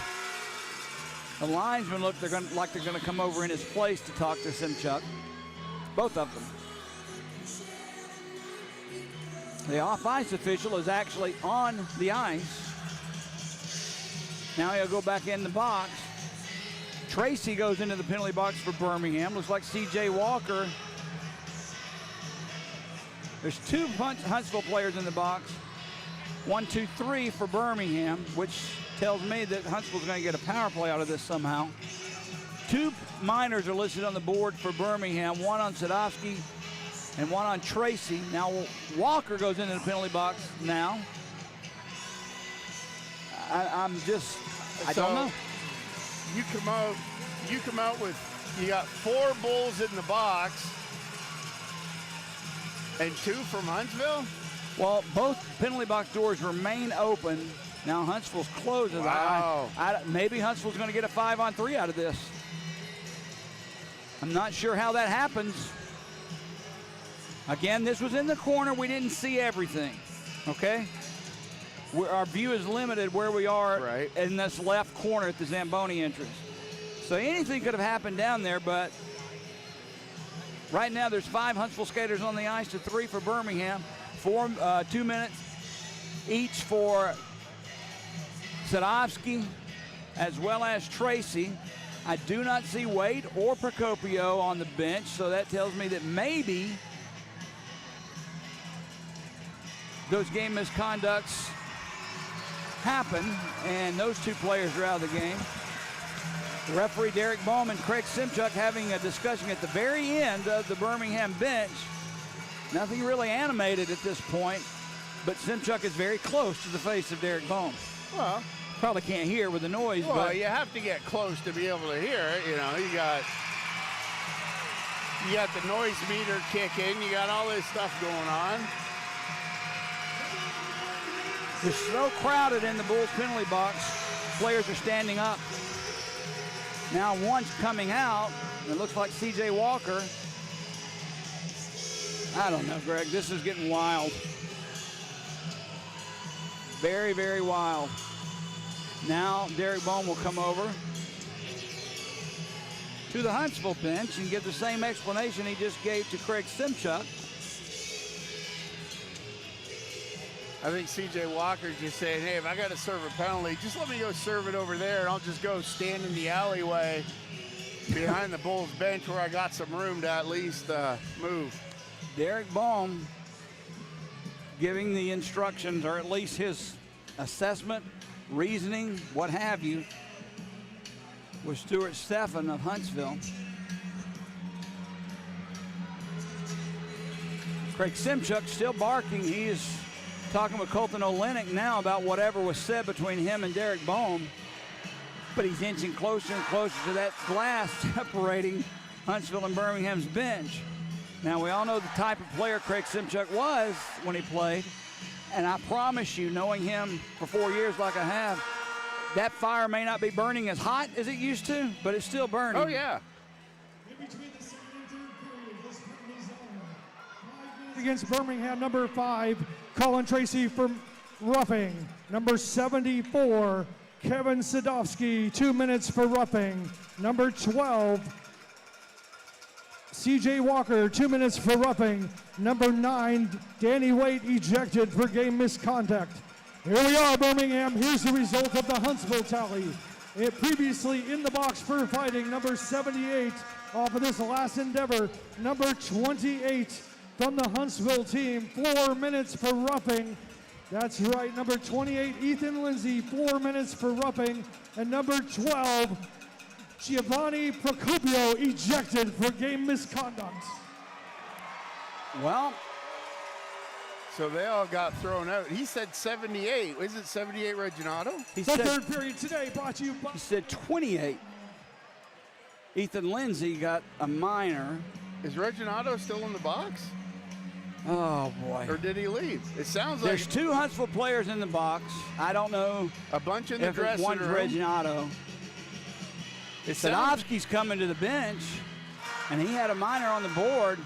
the linesmen look like they're going to come over in his place to talk to Simchuk. Both of them. The off-ice official is actually on the ice. Now he'll go back in the box. Tracy goes into the penalty box for Birmingham. Looks like C.J. Walker. There's 2 Huntsville players in the box. 1, 2, 3 for Birmingham, which tells me that Huntsville's going to get a power play out of this somehow. 2 minors are listed on the board for Birmingham, 1 on Sadowski and 1 on Tracy. Now Walker goes into the penalty box now. I don't know. You come out with, you got 4 Bulls in the box and 2 from Huntsville? Well, both penalty box doors remain open. Now Huntsville's closed. Wow. Maybe Huntsville's going to get a 5-on-3 out of this. I'm not sure how that happens. Again, this was in the corner. We didn't see everything, okay? Our view is limited where we are in this left corner at the Zamboni entrance. So anything could have happened down there, but right now there's 5 Huntsville skaters on the ice to 3 for Birmingham. 2 minutes each for Sadowski as well as Tracy. I do not see Wade or Procopio on the bench, so that tells me that maybe those game misconducts happen, and those 2 players are out of the game. The referee Derek Bohm and Craig Simchuk having a discussion at the very end of the Birmingham bench. Nothing really animated at this point, but Simchuk is very close to the face of Derek Bohm. Well, probably can't hear with the noise. Well, but you have to get close to be able to hear it. You know, you got the noise meter kicking. You got all this stuff going on. It's so crowded in the Bulls penalty box. Players are standing up. Now one's coming out. It looks like C.J. Walker. I don't know, Greg. This is getting wild. Very, very wild. Now Derek Bohm will come over to the Huntsville bench and give the same explanation he just gave to Craig Simchuk. I think C.J. Walker's just saying, hey, if I got to serve a penalty, just let me go serve it over there, and I'll just go stand in the alleyway behind the Bulls bench where I got some room to at least move. Derek Bohm giving the instructions, or at least his assessment, reasoning, what have you, with Stuart Steffen of Huntsville. Craig Simchuk still barking. He is talking with Colton Olenek now about whatever was said between him and Derek Bohm, but he's inching closer and closer to that glass separating Huntsville and Birmingham's bench. Now, we all know the type of player Craig Simchuk was when he played, and I promise you, knowing him for 4 years like I have, that fire may not be burning as hot as it used to, but it's still burning. Oh, yeah. Against Birmingham, number 5, Colin Tracy for roughing. Number 74, Kevin Sadowski, 2 minutes for roughing. Number 12, C.J. Walker, 2 minutes for roughing. Number 9, Danny Waite, ejected for game misconduct. Here we are, Birmingham. Here's the result of the Huntsville tally. It previously in the box for fighting, number 78 off of this last endeavor. Number 28 from the Huntsville team, 4 minutes for roughing. That's right, number 28, Ethan Lindsay, 4 minutes for roughing. And number 12, Giovanni Procopio, ejected for game misconduct. Well, so they all got thrown out. He said 78. Is it 78 Reginato? He The said, third period today brought to you by... he said 28. Ethan Lindsay got a minor. Is Reginato still in the box? Oh, boy. Or did he leave? It sounds There's like 2 Huntsville players in the box. I don't know a bunch in the if dressing one's room. Reginato. It sounds, Sadovsky's coming to the bench, and he had a minor on the board.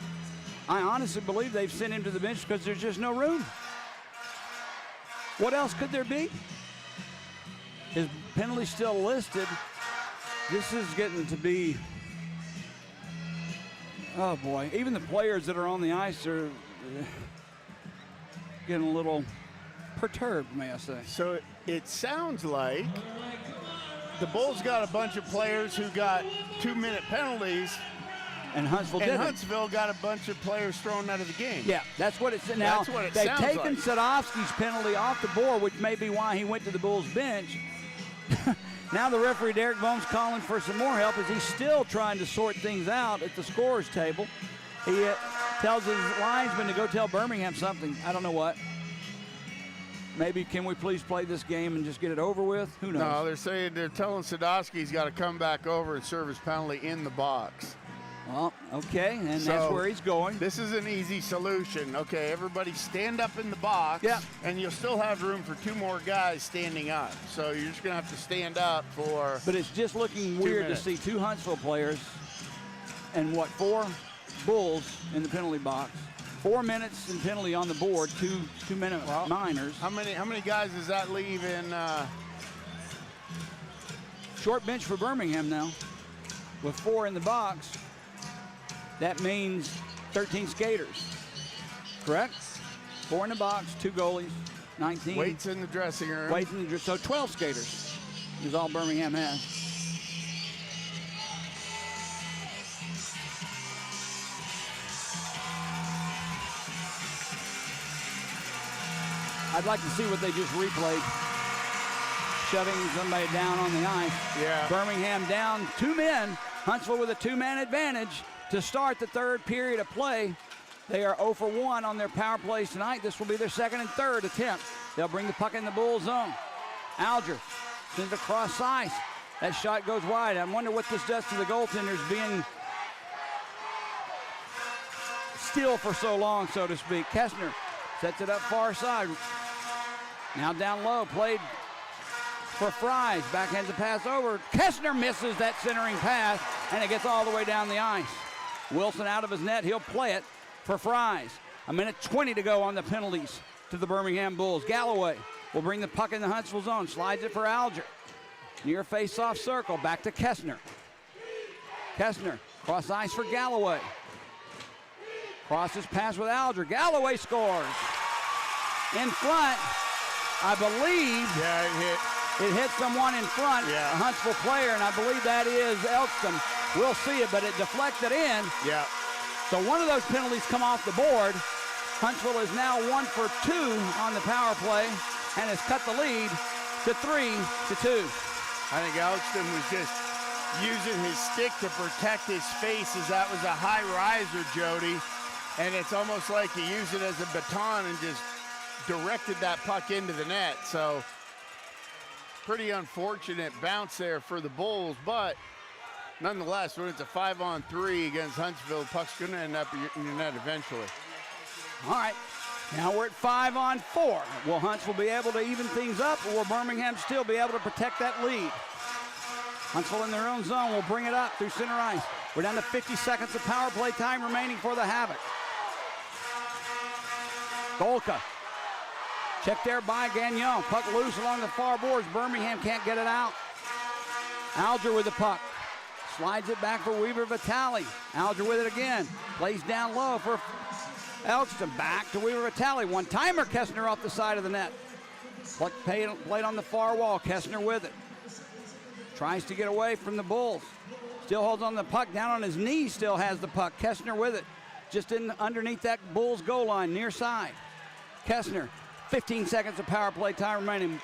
I honestly believe they've sent him to the bench because there's just no room. What else could there be? His penalty's still listed. This is getting to be, oh boy, even the players that are on the ice are getting a little perturbed, may I say. so it sounds like the Bulls got a bunch of players who got 2-minute penalties, And Huntsville and did it. Huntsville got a bunch of players thrown out of the game. Yeah, that's what it's now. That's what it they've sounds taken like. Sadovsky's penalty off the board, which may be why he went to the Bulls bench. Now the referee Derek Bohm's calling for some more help as he's still trying to sort things out at the scorer's table. He tells his linesman to go tell Birmingham something. I don't know what. Maybe can we please play this game and just get it over with? Who knows? No, they're telling Sadowski he's got to come back over and serve his penalty in the box. Well, okay, and that's So, where he's going. This is an easy solution. Okay, everybody stand up in the box, Yeah. and you'll still have room for 2 more guys standing up. So you're just going to have to stand up for But it's just looking weird to minutes. see 2 Huntsville players and 4 Bulls in the penalty box. 4 minutes and penalty on the board, 2-minute minors. How many guys does that leave in? Short bench for Birmingham now with 4 in the box. That means 13 skaters, correct? 4 in the box, 2 goalies, 19. Waits in the dressing room. Waits in the so 12 skaters is all Birmingham has. I'd like to see what they just replayed. Shoving somebody down on the ice. Yeah. Birmingham down 2 men. Huntsville with a 2-man advantage to start the 3rd period of play. They are 0 for 1 on their power plays tonight. This will be their 2nd and 3rd attempt. They'll bring the puck in the Bull zone. Alger sends it across ice. That shot goes wide. I wonder what this does to the goaltenders being still for so long, so to speak. Kessner sets it up far side. Now down low, played for Fries. Backhands the pass over. Kessner misses that centering pass, and it gets all the way down the ice. Wilson out of his net. He'll play it for Fries. 1:20 to go on the penalties to the Birmingham Bulls. Galloway will bring the puck in the Huntsville zone. Slides it for Alger. Near face-off circle. Back to Kessner. Kessner cross ice for Galloway. Crosses pass with Alger. Galloway scores. In front, I believe. Yeah, it hit. It hit someone in front, Yeah. a Huntsville player, and I believe that is Elkston. We'll see it, but it deflected in. Yeah. So one of those penalties come off the board. Huntsville is now 1 for 2 on the power play and has cut the lead to 3-2. I think Elkston was just using his stick to protect his face as that was a high riser, Jody. And it's almost like he used it as a baton and just directed that puck into the net. So pretty unfortunate bounce there for the Bulls, but nonetheless, when it's a 5-on-3 against Huntsville, the puck's going to end up in your net eventually. All right, now we're at 5-on-4. Will Huntsville be able to even things up, or will Birmingham still be able to protect that lead? Huntsville in their own zone will bring it up through center ice. We're down to 50 seconds of power play time remaining for the Havoc. Golka. Checked there by Gagnon. Puck loose along the far boards. Birmingham can't get it out. Alger with the puck. Slides it back for Weaver Vitale. Alger with it again. Plays down low for Elkston. Back to Weaver Vitale. One-timer. Kessner off the side of the net. Puck played on the far wall. Kessner with it. Tries to get away from the Bulls. Still holds on the puck. Down on his knees still has the puck. Kessner with it. Just in underneath that Bulls goal line, near side. Kessner. 15 seconds of power play time remaining.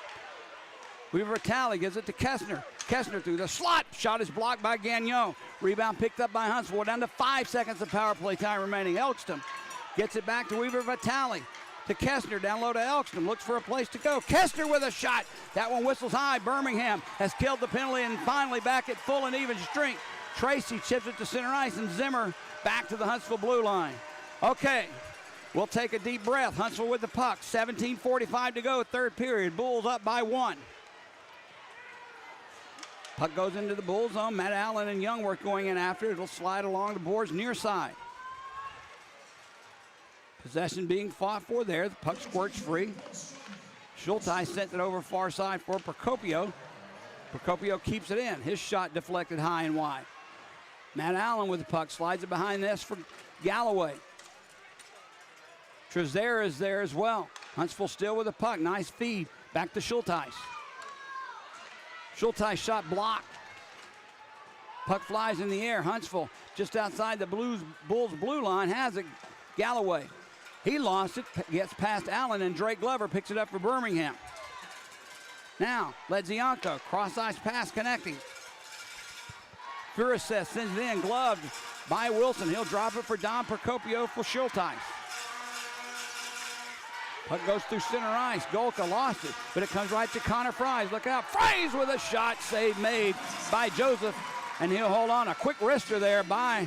Weaver Vitale gives it to Kessner. Kessner through the slot. Shot is blocked by Gagnon. Rebound picked up by Huntsville. We're down to 5 seconds of power play time remaining. Elkston gets it back to Weaver Vitale. To Kessner, down low to Elkston. Looks for a place to go. Kessner with a shot. That one whistles high. Birmingham has killed the penalty and finally back at full and even strength. Tracy chips it to center ice and Zimmer back to the Huntsville blue line. Okay, We'll take a deep breath. Huntsville with the puck. 17:45 to go, third period. Bulls up by 1. Puck goes into the Bull zone. Matt Allen and Youngworth going in after it. It'll slide along the boards near side. Possession being fought for there. The puck squirts free. Schulte sent it over far side for Procopio. Procopio keeps it in. His shot deflected high and wide. Matt Allen with the puck, slides it behind this for Galloway. Trezera is there as well. Huntsville still with the puck. Nice feed. Back to Schulteis. Schulteis shot blocked. Puck flies in the air. Huntsville just outside the Bulls blue line has it. Galloway. He lost it, gets past Allen, and Drake Glover picks it up for Birmingham. Now, Ledzianko, cross-ice pass connecting. Furises sends it in, gloved by Wilson. He'll drop it for Don Procopio for Schulteis. Puck goes through center ice. Golka lost it, but it comes right to Connor Fries. Look out, Fries with a shot save made by Joseph, and he'll hold on. A quick wrister there by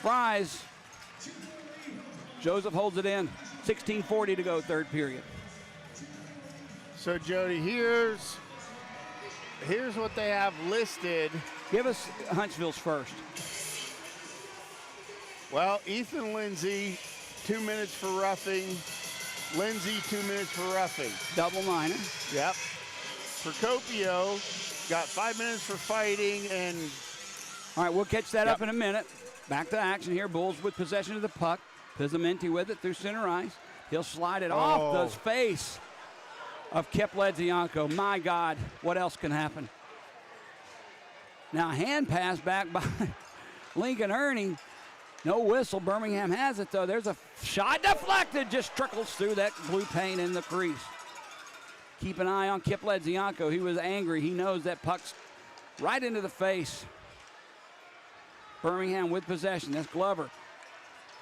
Fries. Joseph holds it in. 16:40 to go, third period. So, Jody, here's what they have listed. Give us Huntsville's first. Well, Ethan Lindsay, 2 minutes for roughing. Lindsay, 2 minutes for roughing. Double minor. Yep. Procopio got 5 minutes for fighting, and all right, we'll catch that up in a minute. Back to action here. Bulls with possession of the puck. Pizzaminti with it through center ice. He'll slide it off the face of Kip Ledzianko. My God, what else can happen? Now, hand pass back by Lincoln Ernie. No whistle. Birmingham has it, though. There's a shot deflected. Just trickles through that blue paint in the crease. Keep an eye on Kip Ledzianko. He was angry. He knows that puck's right into the face. Birmingham with possession. That's Glover.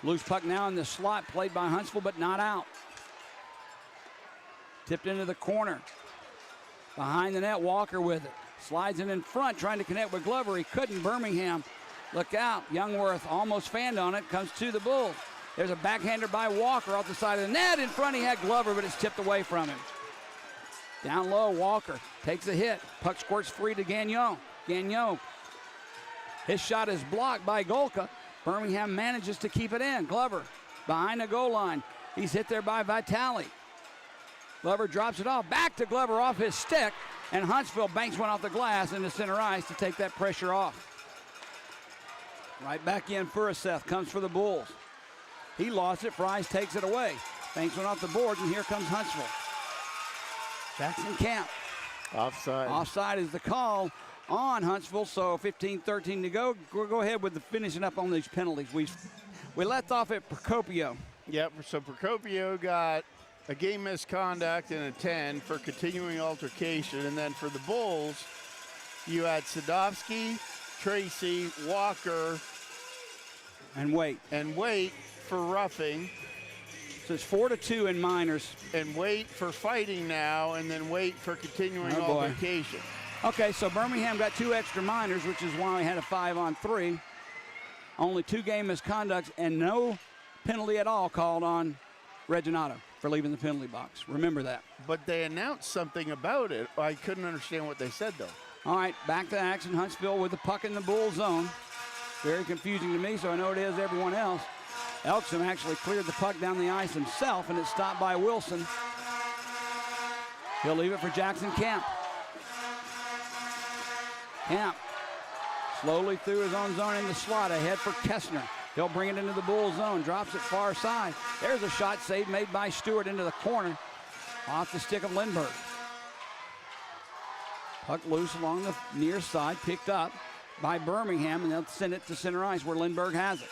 Loose puck now in the slot, played by Huntsville, but not out. Tipped into the corner. Behind the net, Walker with it. Slides it in front, trying to connect with Glover. He couldn't. Birmingham, look out. Youngworth almost fanned on it, comes to the Bulls. There's a backhander by Walker off the side of the net. In front, he had Glover, but it's tipped away from him. Down low, Walker takes a hit. Puck squirts free to Gagnon. Gagnon. His shot is blocked by Golka. Birmingham manages to keep it in. Glover behind the goal line. He's hit there by Vitale. Glover drops it off. Back to Glover off his stick. And Huntsville banks one off the glass into center ice to take that pressure off. Right back in, Furises comes for the Bulls. He lost it. Fries takes it away. Banks one off the boards, and here comes Huntsville. Jackson Camp. offside. Offside is the call on Huntsville, so 15-13 to go. We'll go ahead with the finishing up on these penalties. We left off at Procopio. Yep, so Procopio got a game misconduct and a 10 for continuing altercation. And then for the Bulls, you had Sadovsky, Tracy, Walker, And Wait. For roughing. So it's 4-2 in minors. And Wait for fighting now, and then Wait for continuing altercation. Okay, so Birmingham got 2 extra minors, which is why we had a 5-on-3. Only 2 game misconducts and no penalty at all called on Reginato for leaving the penalty box. Remember that. But they announced something about it. I couldn't understand what they said, though. All right, back to action. Huntsville with the puck in the Bull zone. Very confusing to me, so I know it is everyone else. Elkson actually cleared the puck down the ice himself, and it's stopped by Wilson. He'll leave it for Jackson Camp. Camp slowly through his own zone in the slot, ahead for Kessner. He'll bring it into the Bull zone, drops it far side. There's a shot save made by Stewart into the corner, off the stick of Lindbergh. Puck loose along the near side, picked up by Birmingham, and they'll send it to center ice where Lindbergh has it.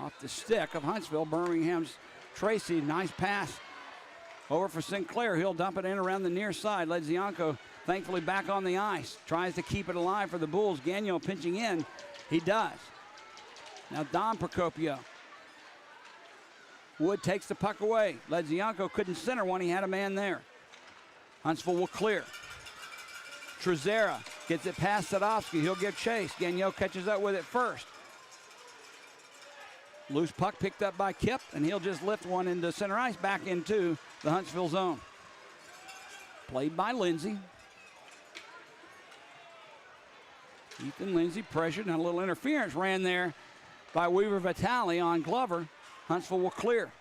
Off the stick of Huntsville, Birmingham's Tracy, nice pass over for Sinclair. He'll dump it in around the near side. Ledzianko thankfully back on the ice, tries to keep it alive for the Bulls. Gagnon pinching in, he does. Now Don Procopio. Wood takes the puck away. Ledzianko couldn't center one, he had a man there. Huntsville will clear. Trezera gets it past Sadovsky. He'll give chase. Gagnon catches up with it first. Loose puck picked up by Kip, and he'll just lift one into center ice back into the Huntsville zone. Played by Lindsay. Ethan Lindsay pressured, and a little interference ran there by Weaver Vitale on Glover. Huntsville will clear.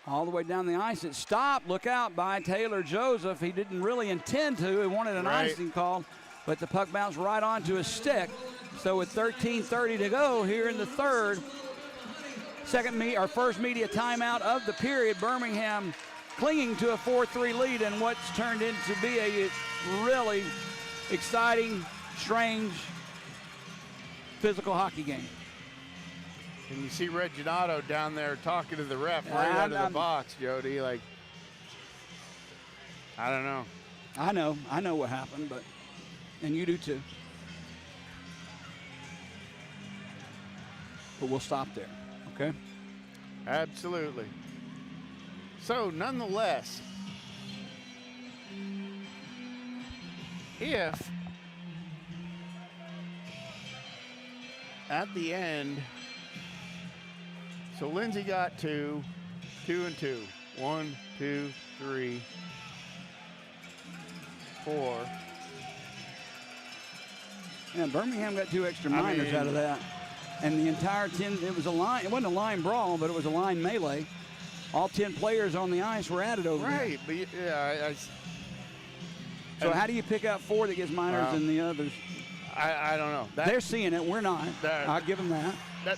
All the way down the ice. It stopped. Look out by Taylor Joseph. He didn't really intend to. He wanted an icing call, but the puck bounced right onto his stick. So with 13:30 to go here in the third, first media timeout of the period, Birmingham clinging to a 4-3 lead in what's turned into be a really exciting, strange, physical hockey game. And you see Reginato down there talking to the ref right out of the box, Jody. Like, I don't know. I know what happened, and you do too. But we'll stop there, okay? Absolutely. So, nonetheless, if at the end, so Lindsay got 2 and 2. 1, 2, 3, 4. Yeah, Birmingham got 2 extra minors out of that. And the entire 10, it was a line, it wasn't a line brawl, but it was a line melee. All 10 players on the ice were at it over there. Right, but yeah, so how do you pick out 4 that gets minors and the others? I don't know. They're seeing it, we're not. I'll give them that.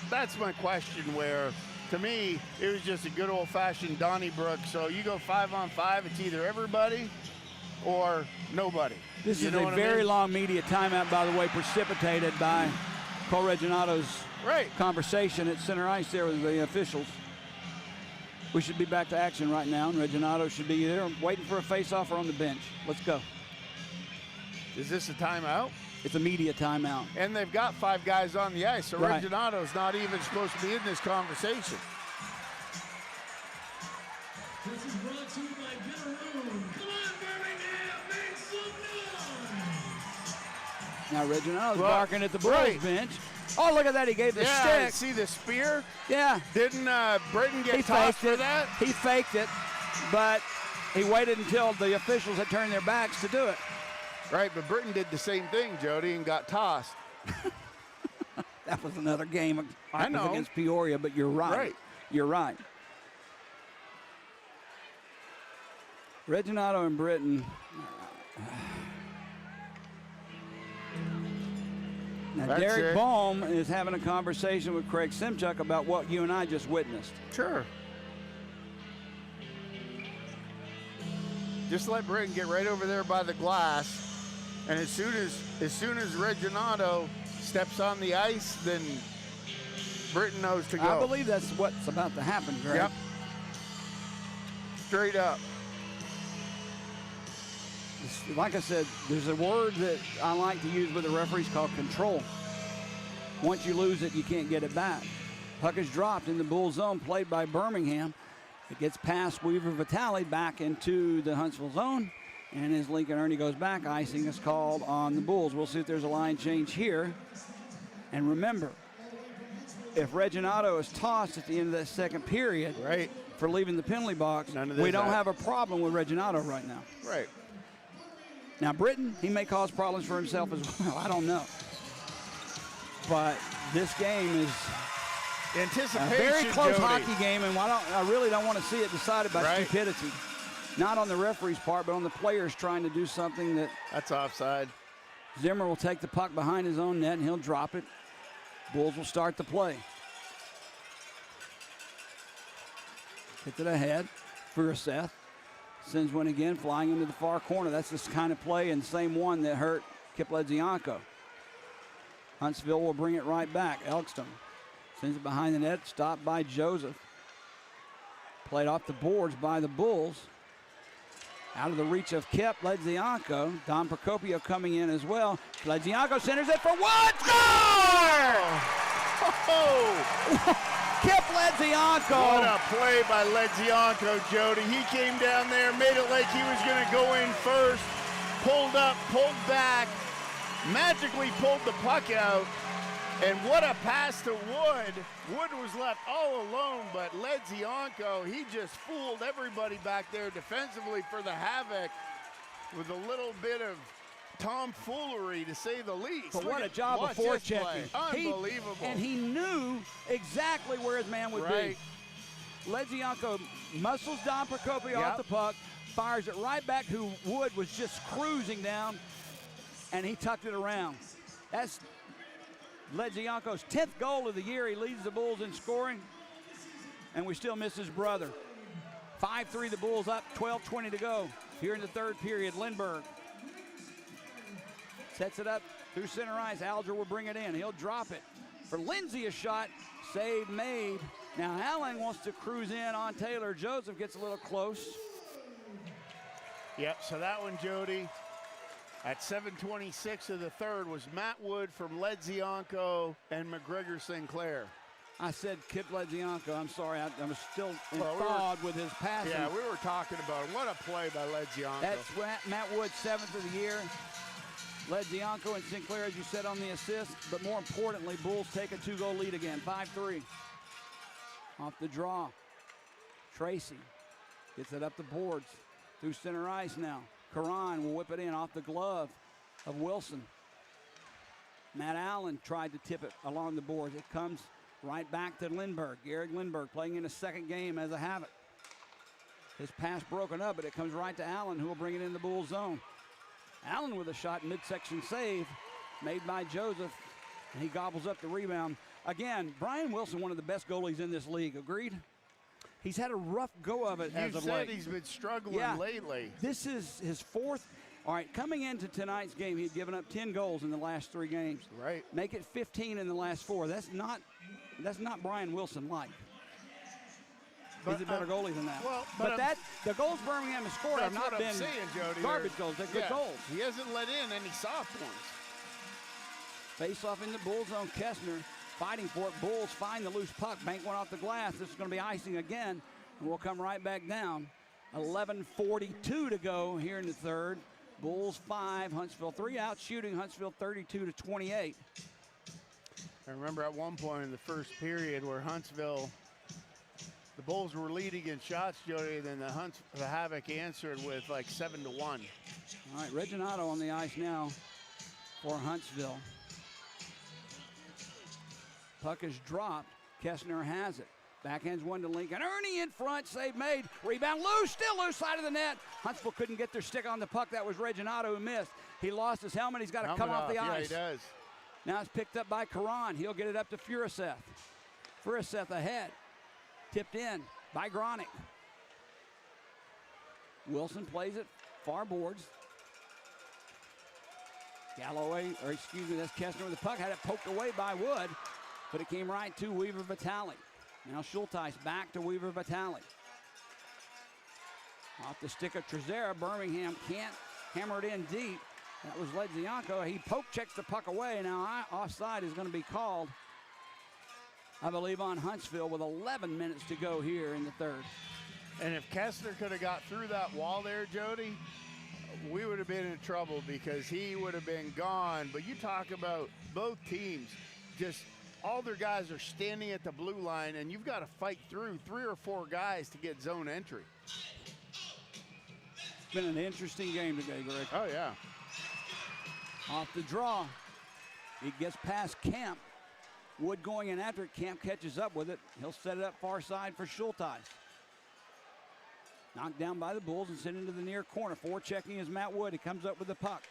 That's my question, where to me it was just a good old-fashioned Donnybrook. So you go 5-on-5, it's either everybody or nobody. This is a very long media timeout, by the way, precipitated by Cole Reginato's conversation at center ice there with the officials. We should be back to action right now, and Reginato should be there waiting for a face-off or on the bench. Let's go. Is this a timeout? It's a media timeout. And they've got 5 guys on the ice, so Reginato's not even supposed to be in this conversation. This is brought to you by Bitterroom. Come on, Birmingham, make some noise! Now Reginato's barking at the Bulls bench. Oh, look at that, he gave the stick. See the spear? Yeah. Didn't Britton get tossed for that? He faked it, but he waited until the officials had turned their backs to do it. Right, but Britton did the same thing, Jody, and got tossed. That was another game I know. against Peoria, but you're right. You're right. Reginato and Britton. Now, Derek Baum is having a conversation with Craig Simchuk about what you and I just witnessed. Sure. Just let Britton get right over there by the glass, and as soon as Reginato steps on the ice, then Britton knows to go. I believe that's what's about to happen, Greg. Yep. Straight up. Like I said, there's a word that I like to use with the referees called control. Once you lose it, you can't get it back. Puck is dropped in the Bull zone, played by Birmingham. It gets past Weaver Vitale back into the Huntsville zone. And as Lincoln Ernie goes back, icing is called on the Bulls. We'll see if there's a line change here. And remember, if Reginato is tossed at the end of that second period for leaving the penalty box, we don't have a problem with Reginato right now. Right. Now, Britton, he may cause problems for himself as well. I don't know. But this game is anticipation, a very close Jody. hockey game, and I really don't want to see it decided by stupidity. Not on the referee's part, but on the players trying to do something that's offside. Zimmer will take the puck behind his own net, and he'll drop it. Bulls will start the play. Hits it ahead for Seth. Sends one again, flying into the far corner. That's this kind of play, and same one that hurt Kip Ledzianko. Huntsville will bring it right back. Elkston sends it behind the net, stopped by Joseph. Played off the boards by the Bulls. Out of the reach of Kip Ledzianko. Don Procopio coming in as well. Ledzianko centers it for one. Score! Oh! Kip Ledzianko. What a play by Ledzianko, Jody. He came down there, made it like he was going to go in first. Pulled up, pulled back, magically pulled the puck out, And what a pass to Wood. Wood was left all alone, but Ledzianko, he just fooled everybody back there defensively for the Havoc with a little bit of tomfoolery, to say the least. But what a job of forechecking. Unbelievable. And he knew exactly where his man would be. Ledzianko muscles Don Procopi off the puck, fires it right back to Wood, was just cruising down, and he tucked it around. That's Ledzianko's 10th goal of the year. He leads the Bulls in scoring, and we still miss his brother. 5-3 the Bulls up, 12:20 to go here in the third period. Lindbergh sets it up through center ice. Alger will bring it in. He'll drop it. For Lindsay, a shot. Save made. Now Allen wants to cruise in on Taylor. Joseph gets a little close. Yep, so that one, Jody, at 7:26 of the third was Matt Wood from Ledzianko and McGregor Sinclair. I said Kip Ledzianko. I'm sorry. I'm still enthralled with his passing. Yeah, we were talking about it. What a play by Ledzianko. That's Matt Wood, 7th of the year. Ledzianko and Sinclair, as you said, on the assist. But more importantly, Bulls take a 2-goal lead again, 5-3. Off the draw. Tracy gets it up the boards through center ice now. Karan will whip it in off the glove of Wilson. Matt Allen tried to tip it along the boards. It comes right back to Lindbergh. Garrett Lindbergh playing in his second game as a Havoc. His pass broken up, but it comes right to Allen, who will bring it in the Bull zone. Allen with a shot, midsection save made by Joseph, and he gobbles up the rebound. Again, Brian Wilson, one of the best goalies in this league. Agreed? He's had a rough go of it as of late. You said he's been struggling lately. This is his 4th. All right, coming into tonight's game, he had given up 10 goals in the last 3 games. Right. Make it 15 in the last 4. That's not Brian Wilson like. He's a better goalie than that. Well, but the goals Birmingham has scored have not been Jody, garbage goals. They're good goals. He hasn't let in any soft ones. Face off in the Bull zone. Kessner fighting for it. Bulls find the loose puck. Bank one off the glass. This is going to be icing again, and we'll come right back down. 11:42 to go here in the third. Bulls 5, Huntsville 3 out, shooting Huntsville 32-28. I remember at one point in the first period where Huntsville, the Bulls were leading in shots, Jody, and then the Havoc answered with like 7-1. All right, Reginato on the ice now for Huntsville. Puck is dropped. Kessner has it. Backhands one to Lincoln. Ernie in front. Save made. Rebound loose. Still loose side of the net. Huntsville couldn't get their stick on the puck. That was Reginato who missed. He lost his helmet. He's got to come off the ice. Yeah, he does. Now it's picked up by Karan. He'll get it up to Furiseth. Furiseth ahead. Tipped in by Gronick. Wilson plays it far boards. Galloway, or excuse me, that's Kessner with the puck. Had it poked away by Wood, but it came right to Weaver Vitale. Now Schulteis back to Weaver Vitale. Off the stick of Trezera. Birmingham can't hammer it in deep. That was Ledzianko. He checks the puck away. Now offside is going to be called, I believe, on Huntsville with 11 minutes to go here in the third. And if Kessler could have got through that wall there, Jody, we would have been in trouble because he would have been gone. But you talk about both teams, just all their guys are standing at the blue line, and you've got to fight through 3 or 4 guys to get zone entry. It's been an interesting game today, Greg. Oh, yeah. Off the draw. He gets past Camp. Wood going in after it. Camp catches up with it. He'll set it up far side for Schulteis. Knocked down by the Bulls and sent into the near corner. Forechecking is Matt Wood. He comes up with the puck.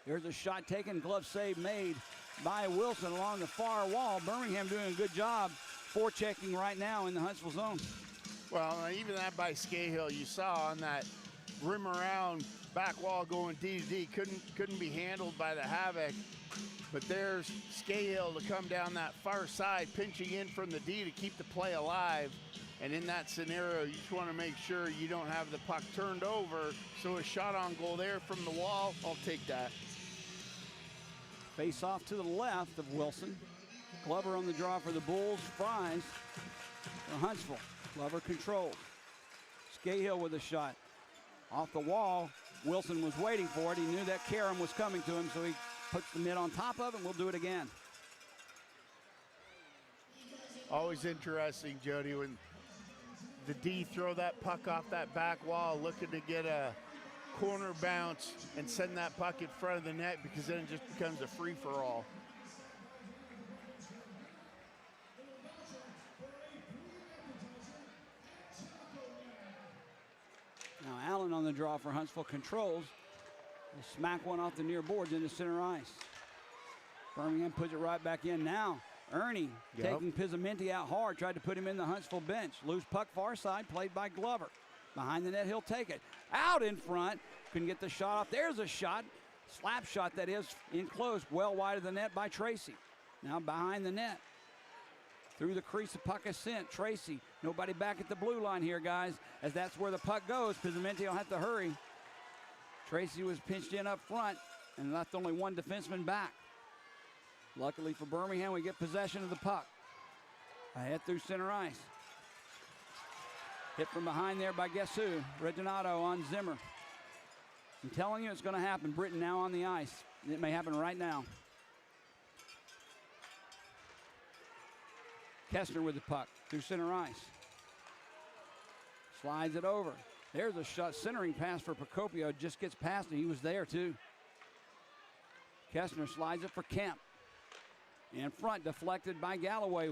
There's a shot taken. Glove save made by Wilson along the far wall. Birmingham doing a good job forechecking right now in the Huntsville zone. Well, even that by Scahill, you saw on that rim around back wall going D to D, couldn't be handled by the Havoc. But there's Scahill to come down that far side, pinching in from the D to keep the play alive. And in that scenario, you just want to make sure you don't have the puck turned over. So a shot on goal there from the wall, I'll take that. Face off to the left of Wilson. Glover on the draw for the Bulls. Fries for Huntsville. Glover controlled. Scahill with a shot. Off the wall. Wilson was waiting for it. He knew that Karam was coming to him, so he puts the mitt on top of it, and we'll do it again. Always interesting, Jody, when the D throw that puck off that back wall, looking to get a corner bounce and send that puck in front of the net, because then it just becomes a free-for-all. Now Allen on the draw for Huntsville controls. They smack one off the near boards into center ice. Birmingham puts it right back in now. Ernie taking Pizzamenti out hard, tried to put him in the Huntsville bench. Loose puck far side, played by Glover. Behind the net, he'll take it. Out in front, couldn't get the shot off. There's a shot, slap shot that is, in close, well wide of the net by Tracy. Now behind the net. Through the crease, the puck is sent. Tracy, nobody back at the blue line here, guys, as that's where the puck goes. Pizzamenti will have to hurry. Tracy was pinched in up front and left only one defenseman back. Luckily for Birmingham, we get possession of the puck. Ahead through center ice. Hit from behind there by guess who? Reginato on Zimmer. I'm telling you it's going to happen. Britton now on the ice. It may happen right now. Kessner with the puck through center ice. Slides it over. There's a shot, centering pass for Procopio. Just gets past him. He was there too. Kessner slides it for Kemp. In front, deflected by Galloway.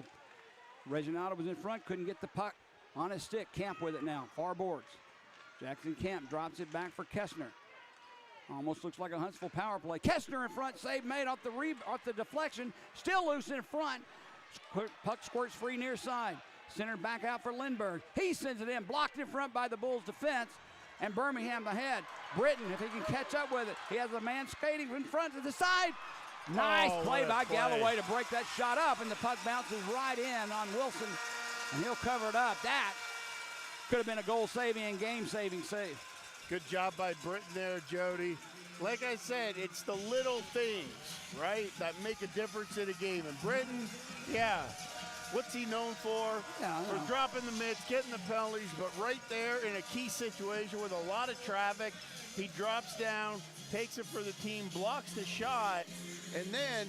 Reginato was in front, couldn't get the puck on his stick. Kemp with it now, far boards. Jackson Kemp drops it back for Kessner. Almost looks like a Huntsville power play. Kessner in front, save made off the deflection. Still loose in front. Puck squirts free near side. Center back out for Lindbergh. He sends it in, blocked in front by the Bulls defense. And Birmingham ahead. Britton, if he can catch up with it. He has a man skating in front to the side. Nice play by Galloway to break that shot up, and the puck bounces right in on Wilson, and he'll cover it up. That could have been a goal-saving and game-saving save. Good job by Britton there, Jody. Like I said, it's the little things, right, that make a difference in a game. And Britton, what's he known for? For dropping the mitts, getting the penalties, but right there in a key situation with a lot of traffic, he drops down, takes it for the team, blocks the shot, and then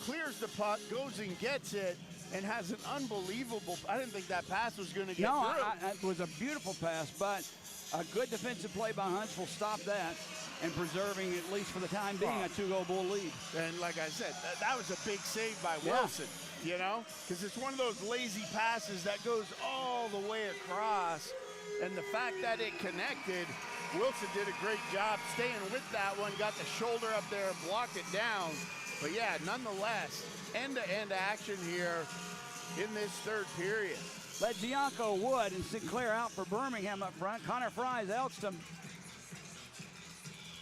clears the puck, goes and gets it, and has an unbelievable, I didn't think that pass was going to get through. It was a beautiful pass, but a good defensive play by Huntsville stopped that and preserving, at least for the time being, a 2-goal Bull lead. And like I said, that was a big save by Wilson, you know, because it's one of those lazy passes that goes all the way across, and the fact that it connected, Wilson did a great job staying with that one, got the shoulder up there and blocked it down. But yeah, nonetheless, end-to-end action here in this third period. Legianco, Wood, and Sinclair out for Birmingham up front. Connor Fries, Elkston.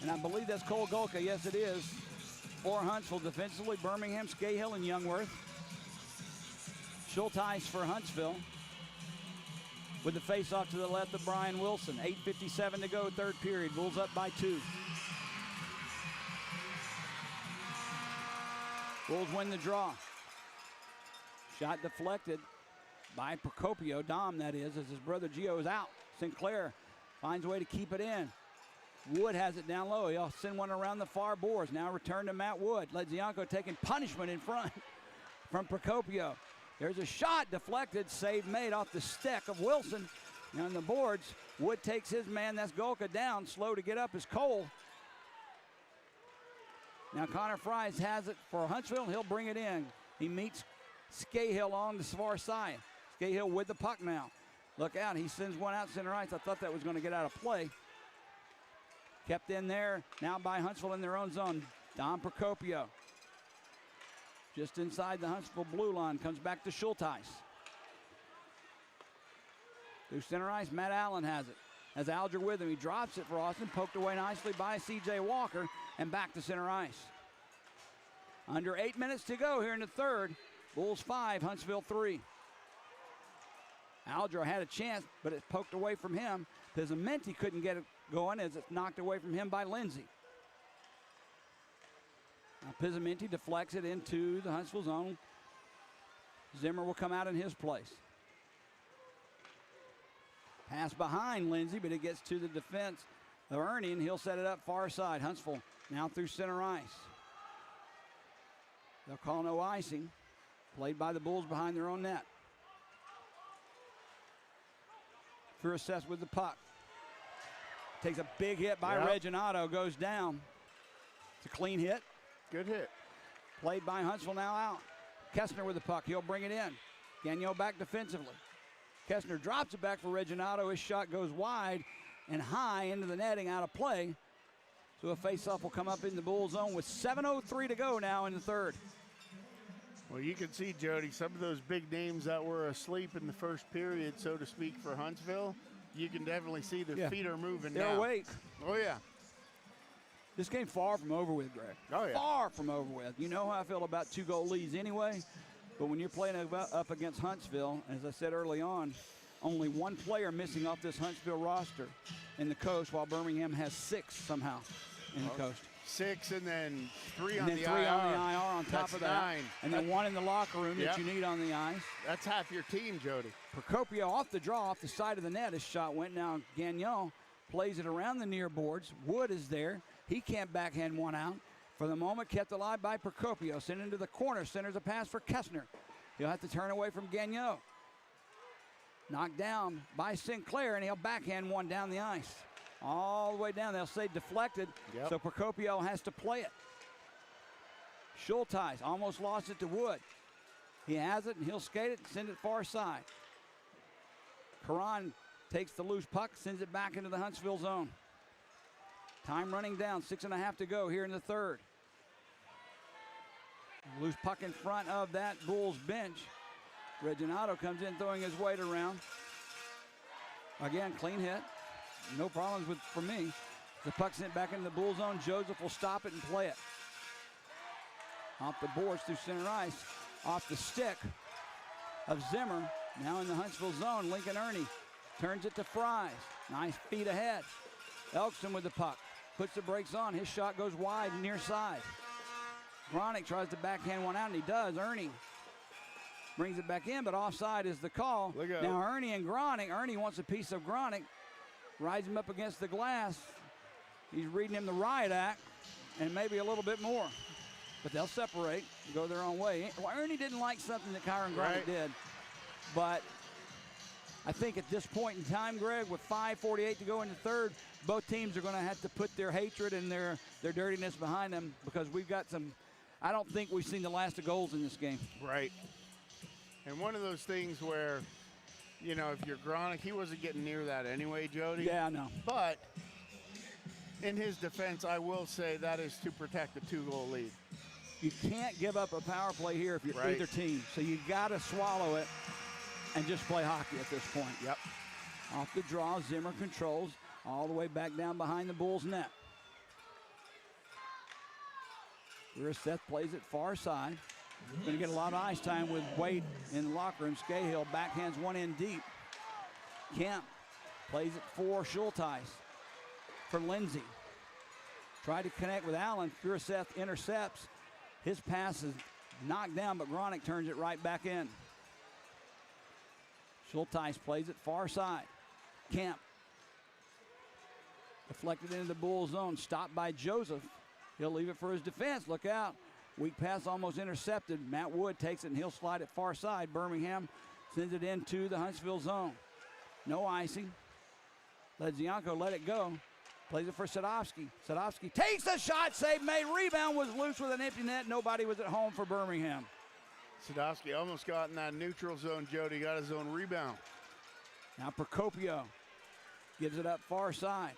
And I believe that's Cole Golka. Yes, it is. For Huntsville defensively, Birmingham, Scahill, and Youngworth. Schulteis for Huntsville. With the face-off to the left of Brian Wilson. 8:57 to go, third period. Bulls up by 2. Bulls win the draw. Shot deflected by Procopio, Dom that is, as his brother Gio is out. Sinclair finds a way to keep it in. Wood has it down low. He'll send one around the far boards. Now return to Matt Wood. Legianco taking punishment in front from Procopio. There's a shot deflected, save made off the stick of Wilson. And on the boards, Wood takes his man, that's Golka, down. Slow to get up is Cole. Now Connor Fries has it for Huntsville. He'll bring it in. He meets Scahill on the far side. Scahill with the puck now. Look out, he sends one out center ice. I thought that was going to get out of play. Kept in there, now by Huntsville in their own zone. Don Procopio. Just inside the Huntsville blue line, comes back to Schulteis. Through center ice, Matt Allen has it. Has Alger with him, he drops it for Austin, poked away nicely by C.J. Walker, and back to center ice. Under 8 minutes to go here in the third. Bulls 5, Huntsville 3. Alger had a chance, but it poked away from him. Pizzamenti couldn't get it going as it's knocked away from him by Lindsay. Now Pizzamenti deflects it into the Huntsville zone. Zimmer will come out in his place. Pass behind Lindsay, but it gets to the defense of Ernie, and he'll set it up far side. Huntsville now through center ice. They'll call no icing. Played by the Bulls behind their own net. Furacess with the puck. Takes a big hit by Reginato, goes down. It's a clean hit. Good hit. Played by Huntsville, now out. Kessner with the puck, he'll bring it in. Gagnon back defensively. Kessner drops it back for Reginato. His shot goes wide and high into the netting, out of play. So a face-off will come up in the Bull zone with 7:03 to go now in the third. Well, you can see, Jody, some of those big names that were asleep in the first period, so to speak, for Huntsville, you can definitely see their feet are moving now. They're awake. Oh, yeah. This game far from over with, Greg. Oh, yeah. Far from over with. You know how I feel about 2-goal leads anyway, but when you're playing up against Huntsville, as I said early on, only one player missing off this Huntsville roster in the coast, while Birmingham has 6 somehow in the coast. 6 and then 3 And on then the 3 IR. on the IR on top That's of that. 9. And then 1 in the locker room that you need on the ice. That's half your team, Jody. Procopio off the draw, off the side of the net. His shot went. Now Gagnon plays it around the near boards. Wood is there. He can't backhand one out. For the moment, kept alive by Procopio. Sent into the corner. Centers a pass for Kessner. He'll have to turn away from Gagnon. Knocked down by Sinclair, and he'll backhand one down the ice. All the way down. They'll say deflected, so Procopio has to play it. Schulteis almost lost it to Wood. He has it, and he'll skate it and send it far side. Karan takes the loose puck, sends it back into the Huntsville zone. Time running down, 6.5 to go here in the third. Loose puck in front of that Bulls bench. Reginato comes in throwing his weight around. Again, clean hit. No problems for me. The puck sent back into the Bull zone. Joseph will stop it and play it. Off the boards through center ice. Off the stick of Zimmer. Now in the Huntsville zone, Lincoln Ernie turns it to Fries. Nice feet ahead. Elkson with the puck. Puts the brakes on. His shot goes wide near side. Gronick tries to backhand one out, and he does. Ernie brings it back in, but offside is the call. Now Ernie and Gronick. Ernie wants a piece of Gronick. Rides him up against the glass. He's reading him the riot act and maybe a little bit more. But they'll separate, go their own way. Well, Ernie didn't like something that Kyron Gronick did. But I think at this point in time, Greg, with 5:48 to go in the third, both teams are going to have to put their hatred and their dirtiness behind them, because we've got some, I don't think we've seen the last of goals in this game. Right. And one of those things where, you know, if you're Gronick, he wasn't getting near that anyway, Jody. Yeah, I know. But in his defense, I will say that is to protect a 2-goal lead. You can't give up a power play here if you're either team. So you got to swallow it and just play hockey at this point. Yep. Off the draw, Zimmer controls all the way back down behind the Bulls' net. Seth plays it far side. Going to get a lot of ice time with Wade in the locker room. Scahill backhands one in deep. Kemp plays it for Schulteis. For Lindsay. Tried to connect with Allen. Furaceth intercepts. His pass is knocked down, but Gronick turns it right back in. Schulteis plays it far side. Kemp. Deflected into the Bull zone. Stopped by Joseph. He'll leave it for his defense. Look out. Weak pass almost intercepted. Matt Wood takes it and he'll slide it far side. Birmingham sends it into the Huntsville zone. No icing. Ledzianko let it go. Plays it for Sadovsky. Sadovsky takes the shot, save made. Rebound was loose with an empty net. Nobody was at home for Birmingham. Sadovsky almost got in that neutral zone, Jody. Got his own rebound. Now Procopio gives it up far side.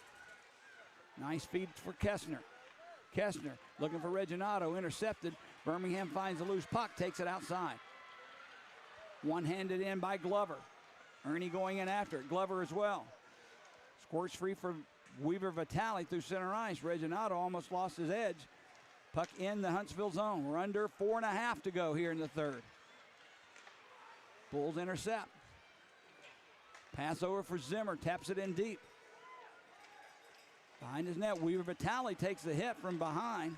Nice feed for Kessner. Kessner looking for Reginato, intercepted. Birmingham finds a loose puck, takes it outside. One-handed in by Glover. Ernie going in after it. Glover as well. Squirts free for Weaver Vitale through center ice. Reginato almost lost his edge. Puck in the Huntsville zone. We're under 4.5 to go here in the third. Bulls intercept. Pass over for Zimmer, taps it in deep. Behind his net, Weaver Vitale takes the hit from behind.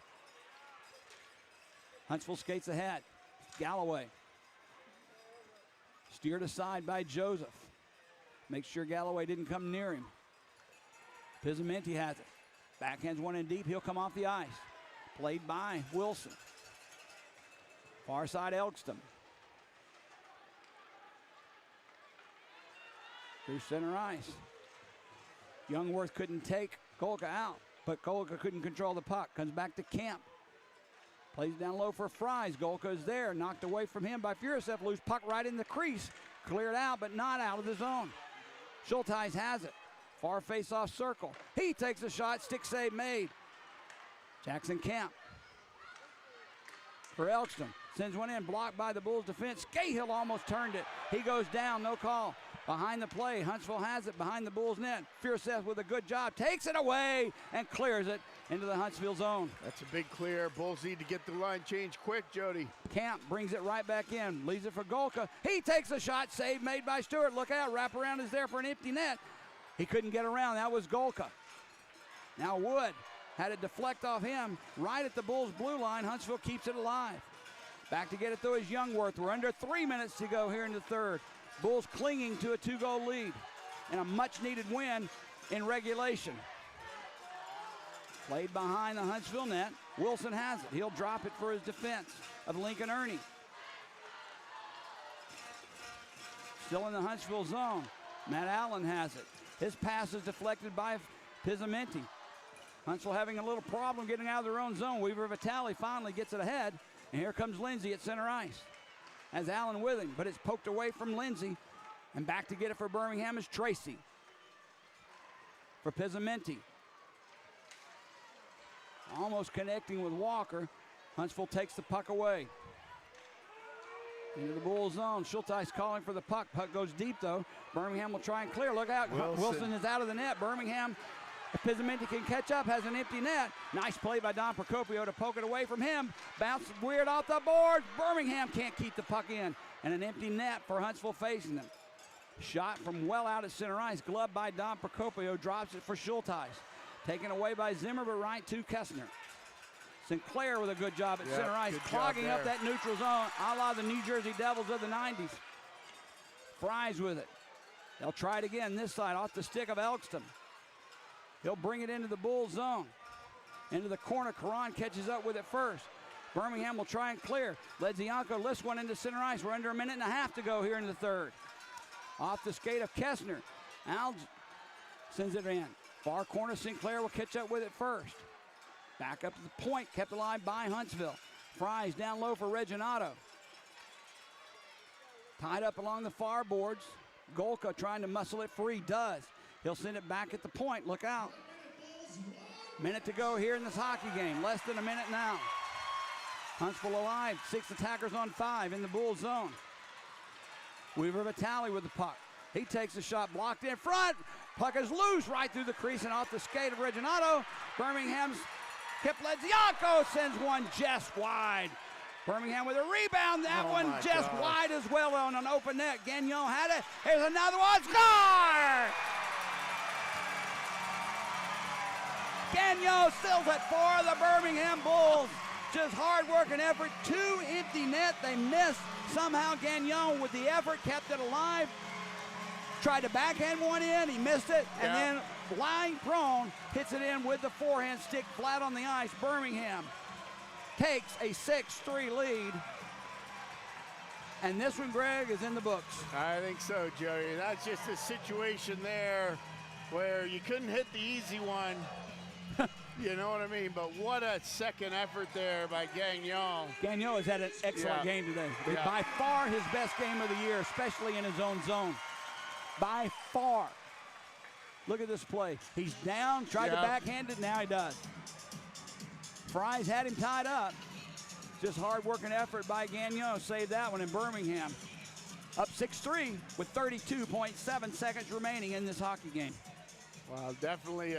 Huntsville skates ahead. Galloway. Steered aside by Joseph. Makes sure Galloway didn't come near him. Pizzamenti has it. Backhands one in deep. He'll come off the ice. Played by Wilson. Far side Elkston. Through center ice. Youngworth couldn't take Golka out, but Golka couldn't control the puck. Comes back to Camp. Plays down low for Fries. Golka is there. Knocked away from him by Furisev. Loose puck right in the crease. Cleared out, but not out of the zone. Schulteis has it. Far face-off circle. He takes a shot. Stick save made. Jackson Camp. For Elkston. Sends one in. Blocked by the Bulls defense. Cahill almost turned it. He goes down. No call. Behind the play. Huntsville has it behind the Bulls net. Furisev with a good job. Takes it away and clears it into the Huntsville zone. That's a big clear. Bulls need to get the line changed quick, Jody. Camp brings it right back in. Leaves it for Golka. He takes a shot. Save made by Stewart. Look out. Wraparound is there for an empty net. He couldn't get around. That was Golka. Now Wood had it deflect off him right at the Bulls' blue line. Huntsville keeps it alive. Back to get it though is Youngworth. We're under 3 minutes to go here in the third. Bulls clinging to a 2-goal lead and a much-needed win in regulation. Played behind the Huntsville net. Wilson has it. He'll drop it for his defense of Lincoln Ernie. Still in the Huntsville zone. Matt Allen has it. His pass is deflected by Pizzamenti. Huntsville having a little problem getting out of their own zone. Weaver Vitale finally gets it ahead. And here comes Lindsay at center ice. Has Allen with him, but it's poked away from Lindsay. And back to get it for Birmingham is Tracy. For Pizzamenti. Almost connecting with Walker. Huntsville takes the puck away. Into the Bulls zone. Schulteis calling for the puck. Puck goes deep though. Birmingham will try and clear. Look out. Wilson is out of the net. Birmingham, if Pizzamenti can catch up, has an empty net. Nice play by Don Procopio to poke it away from him. Bounce weird off the board. Birmingham can't keep the puck in. And an empty net for Huntsville facing them. Shot from well out at center ice. Gloved by Don Procopio. Drops it for Schulteis. Taken away by Zimmer, but right to Kessner. Sinclair with a good job at center ice. Clogging up that neutral zone, a la the New Jersey Devils of the 90s. Fries with it. They'll try it again this side off the stick of Elkston. He'll bring it into the Bulls zone. Into the corner, Karan catches up with it first. Birmingham will try and clear. Ledzianko lifts one into center ice. We're under a minute and a half to go here in the third. Off the skate of Kessner. Al sends it in. Far corner, Sinclair will catch up with it first. Back up to the point, kept alive by Huntsville. Fries down low for Reginato. Tied up along the far boards. Golka trying to muscle it free, does. He'll send it back at the point, look out. Minute to go here in this hockey game, less than a minute now. Huntsville alive, 6 attackers on 5 in the Bulls zone. Weaver Vitale with the puck. He takes a shot, blocked in front. Puck is loose right through the crease and off the skate of Reginato. Birmingham's Kip Ledzianko sends one just wide. Birmingham with a rebound. That one just wide as well on an open net. Gagnon had it. Here's another one. Score! Gagnon seals it for the Birmingham Bulls. Just hard work and effort. 2 empty net. They missed. Somehow Gagnon with the effort kept it alive. Tried to backhand one in, he missed it, and then lying prone, hits it in with the forehand stick flat on the ice. Birmingham takes a 6-3 lead. And this one, Greg, is in the books. I think so, Jody. That's just a situation there where you couldn't hit the easy one. You know what I mean? But what a second effort there by Gagnon. Gagnon has had an excellent game today. By far his best game of the year, especially in his own zone. By far. Look at this play. He's down, tried to backhand it, now he does. Fries had him tied up. Just hard work and effort by Gagnon. Saved that one in Birmingham. Up 6-3 with 32.7 seconds remaining in this hockey game. Well, definitely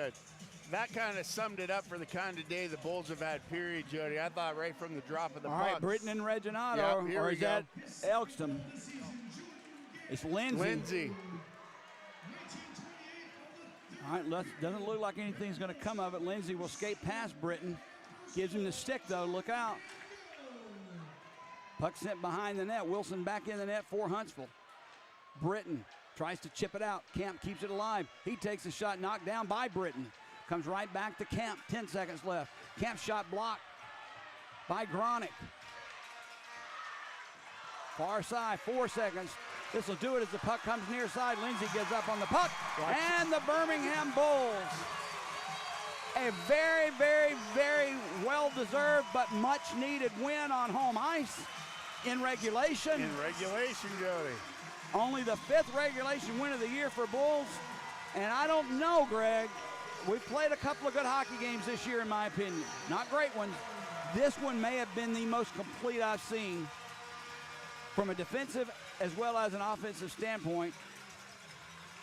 that kind of summed it up for the kind of day the Bulls have had, period, Jody. I thought right from the drop of the puck. All right, Britton and Reginato, or is that Elkston? It's Lindsay. All right, doesn't look like anything's going to come of it. Lindsay will skate past Britton. Gives him the stick, though. Look out. Puck sent behind the net. Wilson back in the net for Huntsville. Britton tries to chip it out. Camp keeps it alive. He takes a shot knocked down by Britton. Comes right back to Camp. 10 seconds left. Camp shot blocked by Gronick. Far side, 4 seconds. This will do it as the puck comes near side. Lindsay gets up on the puck. And the Birmingham Bulls, a very, very, very well-deserved but much-needed win on home ice in regulation. In regulation, Jody. Only the 5th regulation win of the year for Bulls. And I don't know, Greg. We've played a couple of good hockey games this year, in my opinion. Not great ones. This one may have been the most complete I've seen from a defensive as well as an offensive standpoint.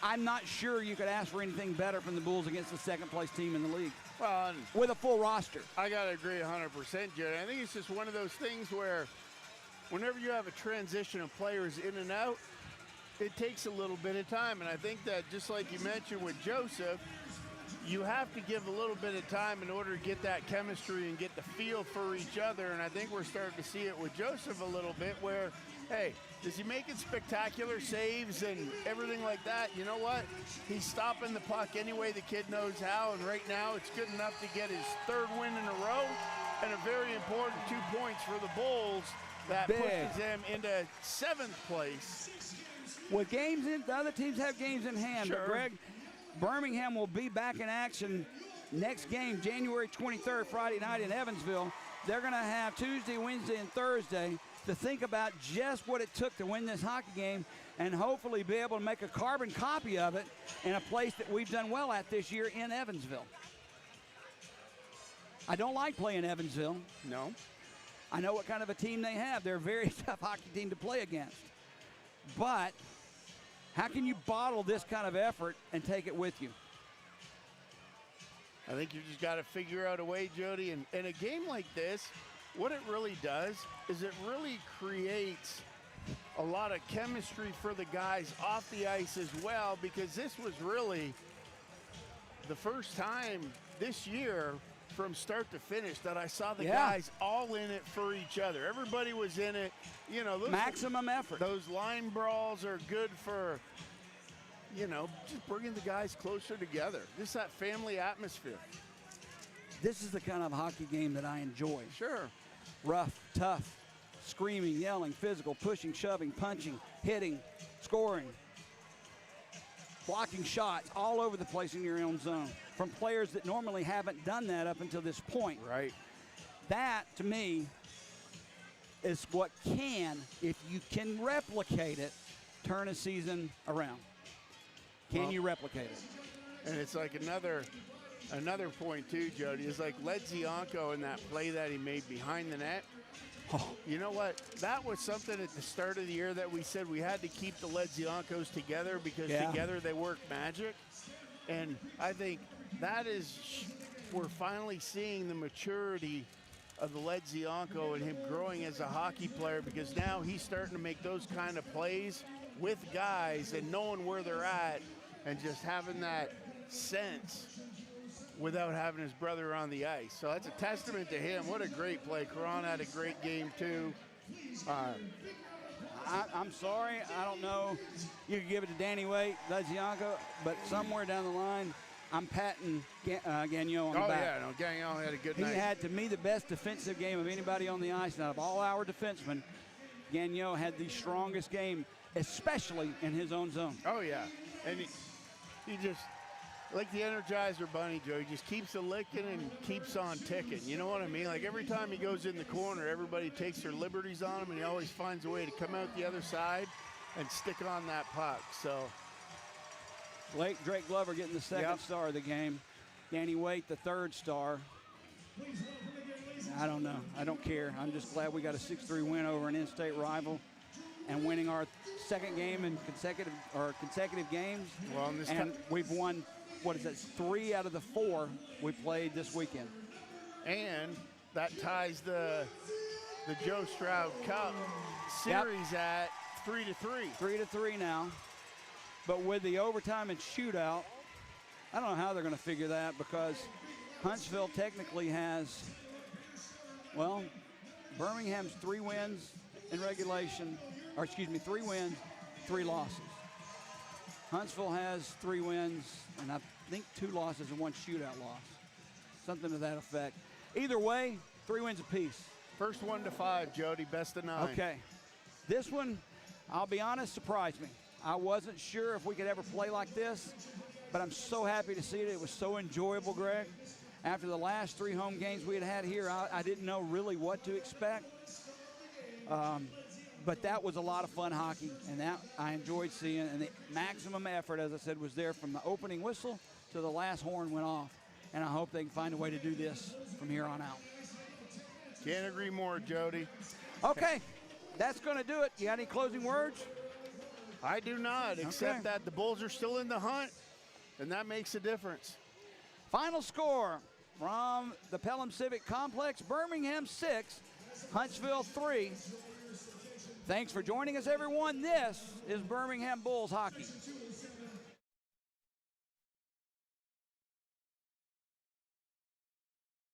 I'm not sure you could ask for anything better from the Bulls against the second-place team in the league. Well, with a full roster. I got to agree 100%, Jody. I think it's just one of those things where whenever you have a transition of players in and out, it takes a little bit of time. And I think that just like you mentioned with Joseph, you have to give a little bit of time in order to get that chemistry and get the feel for each other. And I think we're starting to see it with Joseph a little bit where, hey, does he make it spectacular saves and everything like that? You know what? He's stopping the puck any way the kid knows how. And right now it's good enough to get his 3rd win in a row and a very important 2 points for the Bulls that pushes them into 7th place. With games in, the other teams have games in hand. Sure. But Greg, Birmingham will be back in action next game, January 23rd, Friday night in Evansville. They're going to have Tuesday, Wednesday, and Thursday to think about just what it took to win this hockey game and hopefully be able to make a carbon copy of it in a place that we've done well at this year in Evansville. I don't like playing Evansville. No. I know what kind of a team they have. They're a very tough hockey team to play against. But how can you bottle this kind of effort and take it with you? I think you just got to figure out a way, Jody. And in a game like this, what it really does is it really creates a lot of chemistry for the guys off the ice as well, because this was really the first time this year from start to finish that I saw the guys all in it for each other. Everybody was in it. You know, those maximum effort. Those line brawls are good for, you know, just bringing the guys closer together. Just that family atmosphere. This is the kind of hockey game that I enjoy. Sure. Rough, tough, screaming, yelling, physical, pushing, shoving, punching, hitting, scoring, blocking shots all over the place in your own zone from players that normally haven't done that up until this point. Right. That, to me, is what can, if you can replicate it, turn a season around. Can you replicate it? And it's like another point too, Jody, is like Ledzianko in that play that he made behind the net. Oh. You know what? That was something at the start of the year that we said we had to keep the Ledziankos together because together they work magic. And I think that is, we're finally seeing the maturity of the Ledzianko and him growing as a hockey player, because now he's starting to make those kind of plays with guys and knowing where they're at and just having that sense without having his brother on the ice. So that's a testament to him. What a great play. Karan had a great game too. I'm sorry, I don't know. You could give it to Danny Waite, Ledzianko, but somewhere down the line, I'm patting Gagnon on the back. Oh, yeah, no, Gagnon had a good night. He had, to me, the best defensive game of anybody on the ice. And out of all our defensemen, Gagnon had the strongest game, especially in his own zone. Oh, yeah. And he just, like the Energizer Bunny, Joe, he just keeps a licking and keeps on ticking. You know what I mean? Like every time he goes in the corner, everybody takes their liberties on him, and he always finds a way to come out the other side and stick on that puck. So Drake Glover getting the second star of the game. Danny Waite, the 3rd star. I don't know. I don't care. I'm just glad we got a 6-3 win over an in-state rival and winning our second game in consecutive games. Well, and this we've won, 3 out of the 4 we played this weekend. And that ties the Joe Stroud Cup series at 3-3. 3-3 now. But with the overtime and shootout, I don't know how they're going to figure that, because Huntsville technically has, well, Birmingham's 3 wins in regulation, 3 wins, 3 losses. Huntsville has 3 wins, and I think 2 losses and 1 shootout loss. Something to that effect. Either way, 3 wins apiece. First 1 to 5, Jody, best of 9. Okay. This one, I'll be honest, surprised me. I wasn't sure if we could ever play like this, but I'm so happy to see it. It was so enjoyable, Greg. After the last 3 home games we had here, I didn't know really what to expect. But that was a lot of fun hockey, and that I enjoyed seeing. And the maximum effort, as I said, was there from the opening whistle to the last horn went off. And I hope they can find a way to do this from here on out. Can't agree more, Jody. Okay, that's going to do it. You got any closing words? I do not, except Okay. that the Bulls are still in the hunt, and that makes a difference. Final score from the Pelham Civic Complex, Birmingham 6, Huntsville 3. Thanks for joining us, everyone. This is Birmingham Bulls hockey.